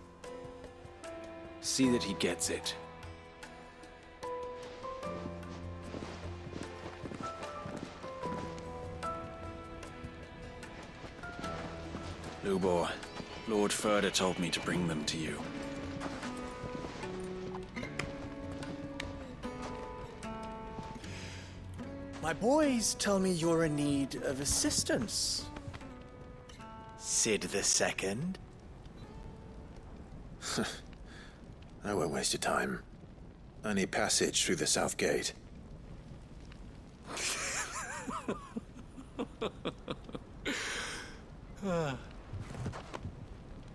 See that he gets it. Lubor, Lord Ferda told me to bring them to you. My boys tell me you're in need of assistance. Sid the Second. I won't waste your time. I need passage through the south gate.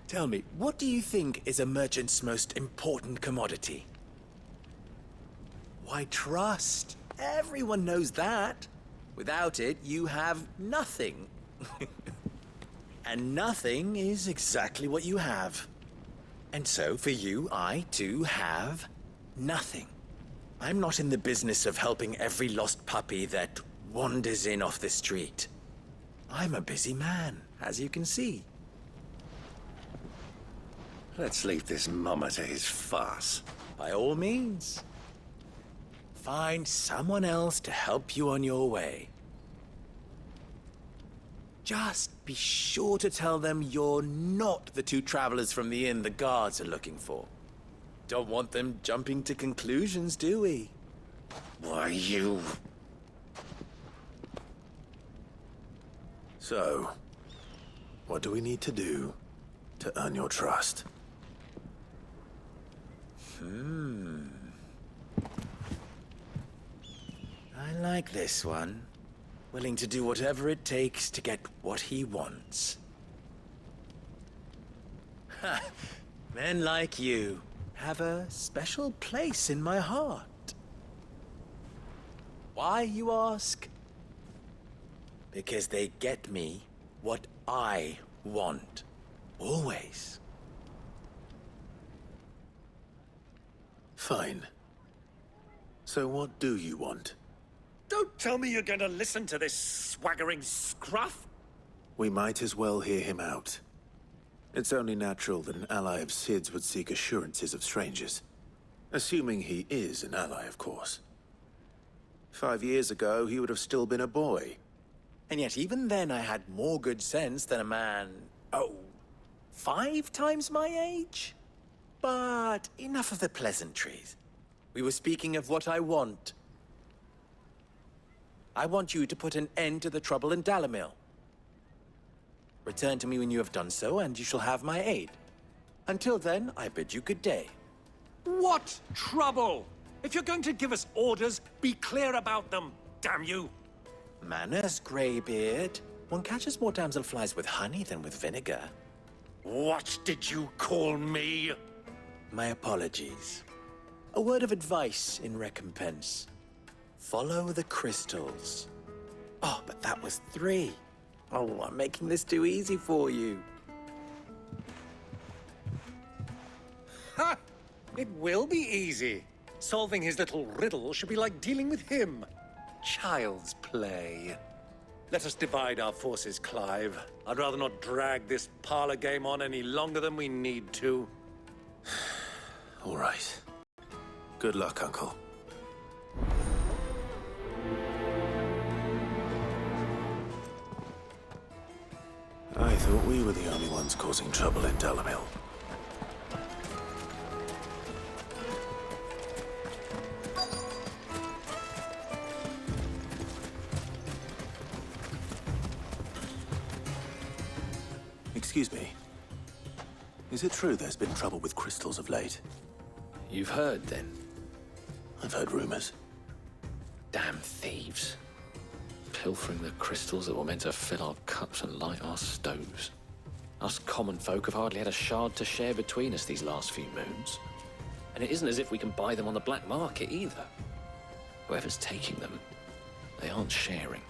Tell me, what do you think is a merchant's most important commodity? Why, trust. Everyone knows that. Without it, you have nothing. And nothing is exactly what you have. And so, for you, I, too, have nothing. I'm not in the business of helping every lost puppy that wanders in off the street. I'm a busy man, as you can see. Let's leave this mummer to his farce. By all means. Find someone else to help you on your way. Just be sure to tell them you're not the two travelers from the inn the guards are looking for. Don't want them jumping to conclusions, do we? Why, you... So, what do we need to do to earn your trust? I like this one. Willing to do whatever it takes to get what he wants. Ha! Men like you have a special place in my heart. Why, you ask? Because they get me what I want. Always. Fine. So what do you want? Don't tell me you're going to listen to this swaggering scruff! We might as well hear him out. It's only natural that an ally of Sid's would seek assurances of strangers. Assuming he is an ally, of course. 5 years ago, he would have still been a boy. And yet even then I had more good sense than a man, 5 times my age? But enough of the pleasantries. We were speaking of what I want. I want you to put an end to the trouble in Dalamil. Return to me when you have done so, and you shall have my aid. Until then, I bid you good day. What trouble? If you're going to give us orders, be clear about them, damn you! Manners, Greybeard. One catches more damselflies with honey than with vinegar. What did you call me? My apologies. A word of advice in recompense. Follow the crystals. Oh, but that was 3. Oh, I'm making this too easy for you. Ha! It will be easy. Solving his little riddle should be like dealing with him. Child's play. Let us divide our forces, Clive. I'd rather not drag this parlor game on any longer than we need to. All right. Good luck, Uncle. I thought we were the only ones causing trouble in Dalamil. Excuse me. Is it true there's been trouble with crystals of late? You've heard, then? I've heard rumors. Damn thieves. Pilfering the crystals that were meant to fill our cups and light our stoves. Us common folk have hardly had a shard to share between us these last few moons. And it isn't as if we can buy them on the black market either. Whoever's taking them, they aren't sharing.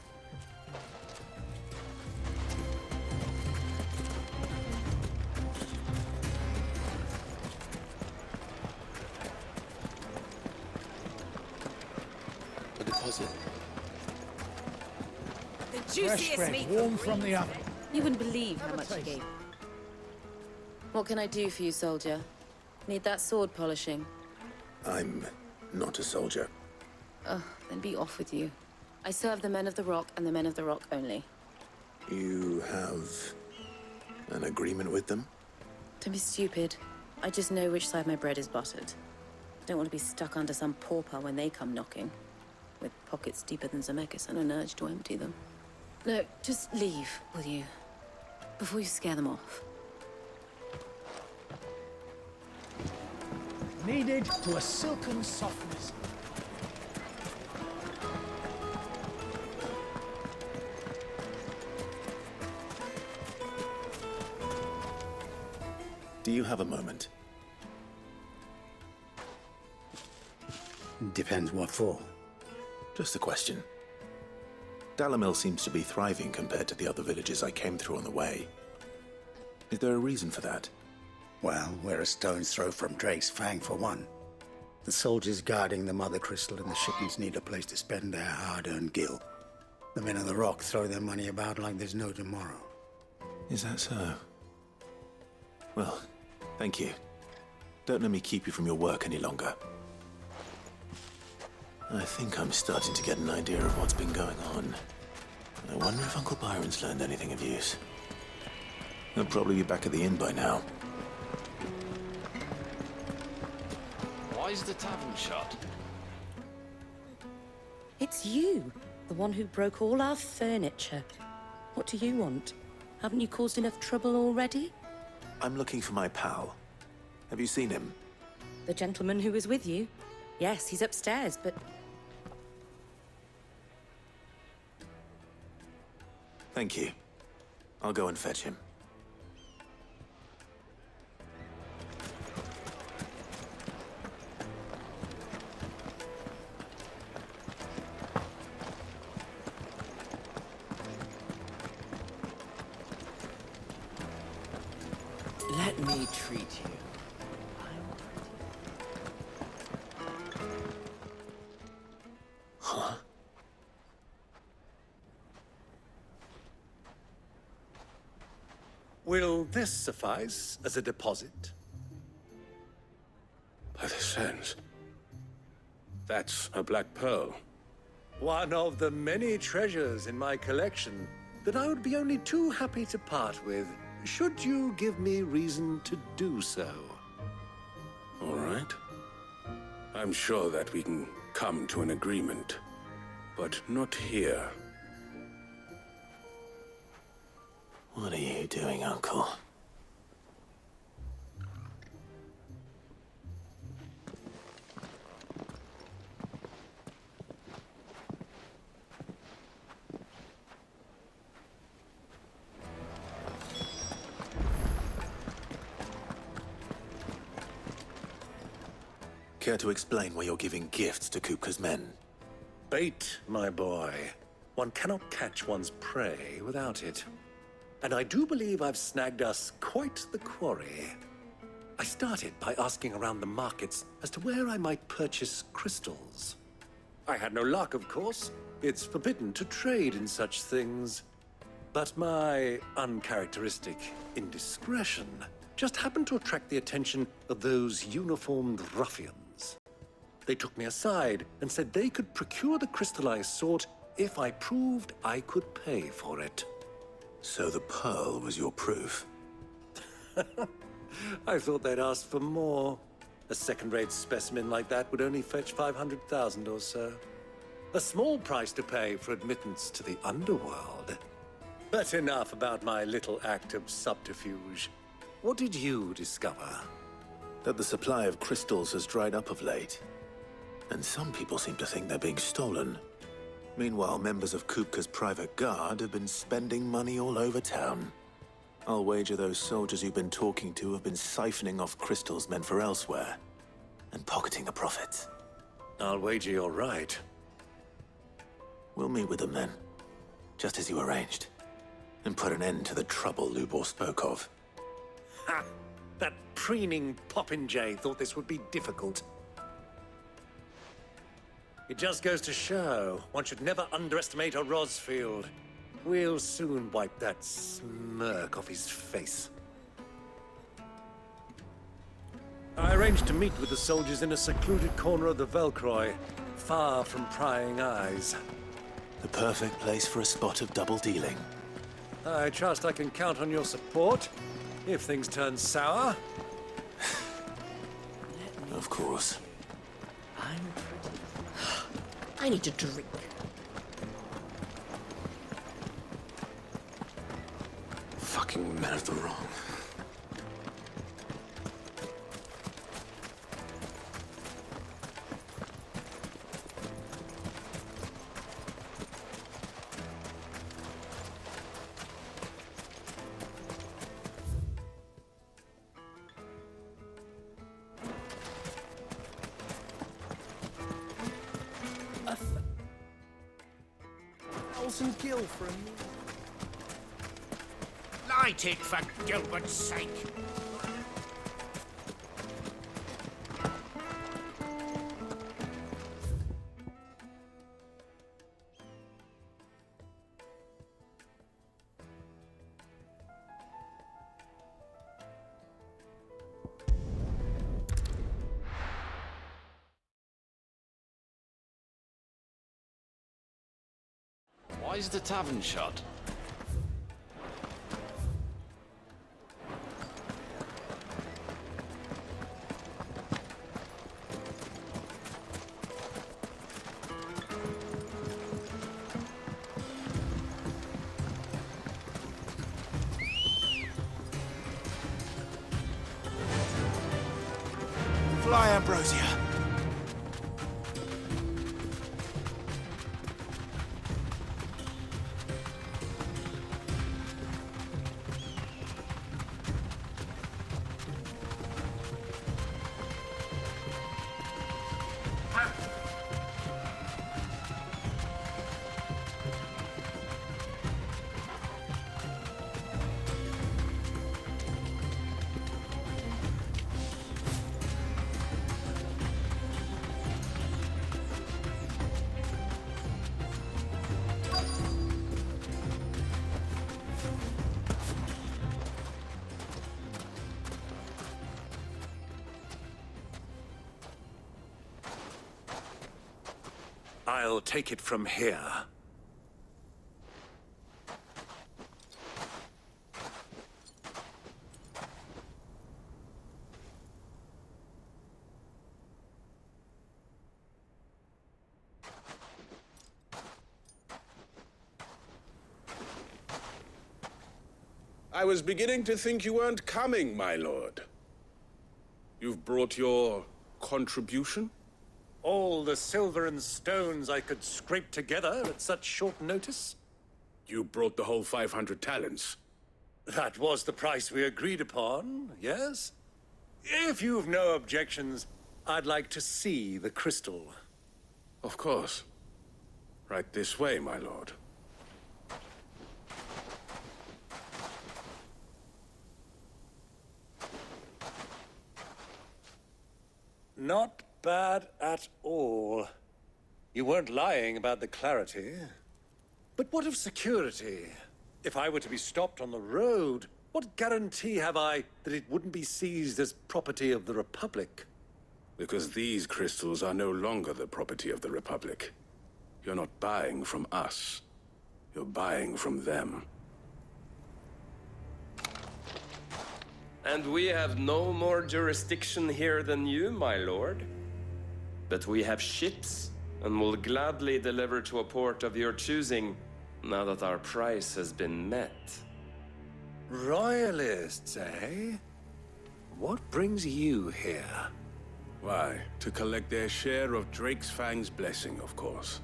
A deposit. The juiciest meat warm from the oven. You wouldn't believe how much he gave. What can I do for you, soldier? Need that sword polishing? I'm not a soldier. Oh, then be off with you. I serve the men of the Rock and the men of the Rock only. You have an agreement with them? Don't be stupid. I just know which side my bread is buttered. I don't want to be stuck under some pauper when they come knocking. With pockets deeper than Zemeckis and an urge to empty them. No, just leave, will you? Before you scare them off. Kneaded to a silken softness. Do you have a moment? Depends what for. Just a question. Dalamil seems to be thriving compared to the other villages I came through on the way. Is there a reason for that? Well, we're a stone's throw from Drake's Fang for one. The soldiers guarding the Mother Crystal and the shipments need a place to spend their hard-earned gil. The men of the Rock throw their money about like there's no tomorrow. Is that so? Well, thank you. Don't let me keep you from your work any longer. I think I'm starting to get an idea of what's been going on. I wonder if Uncle Byron's learned anything of use. He'll probably be back at the inn by now. Why is the tavern shut? It's you, the one who broke all our furniture. What do you want? Haven't you caused enough trouble already? I'm looking for my pal. Have you seen him? The gentleman who was with you? Yes, he's upstairs, but... Thank you. I'll go and fetch him. Let me treat you. Huh? Will this suffice as a deposit? By the sands. That's a black pearl. One of the many treasures in my collection that I would be only too happy to part with should you give me reason to do so. All right. I'm sure that we can come to an agreement, but not here. What are you doing, Uncle? Care to explain why you're giving gifts to Kupka's men? Bait, my boy. One cannot catch one's prey without it. And I do believe I've snagged us quite the quarry. I started by asking around the markets as to where I might purchase crystals. I had no luck, of course. It's forbidden to trade in such things. But my uncharacteristic indiscretion just happened to attract the attention of those uniformed ruffians. They took me aside and said they could procure the crystal I sought if I proved I could pay for it. So the pearl was your proof? I thought they'd ask for more. A second-rate specimen like that would only fetch 500,000 or so. A small price to pay for admittance to the underworld. But enough about my little act of subterfuge. What did you discover? That the supply of crystals has dried up of late. And some people seem to think they're being stolen. Meanwhile, members of Kupka's private guard have been spending money all over town. I'll wager those soldiers you've been talking to have been siphoning off crystals meant for elsewhere, and pocketing the profits. I'll wager you're right. We'll meet with them then, just as you arranged, and put an end to the trouble Lubor spoke of. Ha! That preening popinjay thought this would be difficult. It just goes to show, one should never underestimate a Rosfield. We'll soon wipe that smirk off his face. I arranged to meet with the soldiers in a secluded corner of the Velcroy, far from prying eyes. The perfect place for a spot of double dealing. I trust I can count on your support, if things turn sour. Of course. I need to drink. Fucking men of the wrong. Thousand gil for a meal. Light it for Gilbert's sake. Why is the tavern shut? Fly, Ambrosia. I'll take it from here. I was beginning to think you weren't coming, my lord. You've brought your contribution? All the silver and stones I could scrape together at such short notice? You brought the whole 500 talents. That was the price we agreed upon, yes? If you've no objections, I'd like to see the crystal. Of course. Right this way, my lord. Not bad at all. You weren't lying about the clarity. But what of security? If I were to be stopped on the road, what guarantee have I that it wouldn't be seized as property of the Republic? Because these crystals are no longer the property of the Republic. You're not buying from us. You're buying from them. And we have no more jurisdiction here than you, my lord. But we have ships, and will gladly deliver to a port of your choosing, now that our price has been met. Royalists, eh? What brings you here? Why, to collect their share of Drake's Fang's blessing, of course.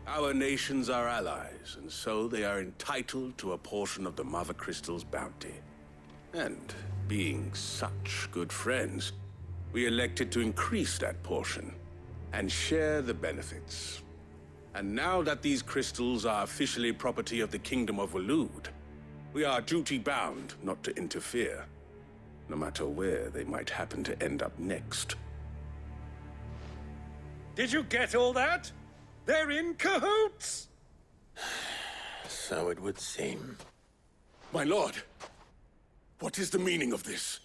Our nations are allies, and so they are entitled to a portion of the Mother Crystal's bounty. And being such good friends, we elected to increase that portion and share the benefits. And now that these crystals are officially property of the Kingdom of Waloed, we are duty-bound not to interfere, no matter where they might happen to end up next. Did you get all that? They're in cahoots! So it would seem. My lord, what is the meaning of this?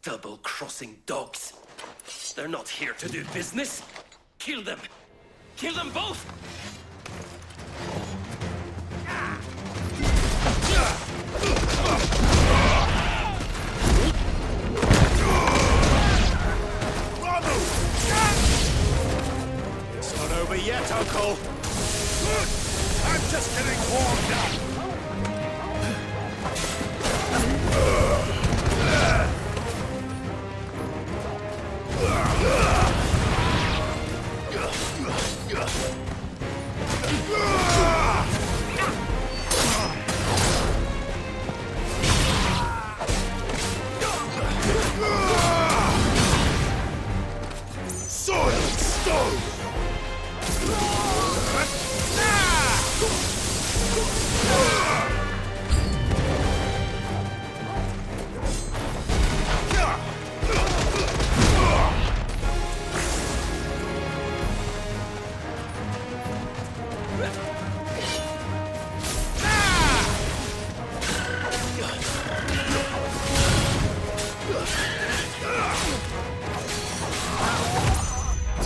Double-crossing dogs. They're not here to do business. Kill them. Kill them both! It's not over yet, Uncle. Good. I'm just getting warmed up. Soil stone!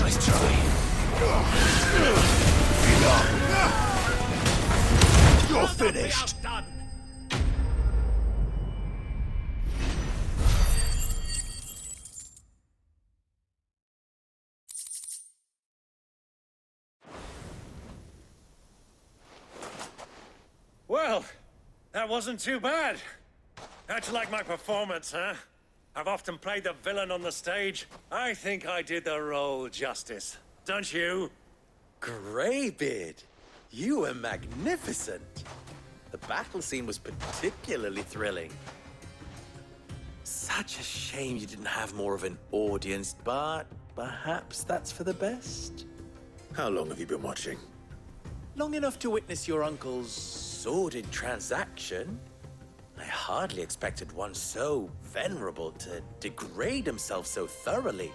Nice try. You're finished. Well, that wasn't too bad. How'd you like my performance, huh? I've often played the villain on the stage. I think I did the role justice. Don't you? Greybeard, you were magnificent. The battle scene was particularly thrilling. Such a shame you didn't have more of an audience, but perhaps that's for the best. How long have you been watching? Long enough to witness your uncle's sordid transaction. I hardly expected one so venerable to degrade himself so thoroughly,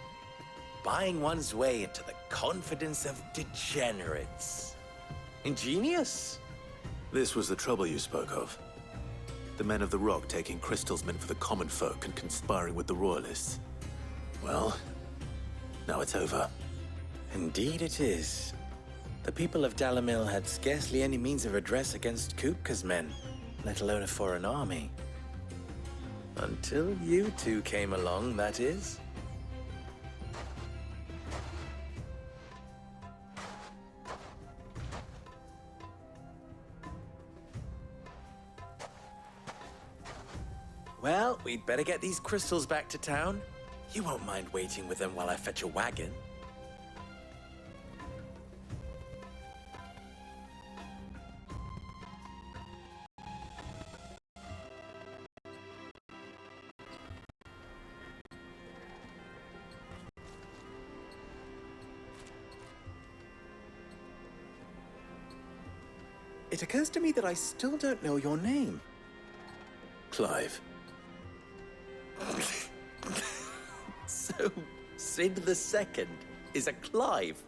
buying one's way into the confidence of degenerates. Ingenious. This was the trouble you spoke of. The men of the Rock taking crystals meant for the common folk and conspiring with the Royalists. Well, now it's over. Indeed it is. The people of Dalamil had scarcely any means of redress against Kupka's men, let alone a foreign army. Until you two came along, that is. Well, we'd better get these crystals back to town. You won't mind waiting with them while I fetch a wagon. It occurs to me that I still don't know your name. Clive. So, Sid the Second is a Clive.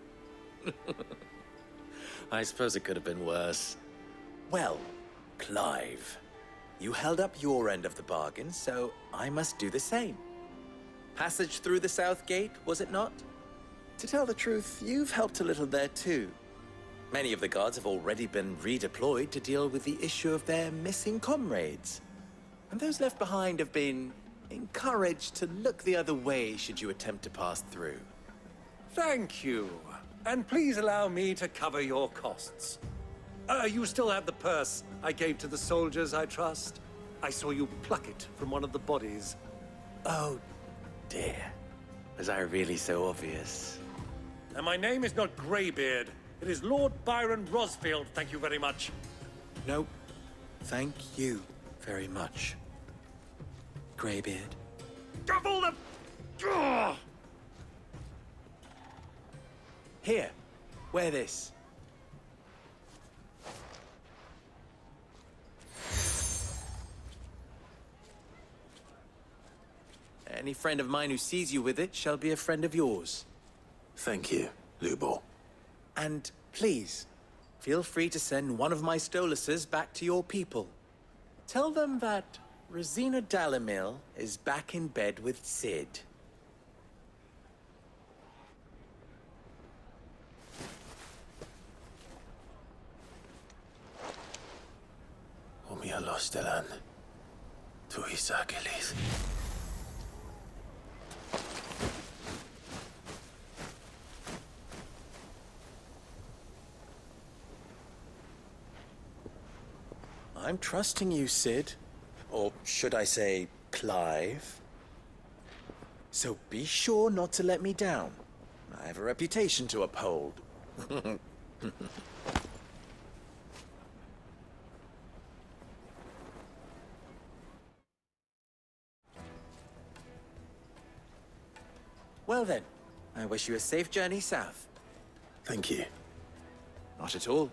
I suppose it could have been worse. Well, Clive, you held up your end of the bargain, so I must do the same. Passage through the South Gate, was it not? To tell the truth, you've helped a little there too. Many of the guards have already been redeployed to deal with the issue of their missing comrades. And those left behind have been encouraged to look the other way should you attempt to pass through. Thank you. And please allow me to cover your costs. You still have the purse I gave to the soldiers, I trust? I saw you pluck it from one of the bodies. Oh, dear. Was I really so obvious? And my name is not Greybeard. It is Lord Byron Rosfield, thank you very much. No, thank you very much, Greybeard. Double the... Ugh! Here, wear this. Any friend of mine who sees you with it shall be a friend of yours. Thank you, Lubor. And please, feel free to send one of my Stoluses back to your people. Tell them that Rosina Dalamil is back in bed with Sid. Omia Lostelan. Tu Isakelis. I'm trusting you, Sid. Or should I say, Clive? So be sure not to let me down. I have a reputation to uphold. Well then, I wish you a safe journey south. Thank you. Not at all.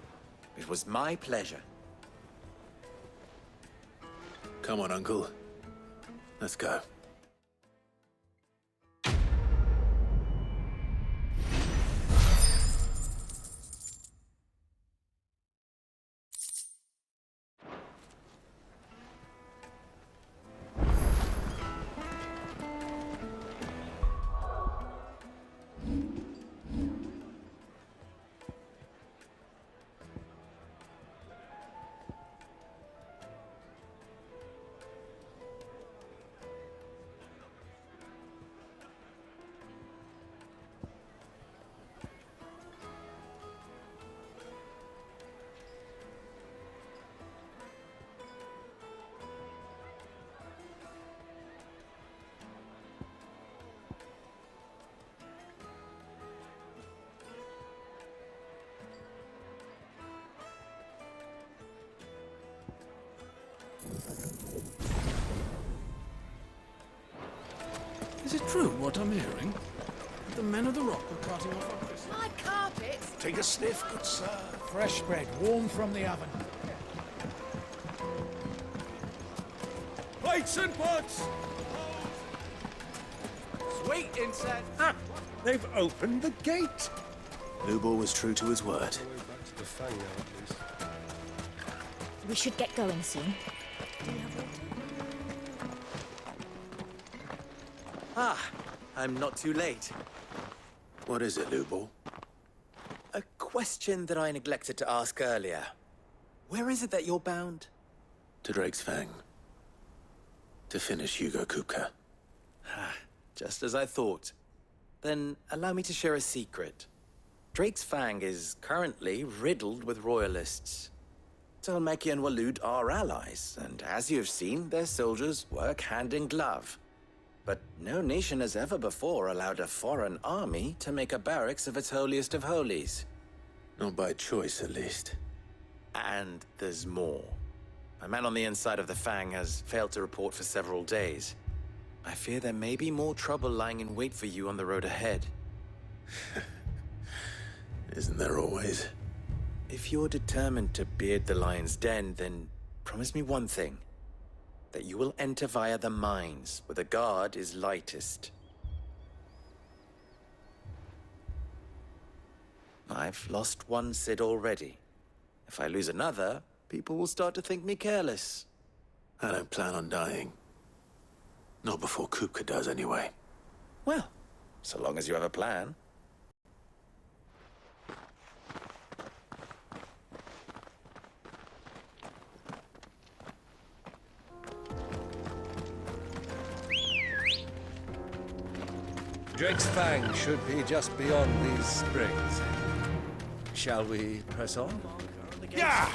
It was my pleasure. Come on, Uncle. Let's go. Is it true what I'm hearing? The men of the Rock are carting off our Christmas. My carpets! Take a sniff, good sir. Fresh bread, warm from the oven. Plates and pots! Sweet incense! Ah! They've opened the gate! Lubor was true to his word. We should get going soon. Ah, I'm not too late. What is it, Lubor? A question that I neglected to ask earlier. Where is it that you're bound? To Drake's Fang. To finish Hugo Kupka. Just as I thought. Then allow me to share a secret. Drake's Fang is currently riddled with royalists. Dhalmekia and Waloed are allies, and as you have seen, their soldiers work hand in glove. But no nation has ever before allowed a foreign army to make a barracks of its holiest of holies. Not by choice, at least. And there's more. A man on the inside of the Fang has failed to report for several days. I fear there may be more trouble lying in wait for you on the road ahead. Isn't there always? If you're determined to beard the lion's den, then promise me one thing. That you will enter via the mines, where the guard is lightest. I've lost one Cid already. If I lose another, people will start to think me careless. I don't plan on dying. Not before Kupka does, anyway. Well, so long as you have a plan. Drake's Fang should be just beyond these springs. Shall we press on? Yeah!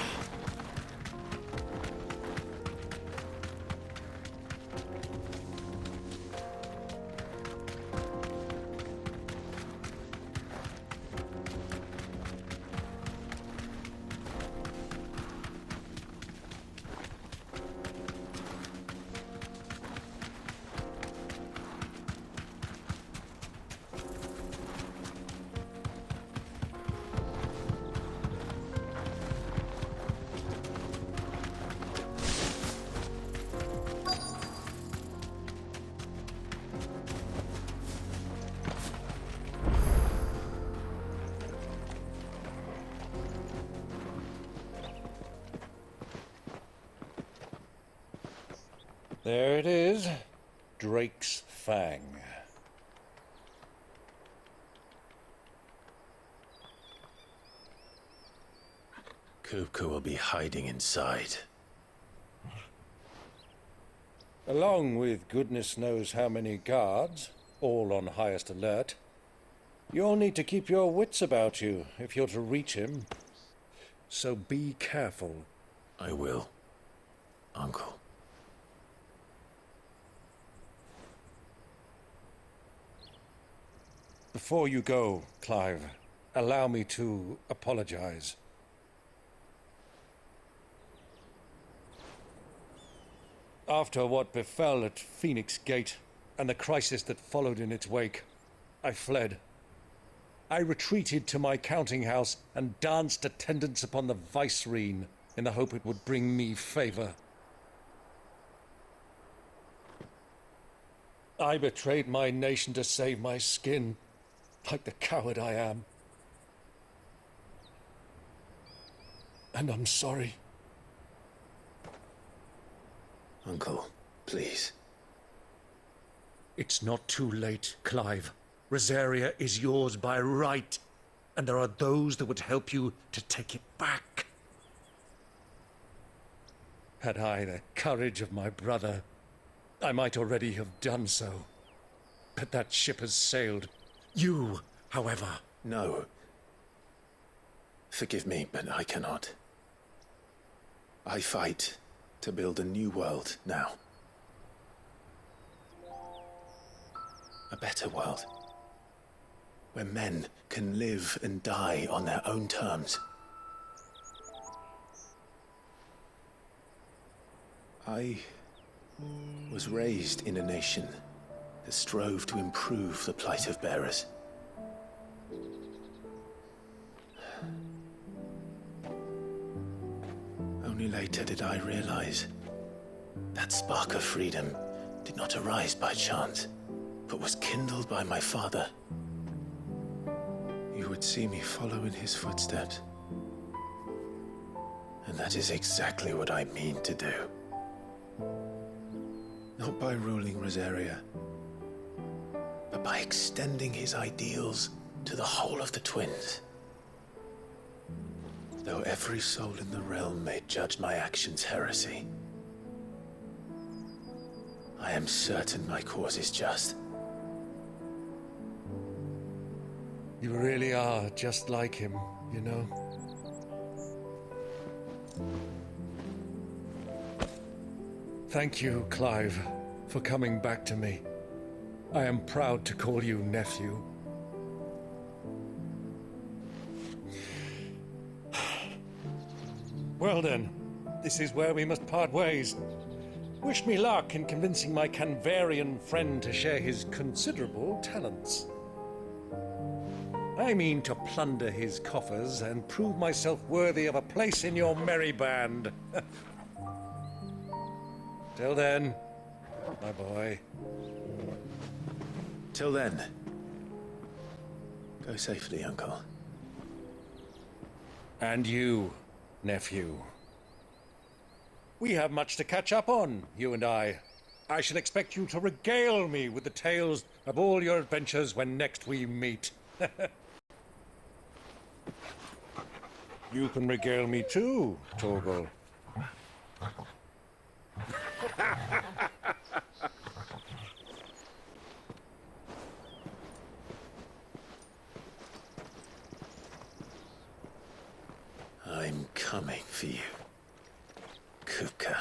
There it is. Drake's Fang. Kupka will be hiding inside. Along with goodness knows how many guards, all on highest alert. You'll need to keep your wits about you if you're to reach him. So be careful. I will, Uncle. Before you go, Clive, allow me to apologize. After what befell at Phoenix Gate and the crisis that followed in its wake, I fled. I retreated to my counting house and danced attendance upon the vicereine in the hope it would bring me favor. I betrayed my nation to save my skin, like the coward I am. And I'm sorry. Uncle, please. It's not too late, Clive. Rosaria is yours by right, and there are those that would help you to take it back. Had I the courage of my brother, I might already have done so. But that ship has sailed. You, however... No. Forgive me, but I cannot. I fight to build a new world now. A better world. Where men can live and die on their own terms. I was raised in a nation that strove to improve the plight of bearers. Only later did I realize that spark of freedom did not arise by chance, but was kindled by my father. You would see me follow in his footsteps. And that is exactly what I mean to do. Not by ruling Rosaria, but by extending his ideals to the whole of the twins. Though every soul in the realm may judge my actions heresy, I am certain my cause is just. You really are just like him, you know? Thank you, Clive, for coming back to me. I am proud to call you nephew. Well then, this is where we must part ways. Wish me luck in convincing my Canvarian friend to share his considerable talents. I mean to plunder his coffers and prove myself worthy of a place in your merry band. Till then, my boy. Till then, go safely, Uncle. And you, nephew. We have much to catch up on, you and I. I shall expect you to regale me with the tales of all your adventures when next we meet. You can regale me too, Torgal. I'm coming for you, Kupka.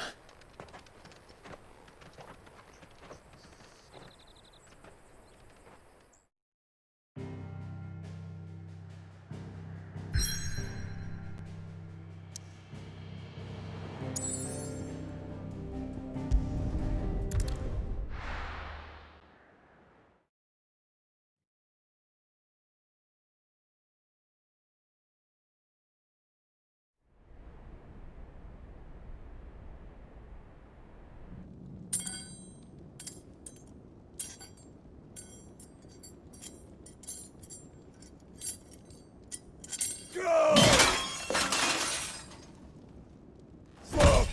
Fuck!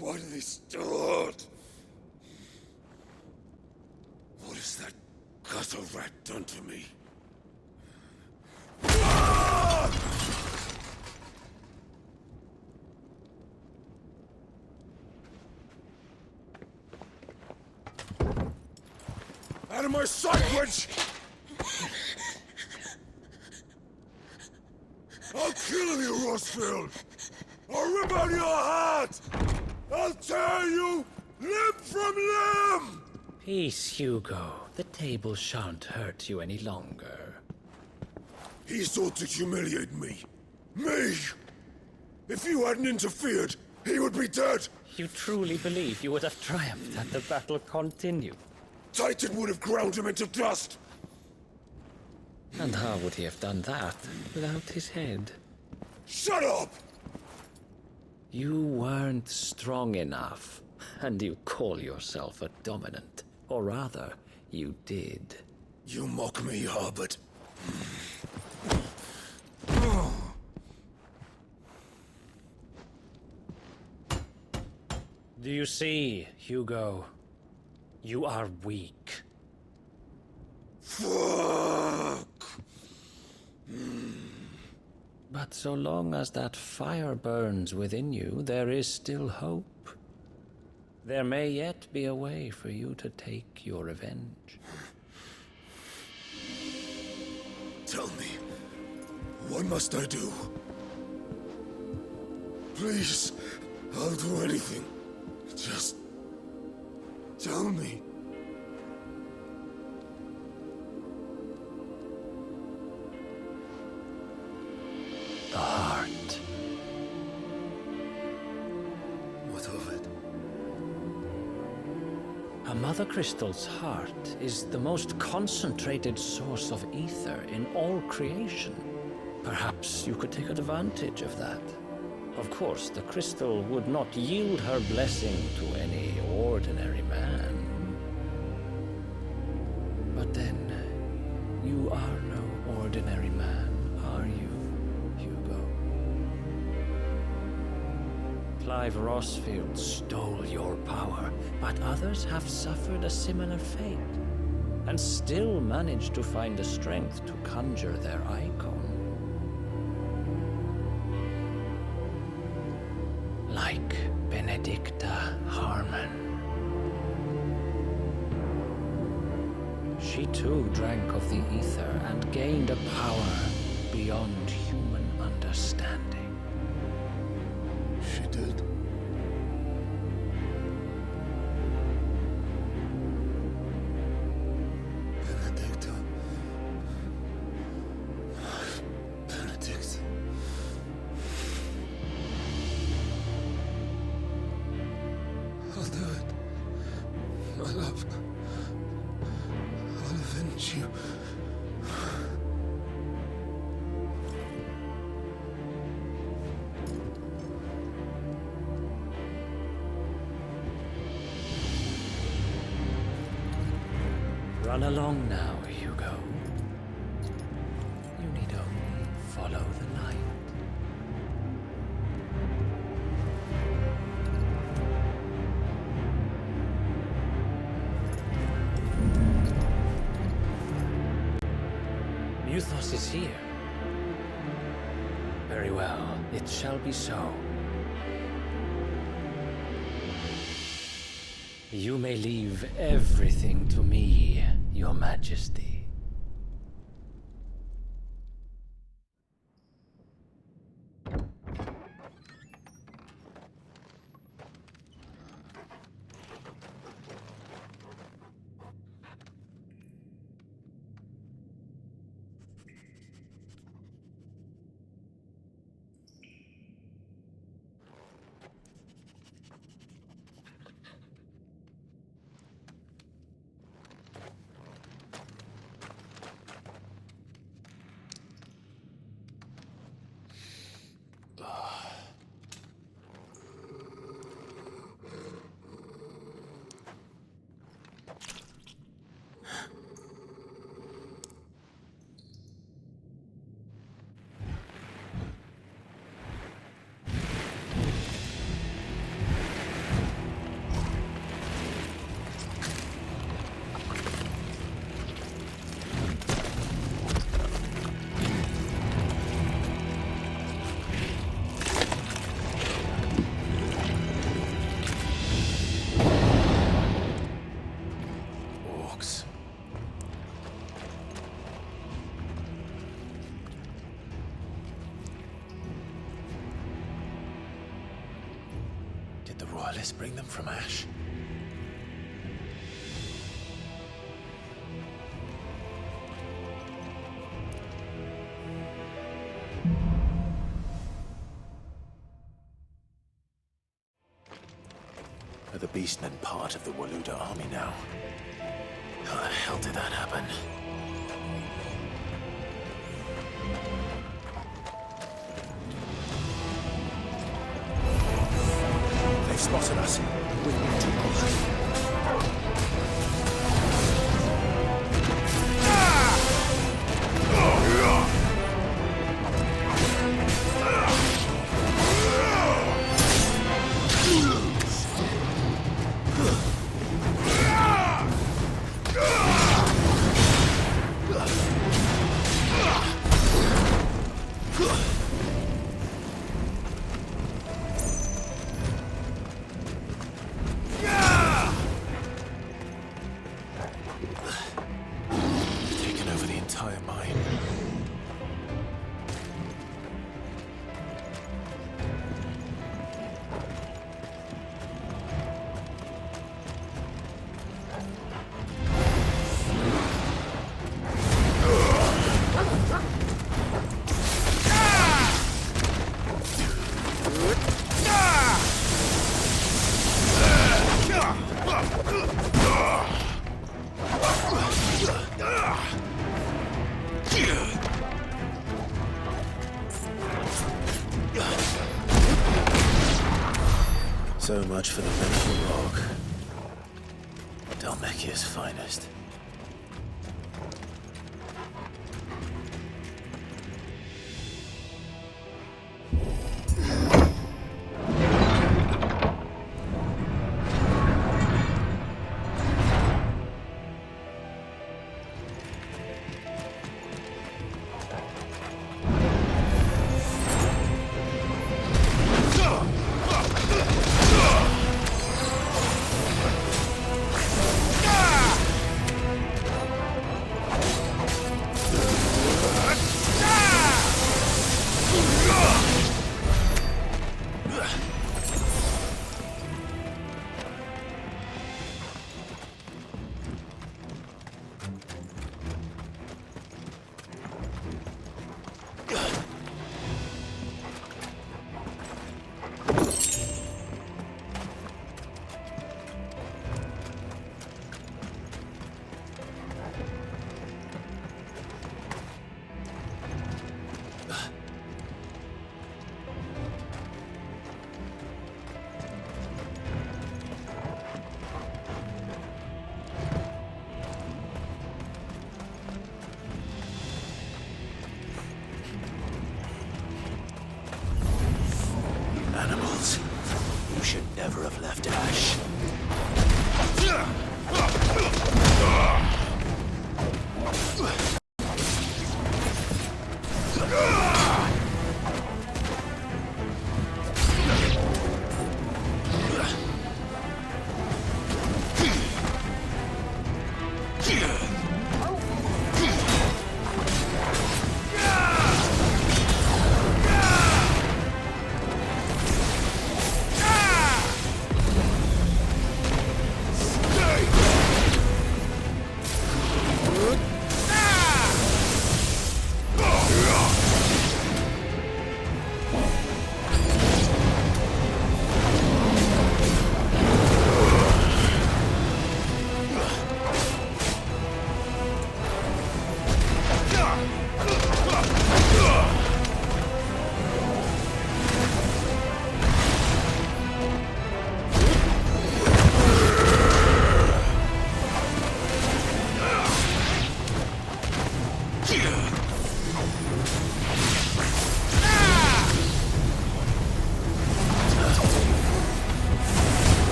Why do they start? What has that gutter rat done to me? Out of my sight, witch! I'll kill you, Rossfield! I'll rip out your heart! I'll tear you limb from limb! Peace, Hugo. The table shan't hurt you any longer. He sought to humiliate me. Me! If you hadn't interfered, he would be dead! You truly believe you would have triumphed had the battle continued? Titan would have ground him into dust! And how would he have done that without his head? Shut up! You weren't strong enough, and you call yourself a dominant. Or rather, you did. You mock me, Harbert. Do you see, Hugo? You are weak. Fuck! But so long as that fire burns within you, there is still hope. There may yet be a way for you to take your revenge. Tell me, what must I do? Please, I'll do anything. Just tell me. The heart. What of it? A Mother Crystal's heart is the most concentrated source of ether in all creation. Perhaps you could take advantage of that. Of course, the crystal would not yield her blessing to any ordinary man. But then, you are no ordinary man, are you, Hugo? Clive Rossfield stole your power, but others have suffered a similar fate, and still managed to find the strength to conjure their icon. Like Benedicta Harmon. She too drank of the ether and gained a power beyond human understanding. She did. Run along now, Hugo. You need only follow the light. Muthos is here. Very well, it shall be so. You may leave everything to me, Your Majesty. Royalists bring them from Ash? Are the Beastmen part of the Waluda army now? How the hell did that happen? They've spotted us. We've been too close. So much for the mental rock. Dhalmekia's finest. Miles. You should never have left Ash.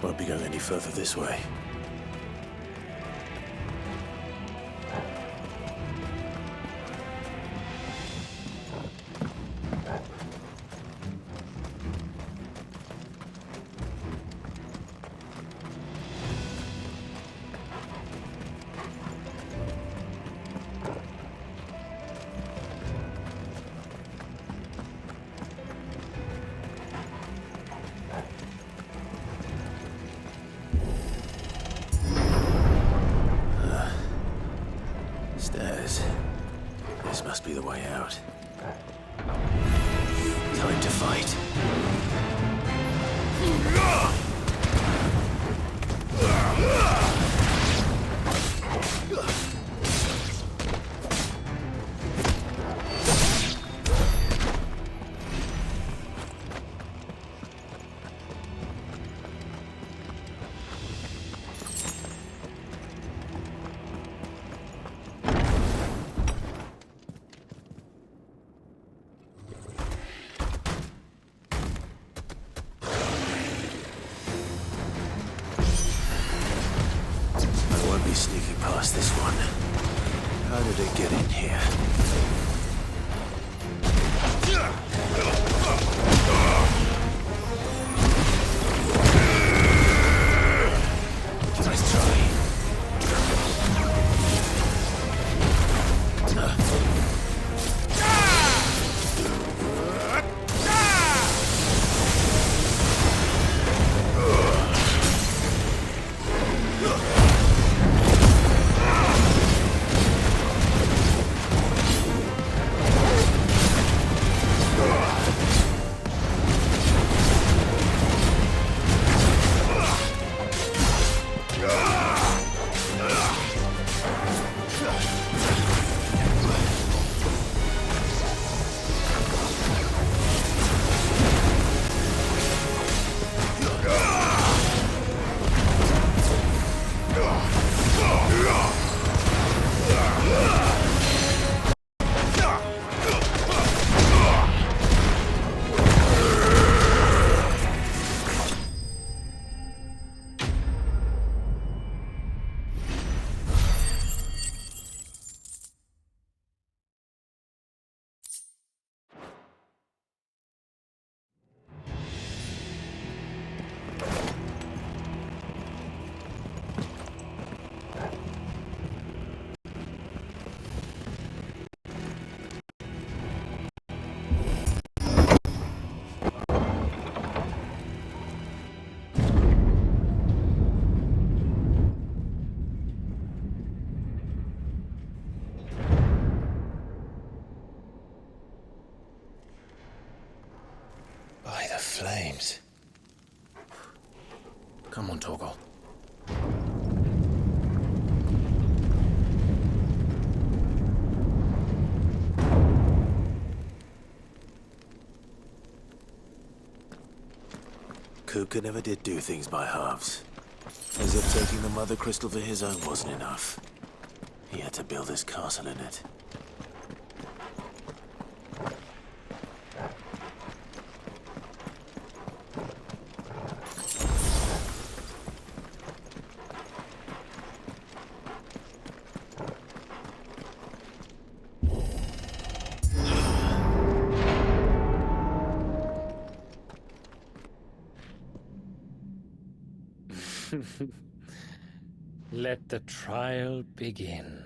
Won't be going any further this way. Stairs. This must be the way out. Time to fight. Sneaking past this one. How did it get in here? Nice try. Come on, Torgal. Kupka never did do things by halves. As if taking the Mother Crystal for his own wasn't enough. He had to build his castle in it. Let the trial begin.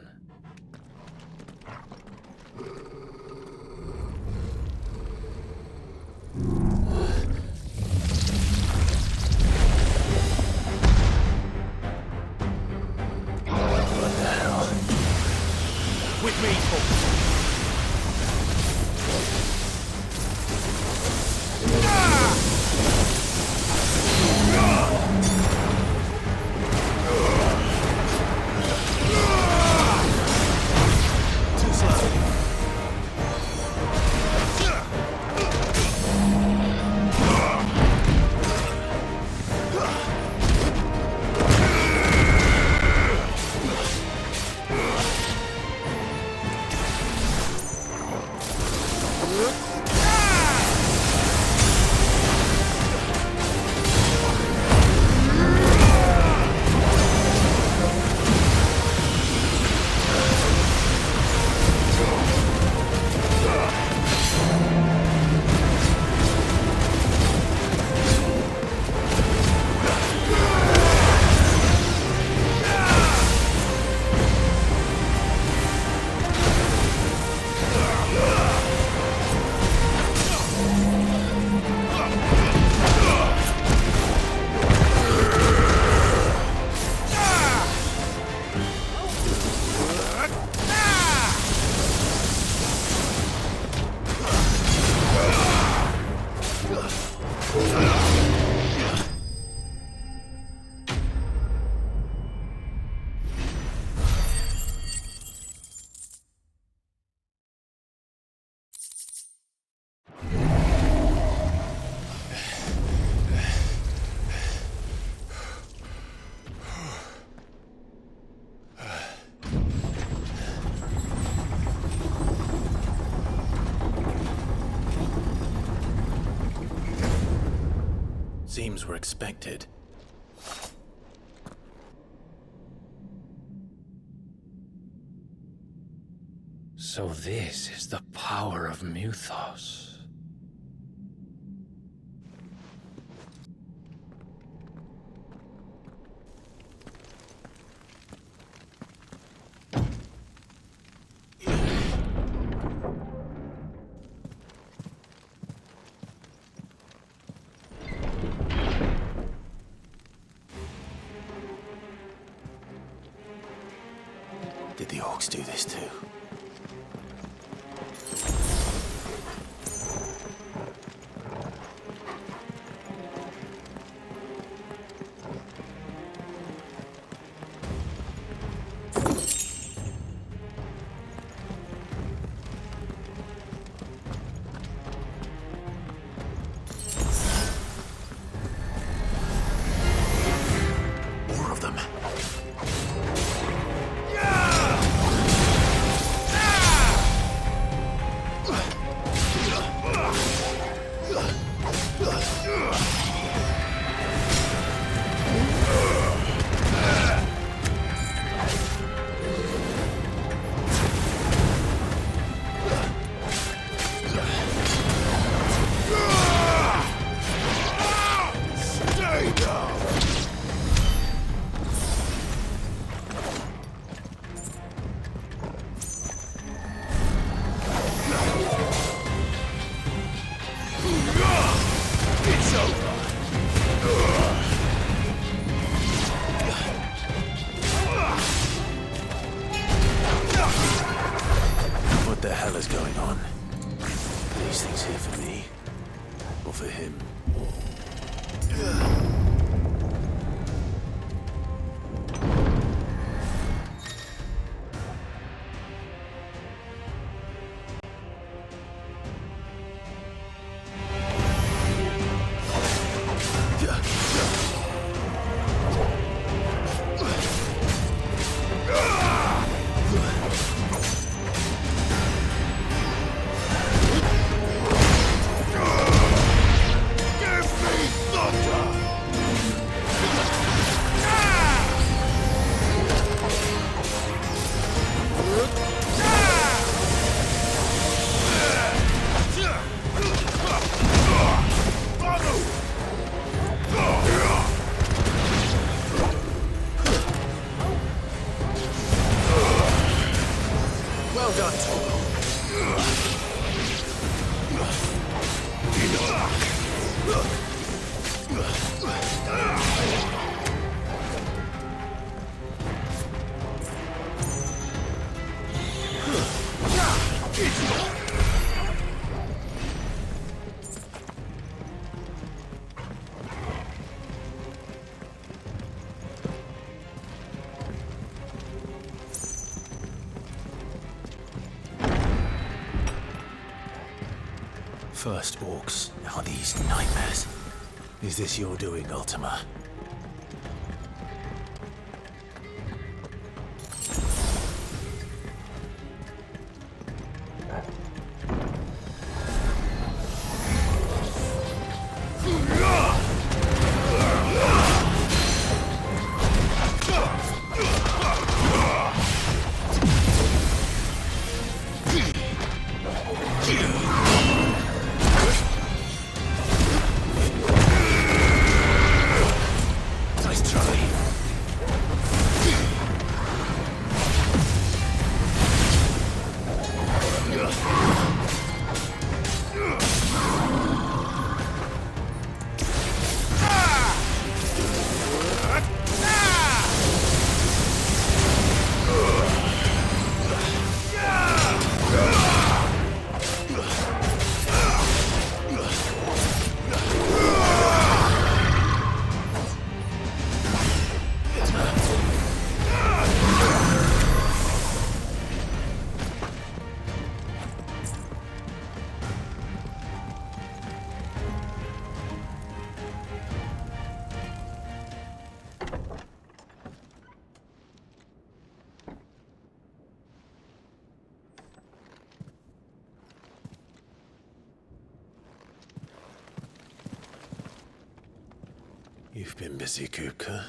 What the hell? With me, folks. Seems we're expected. So this is the power of Mythos. Did the orcs do this too? More of them. first orcs, now these nightmares. Is this your doing, Ultima? You've been busy, Kupka.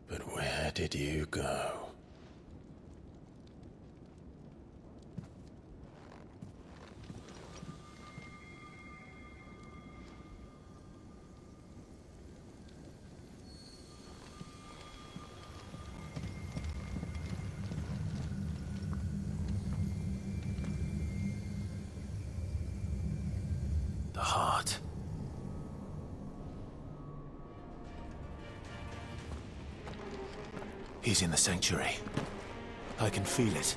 But where did you go? The heart. He's in the sanctuary. I can feel it.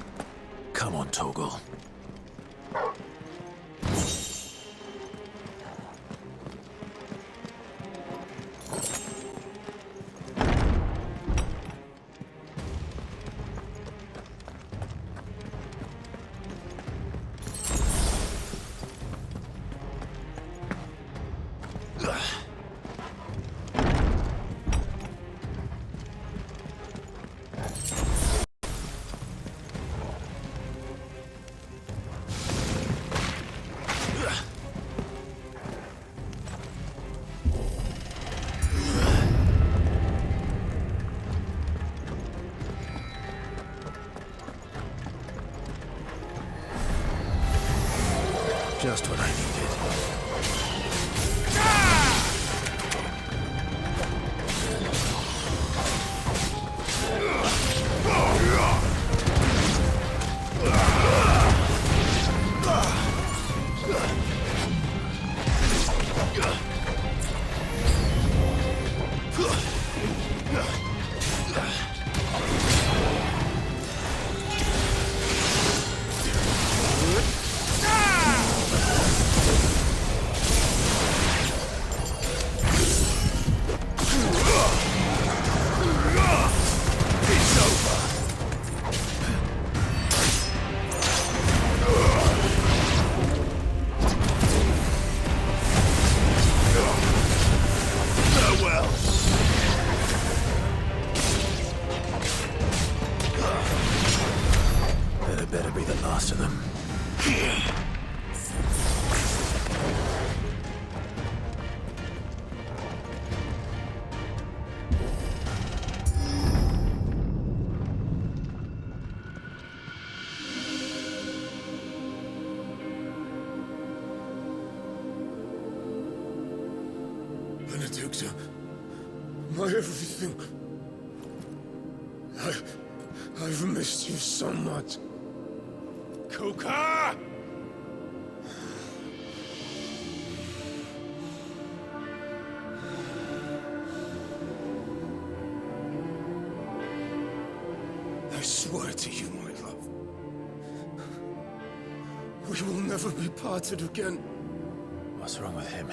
Come on, Torgal. Just what I needed. That better be the last of them. Benedicta, my everything. I've missed you so much. Kuka! I swear to you, my love, we will never be parted again. What's wrong with him?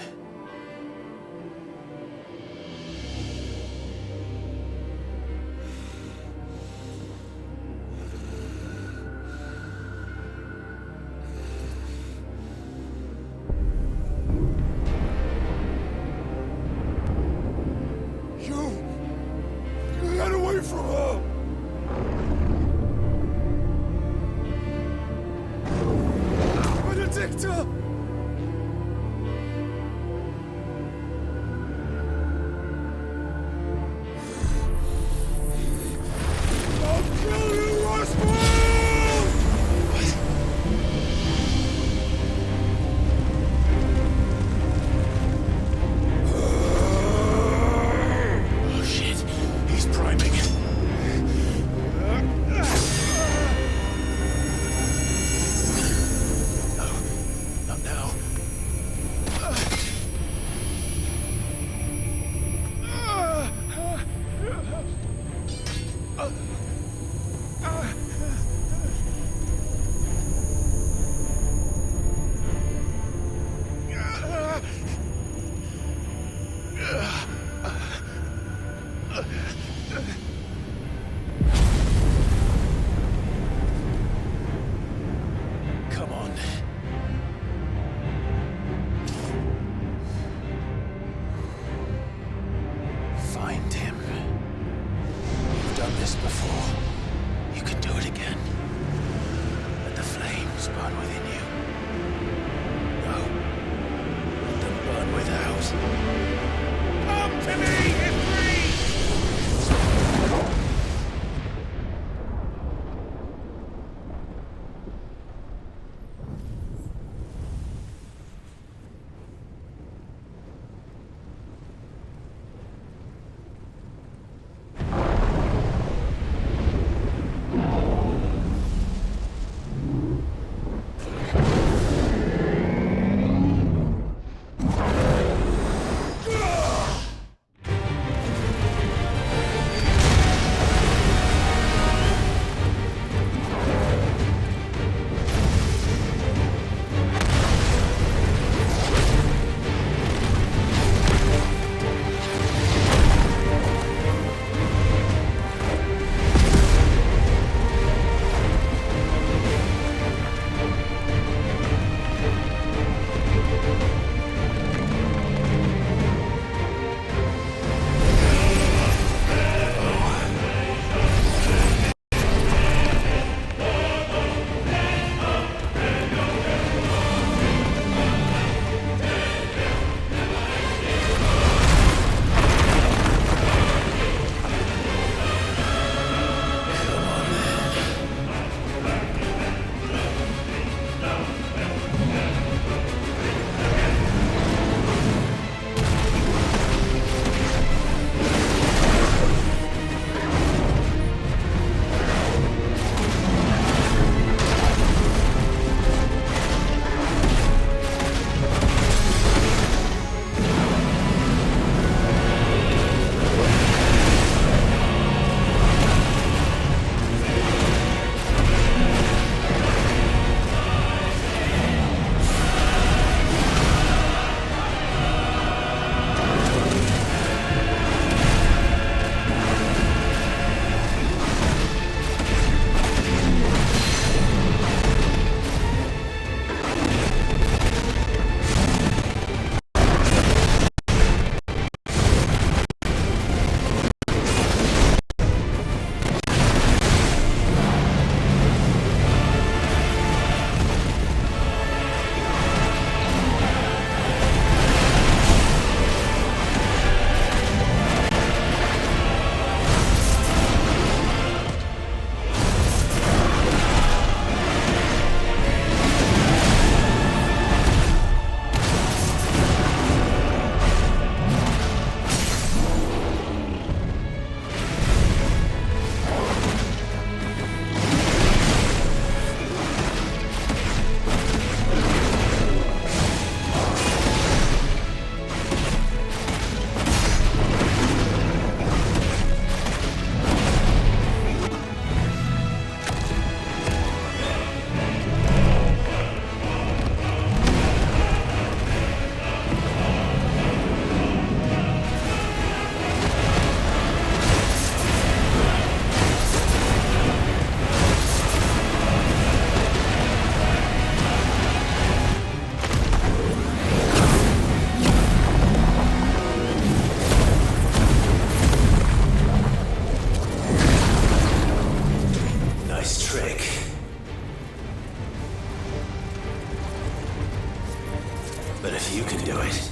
But if you can do it,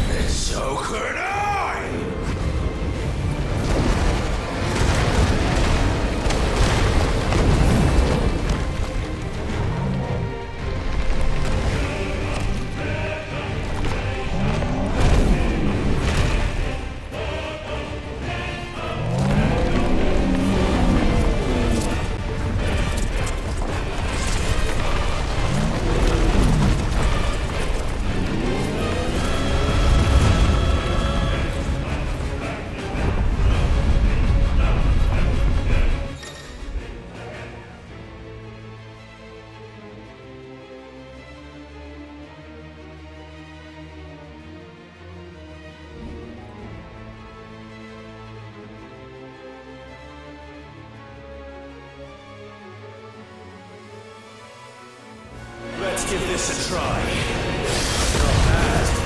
then so could I! Let's give this a try. Not bad.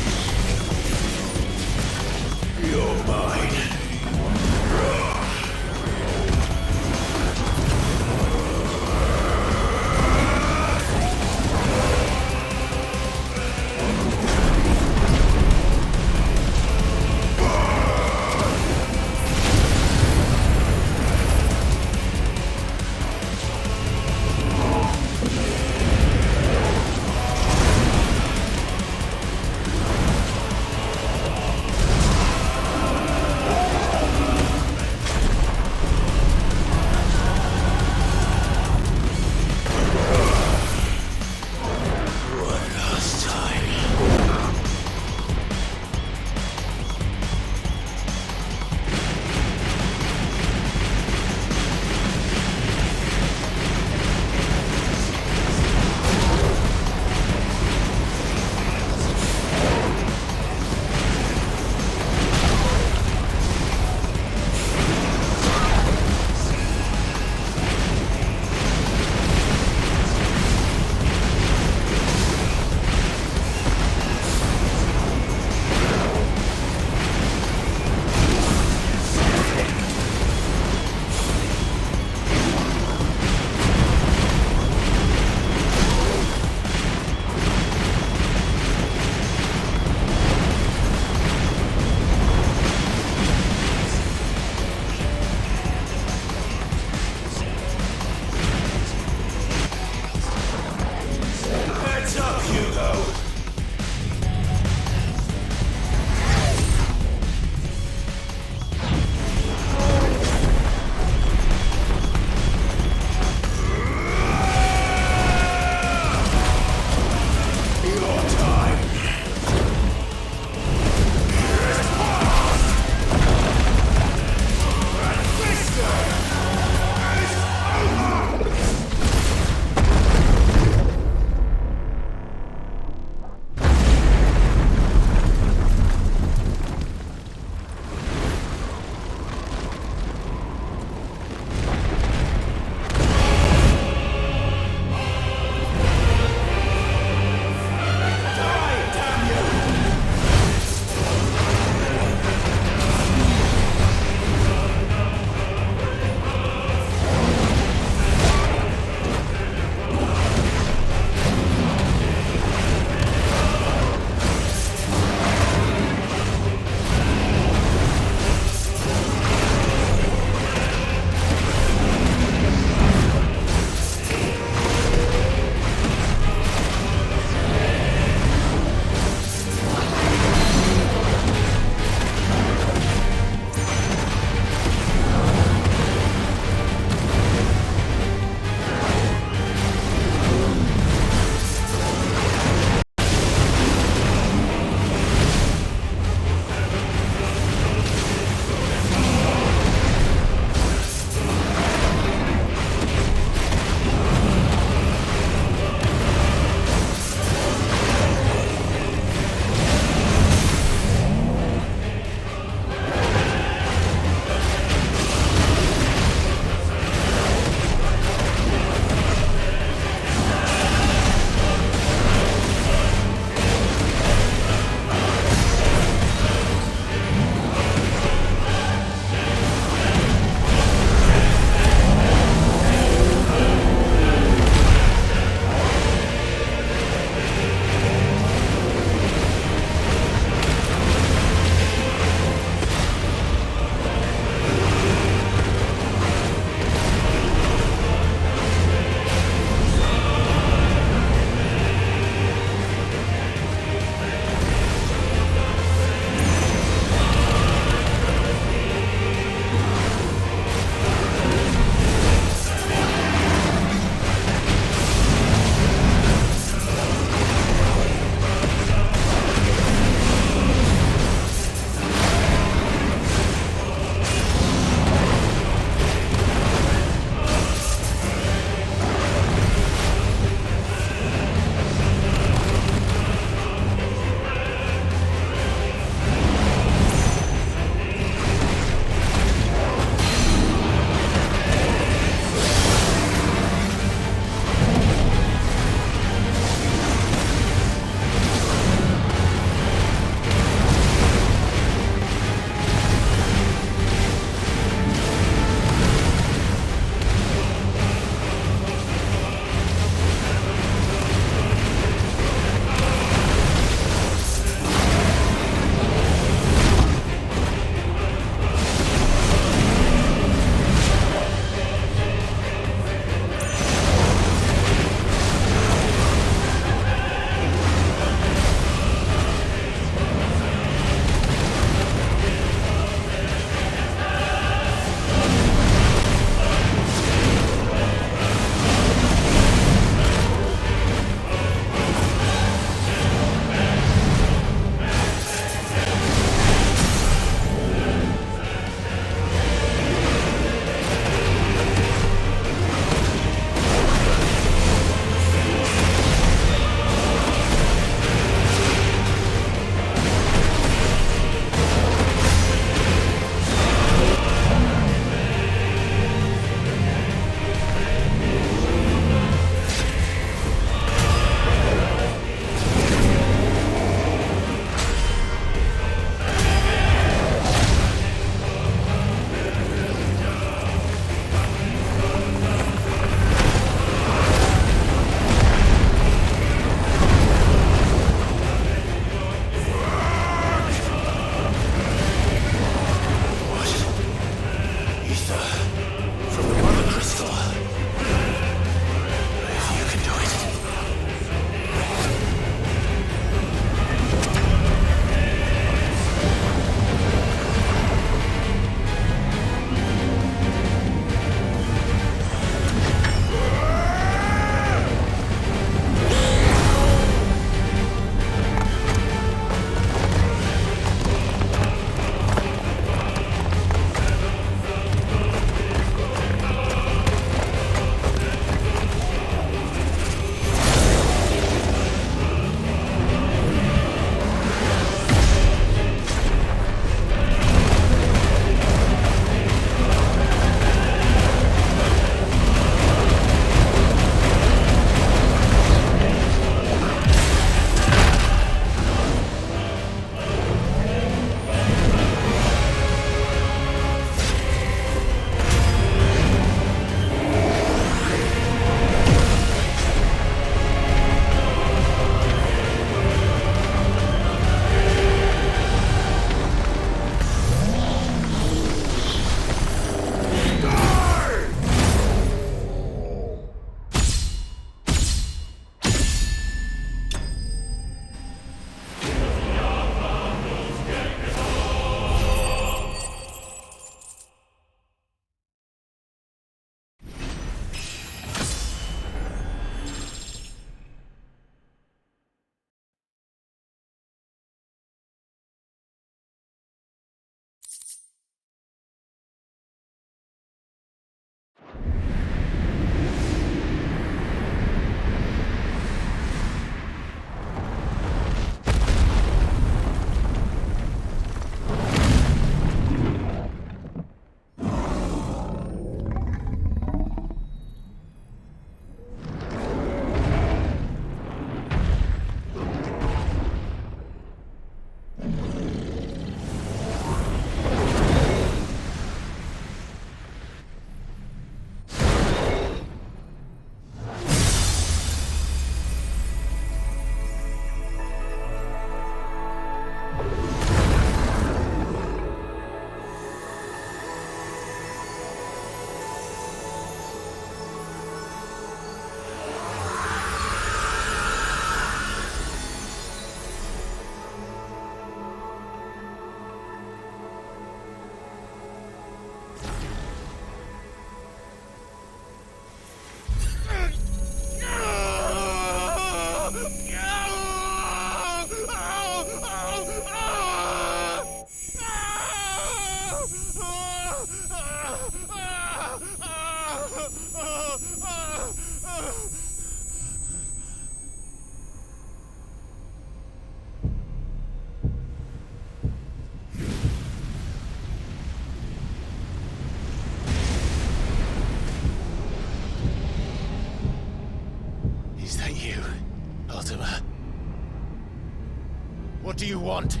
What do you want?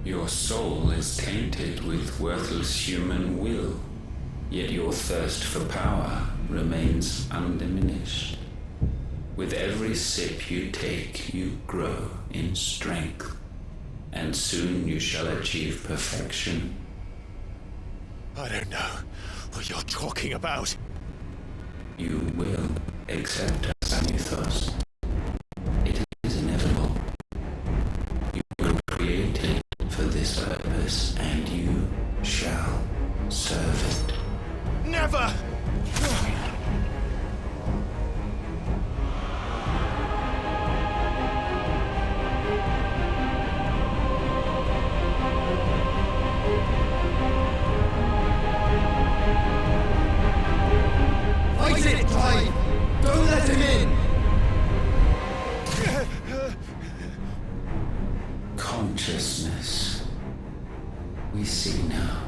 Your soul is tainted with worthless human will, yet your thirst for power remains undiminished. With every sip you take, you grow in strength, and soon you shall achieve perfection. I don't know what you're talking about. You will accept us, Anuthos. It is inevitable. You were created for this purpose, and you shall serve it. Never! Fight it, Clive! Don't let him in! Consciousness. We see now.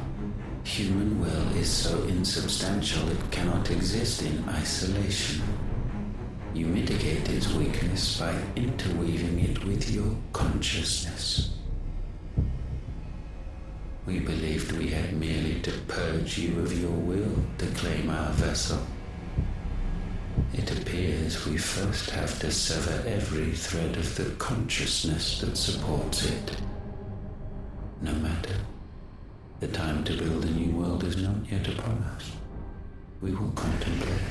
Human will is so insubstantial it cannot exist in isolation. You mitigate its weakness by interweaving it with your consciousness. We believed we had merely to purge you of your will to claim our vessel. It appears we first have to sever every thread of the consciousness that supports it. No matter. The time to build a new world is not yet upon us. We will contemplate.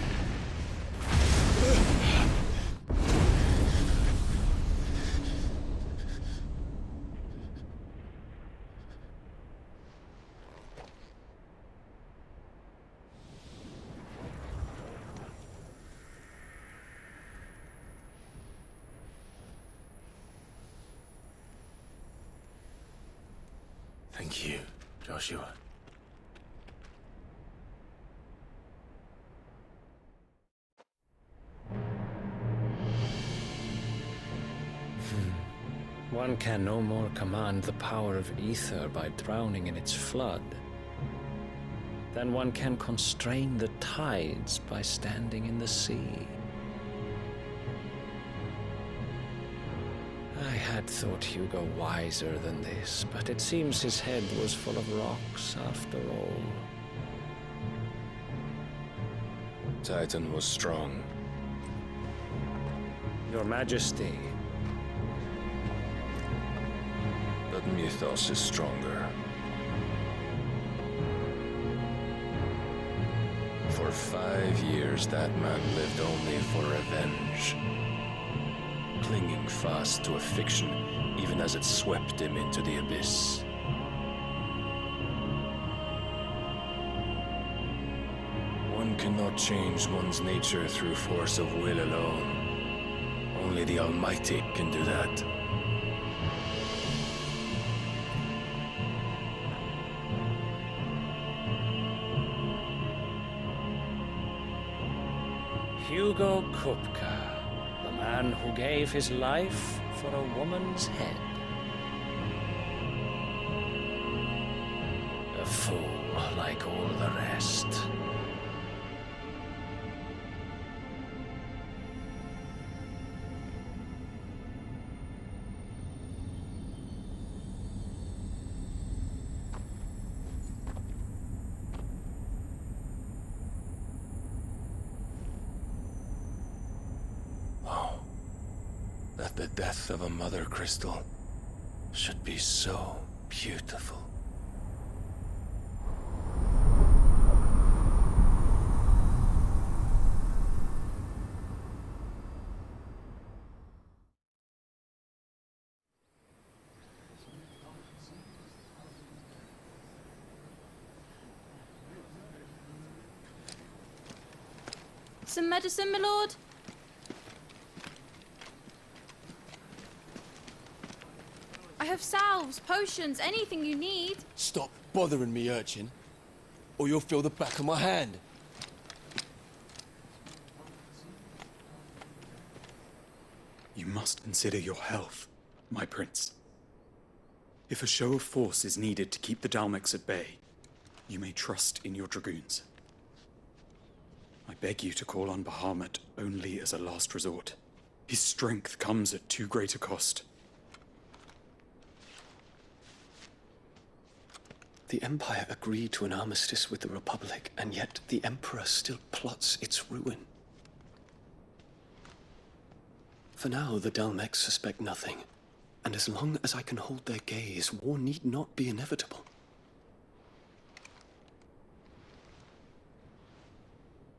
Thank you, Joshua. One can no more command the power of ether by drowning in its flood than one can constrain the tides by standing in the sea. I had thought Hugo wiser than this, but it seems his head was full of rocks after all. Titan was strong. Your Majesty. But Mythos is stronger. For 5 years, that man lived only for revenge. Clinging fast to a fiction, even as it swept him into the abyss. One cannot change one's nature through force of will alone. Only the Almighty can do that. Hugo Kupka. The man who gave his life for a woman's head. A fool like all the rest. That the death of a mother crystal should be so beautiful. Some medicine, my lord? I have salves, potions, anything you need. Stop bothering me, urchin, or you'll feel the back of my hand. You must consider your health, my prince. If a show of force is needed to keep the Dalmex at bay, you may trust in your dragoons. I beg you to call on Bahamut only as a last resort. His strength comes at too great a cost. The Empire agreed to an armistice with the Republic, and yet the Emperor still plots its ruin. For now, the Dalmex suspect nothing, and as long as I can hold their gaze, war need not be inevitable.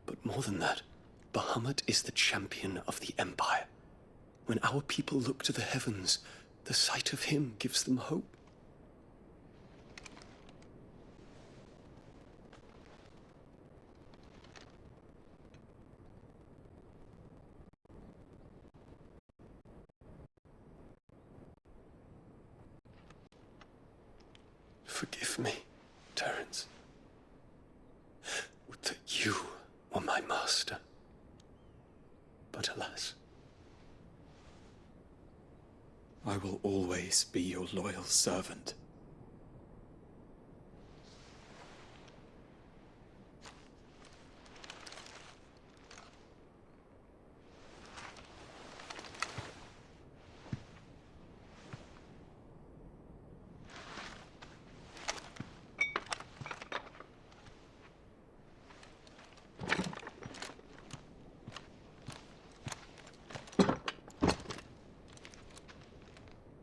But more than that, Bahamut is the champion of the Empire. When our people look to the heavens, the sight of him gives them hope. Forgive me, Terence. Would that you were my master. But alas. I will always be your loyal servant.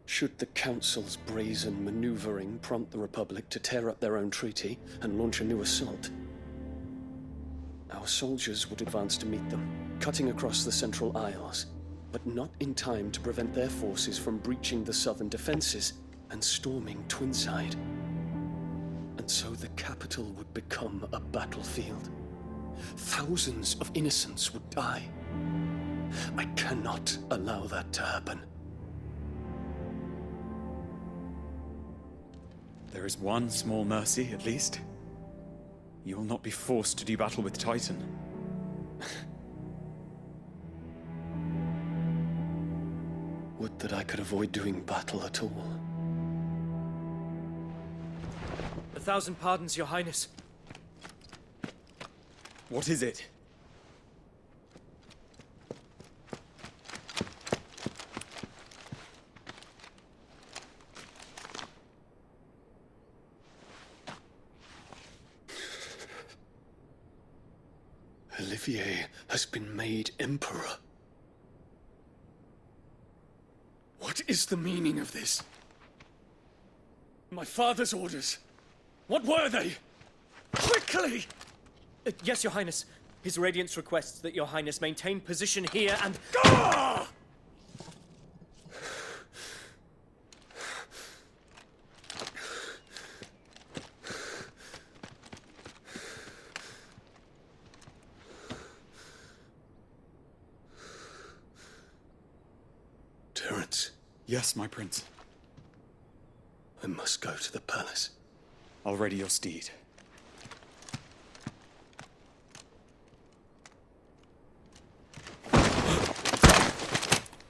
Should the Council's brazen maneuvering prompt the Republic to tear up their own treaty and launch a new assault, our soldiers would advance to meet them, cutting across the Central Isles, but not in time to prevent their forces from breaching the southern defenses and storming Twinside. And so the capital would become a battlefield. Thousands of innocents would die. I cannot allow that to happen. There is one small mercy, at least. You will not be forced to do battle with Titan. Would that I could avoid doing battle at all. 1,000 pardons, Your Highness. What is it? Olivier has been made Emperor. What is the meaning of this? My father's orders. What were they? Quickly! Yes, Your Highness. His Radiance requests that Your Highness maintain position here and... Ah! Terence. Yes, my prince. I must go to the palace. I'll ready your steed.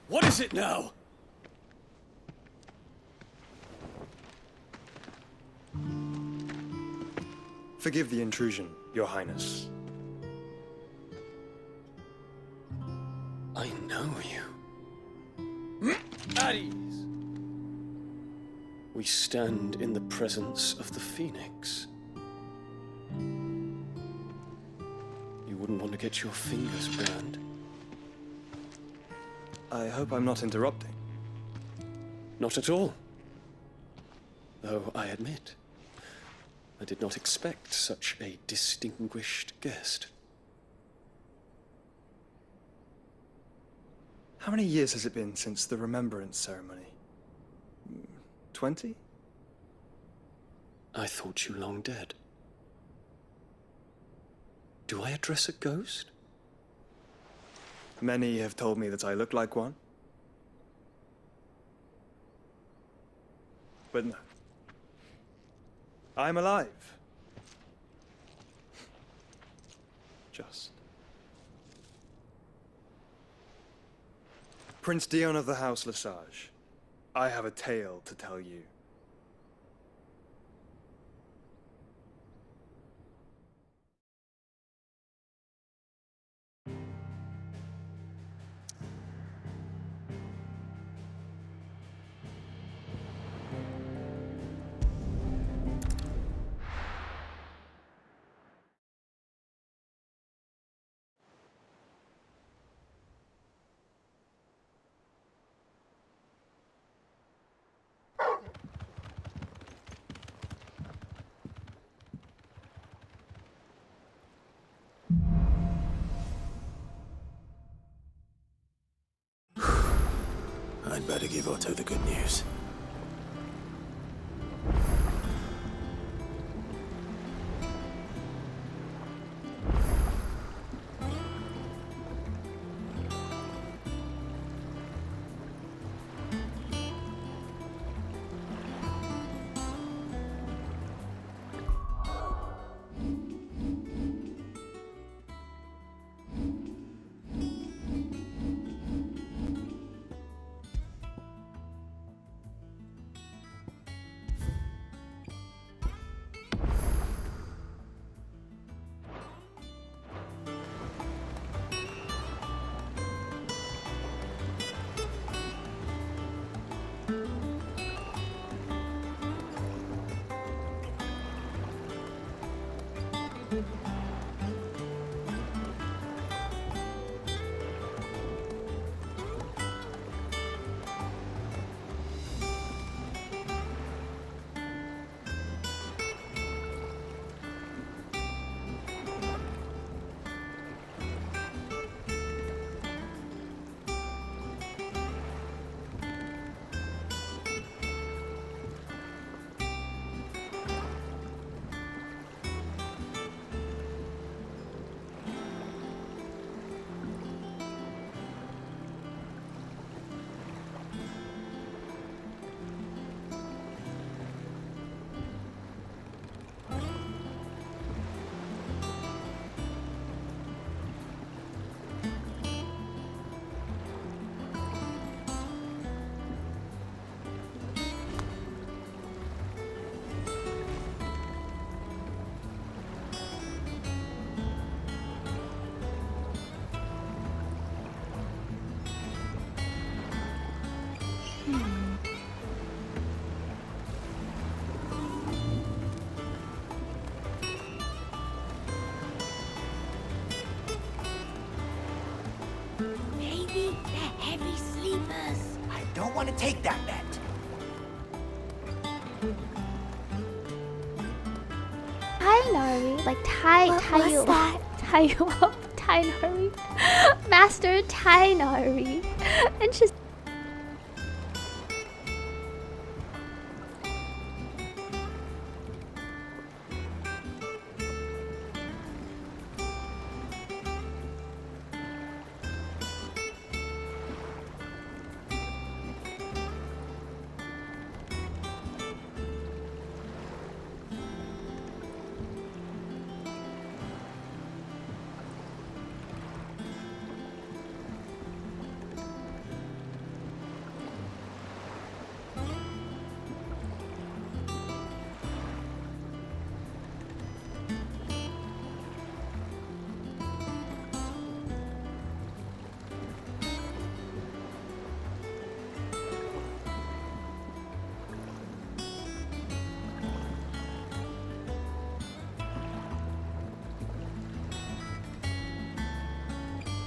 What is it now? Forgive the intrusion, Your Highness. I know you. At ease. We stand in the presence of the Phoenix. You wouldn't want to get your fingers burned. I hope I'm not interrupting. Not at all. Though I admit, I did not expect such a distinguished guest. How many years has it been since the Remembrance ceremony? 20? I thought you long dead. Do I address a ghost? Many have told me that I look like one. But no. I'm alive. Just. Prince Dion of the House Lesage, I have a tale to tell you. better give Otto the good news. Maybe they're heavy sleepers. I don't want to take that bet. Tainari, like tie you up, tie you up, Tainari, Master Tainari, and just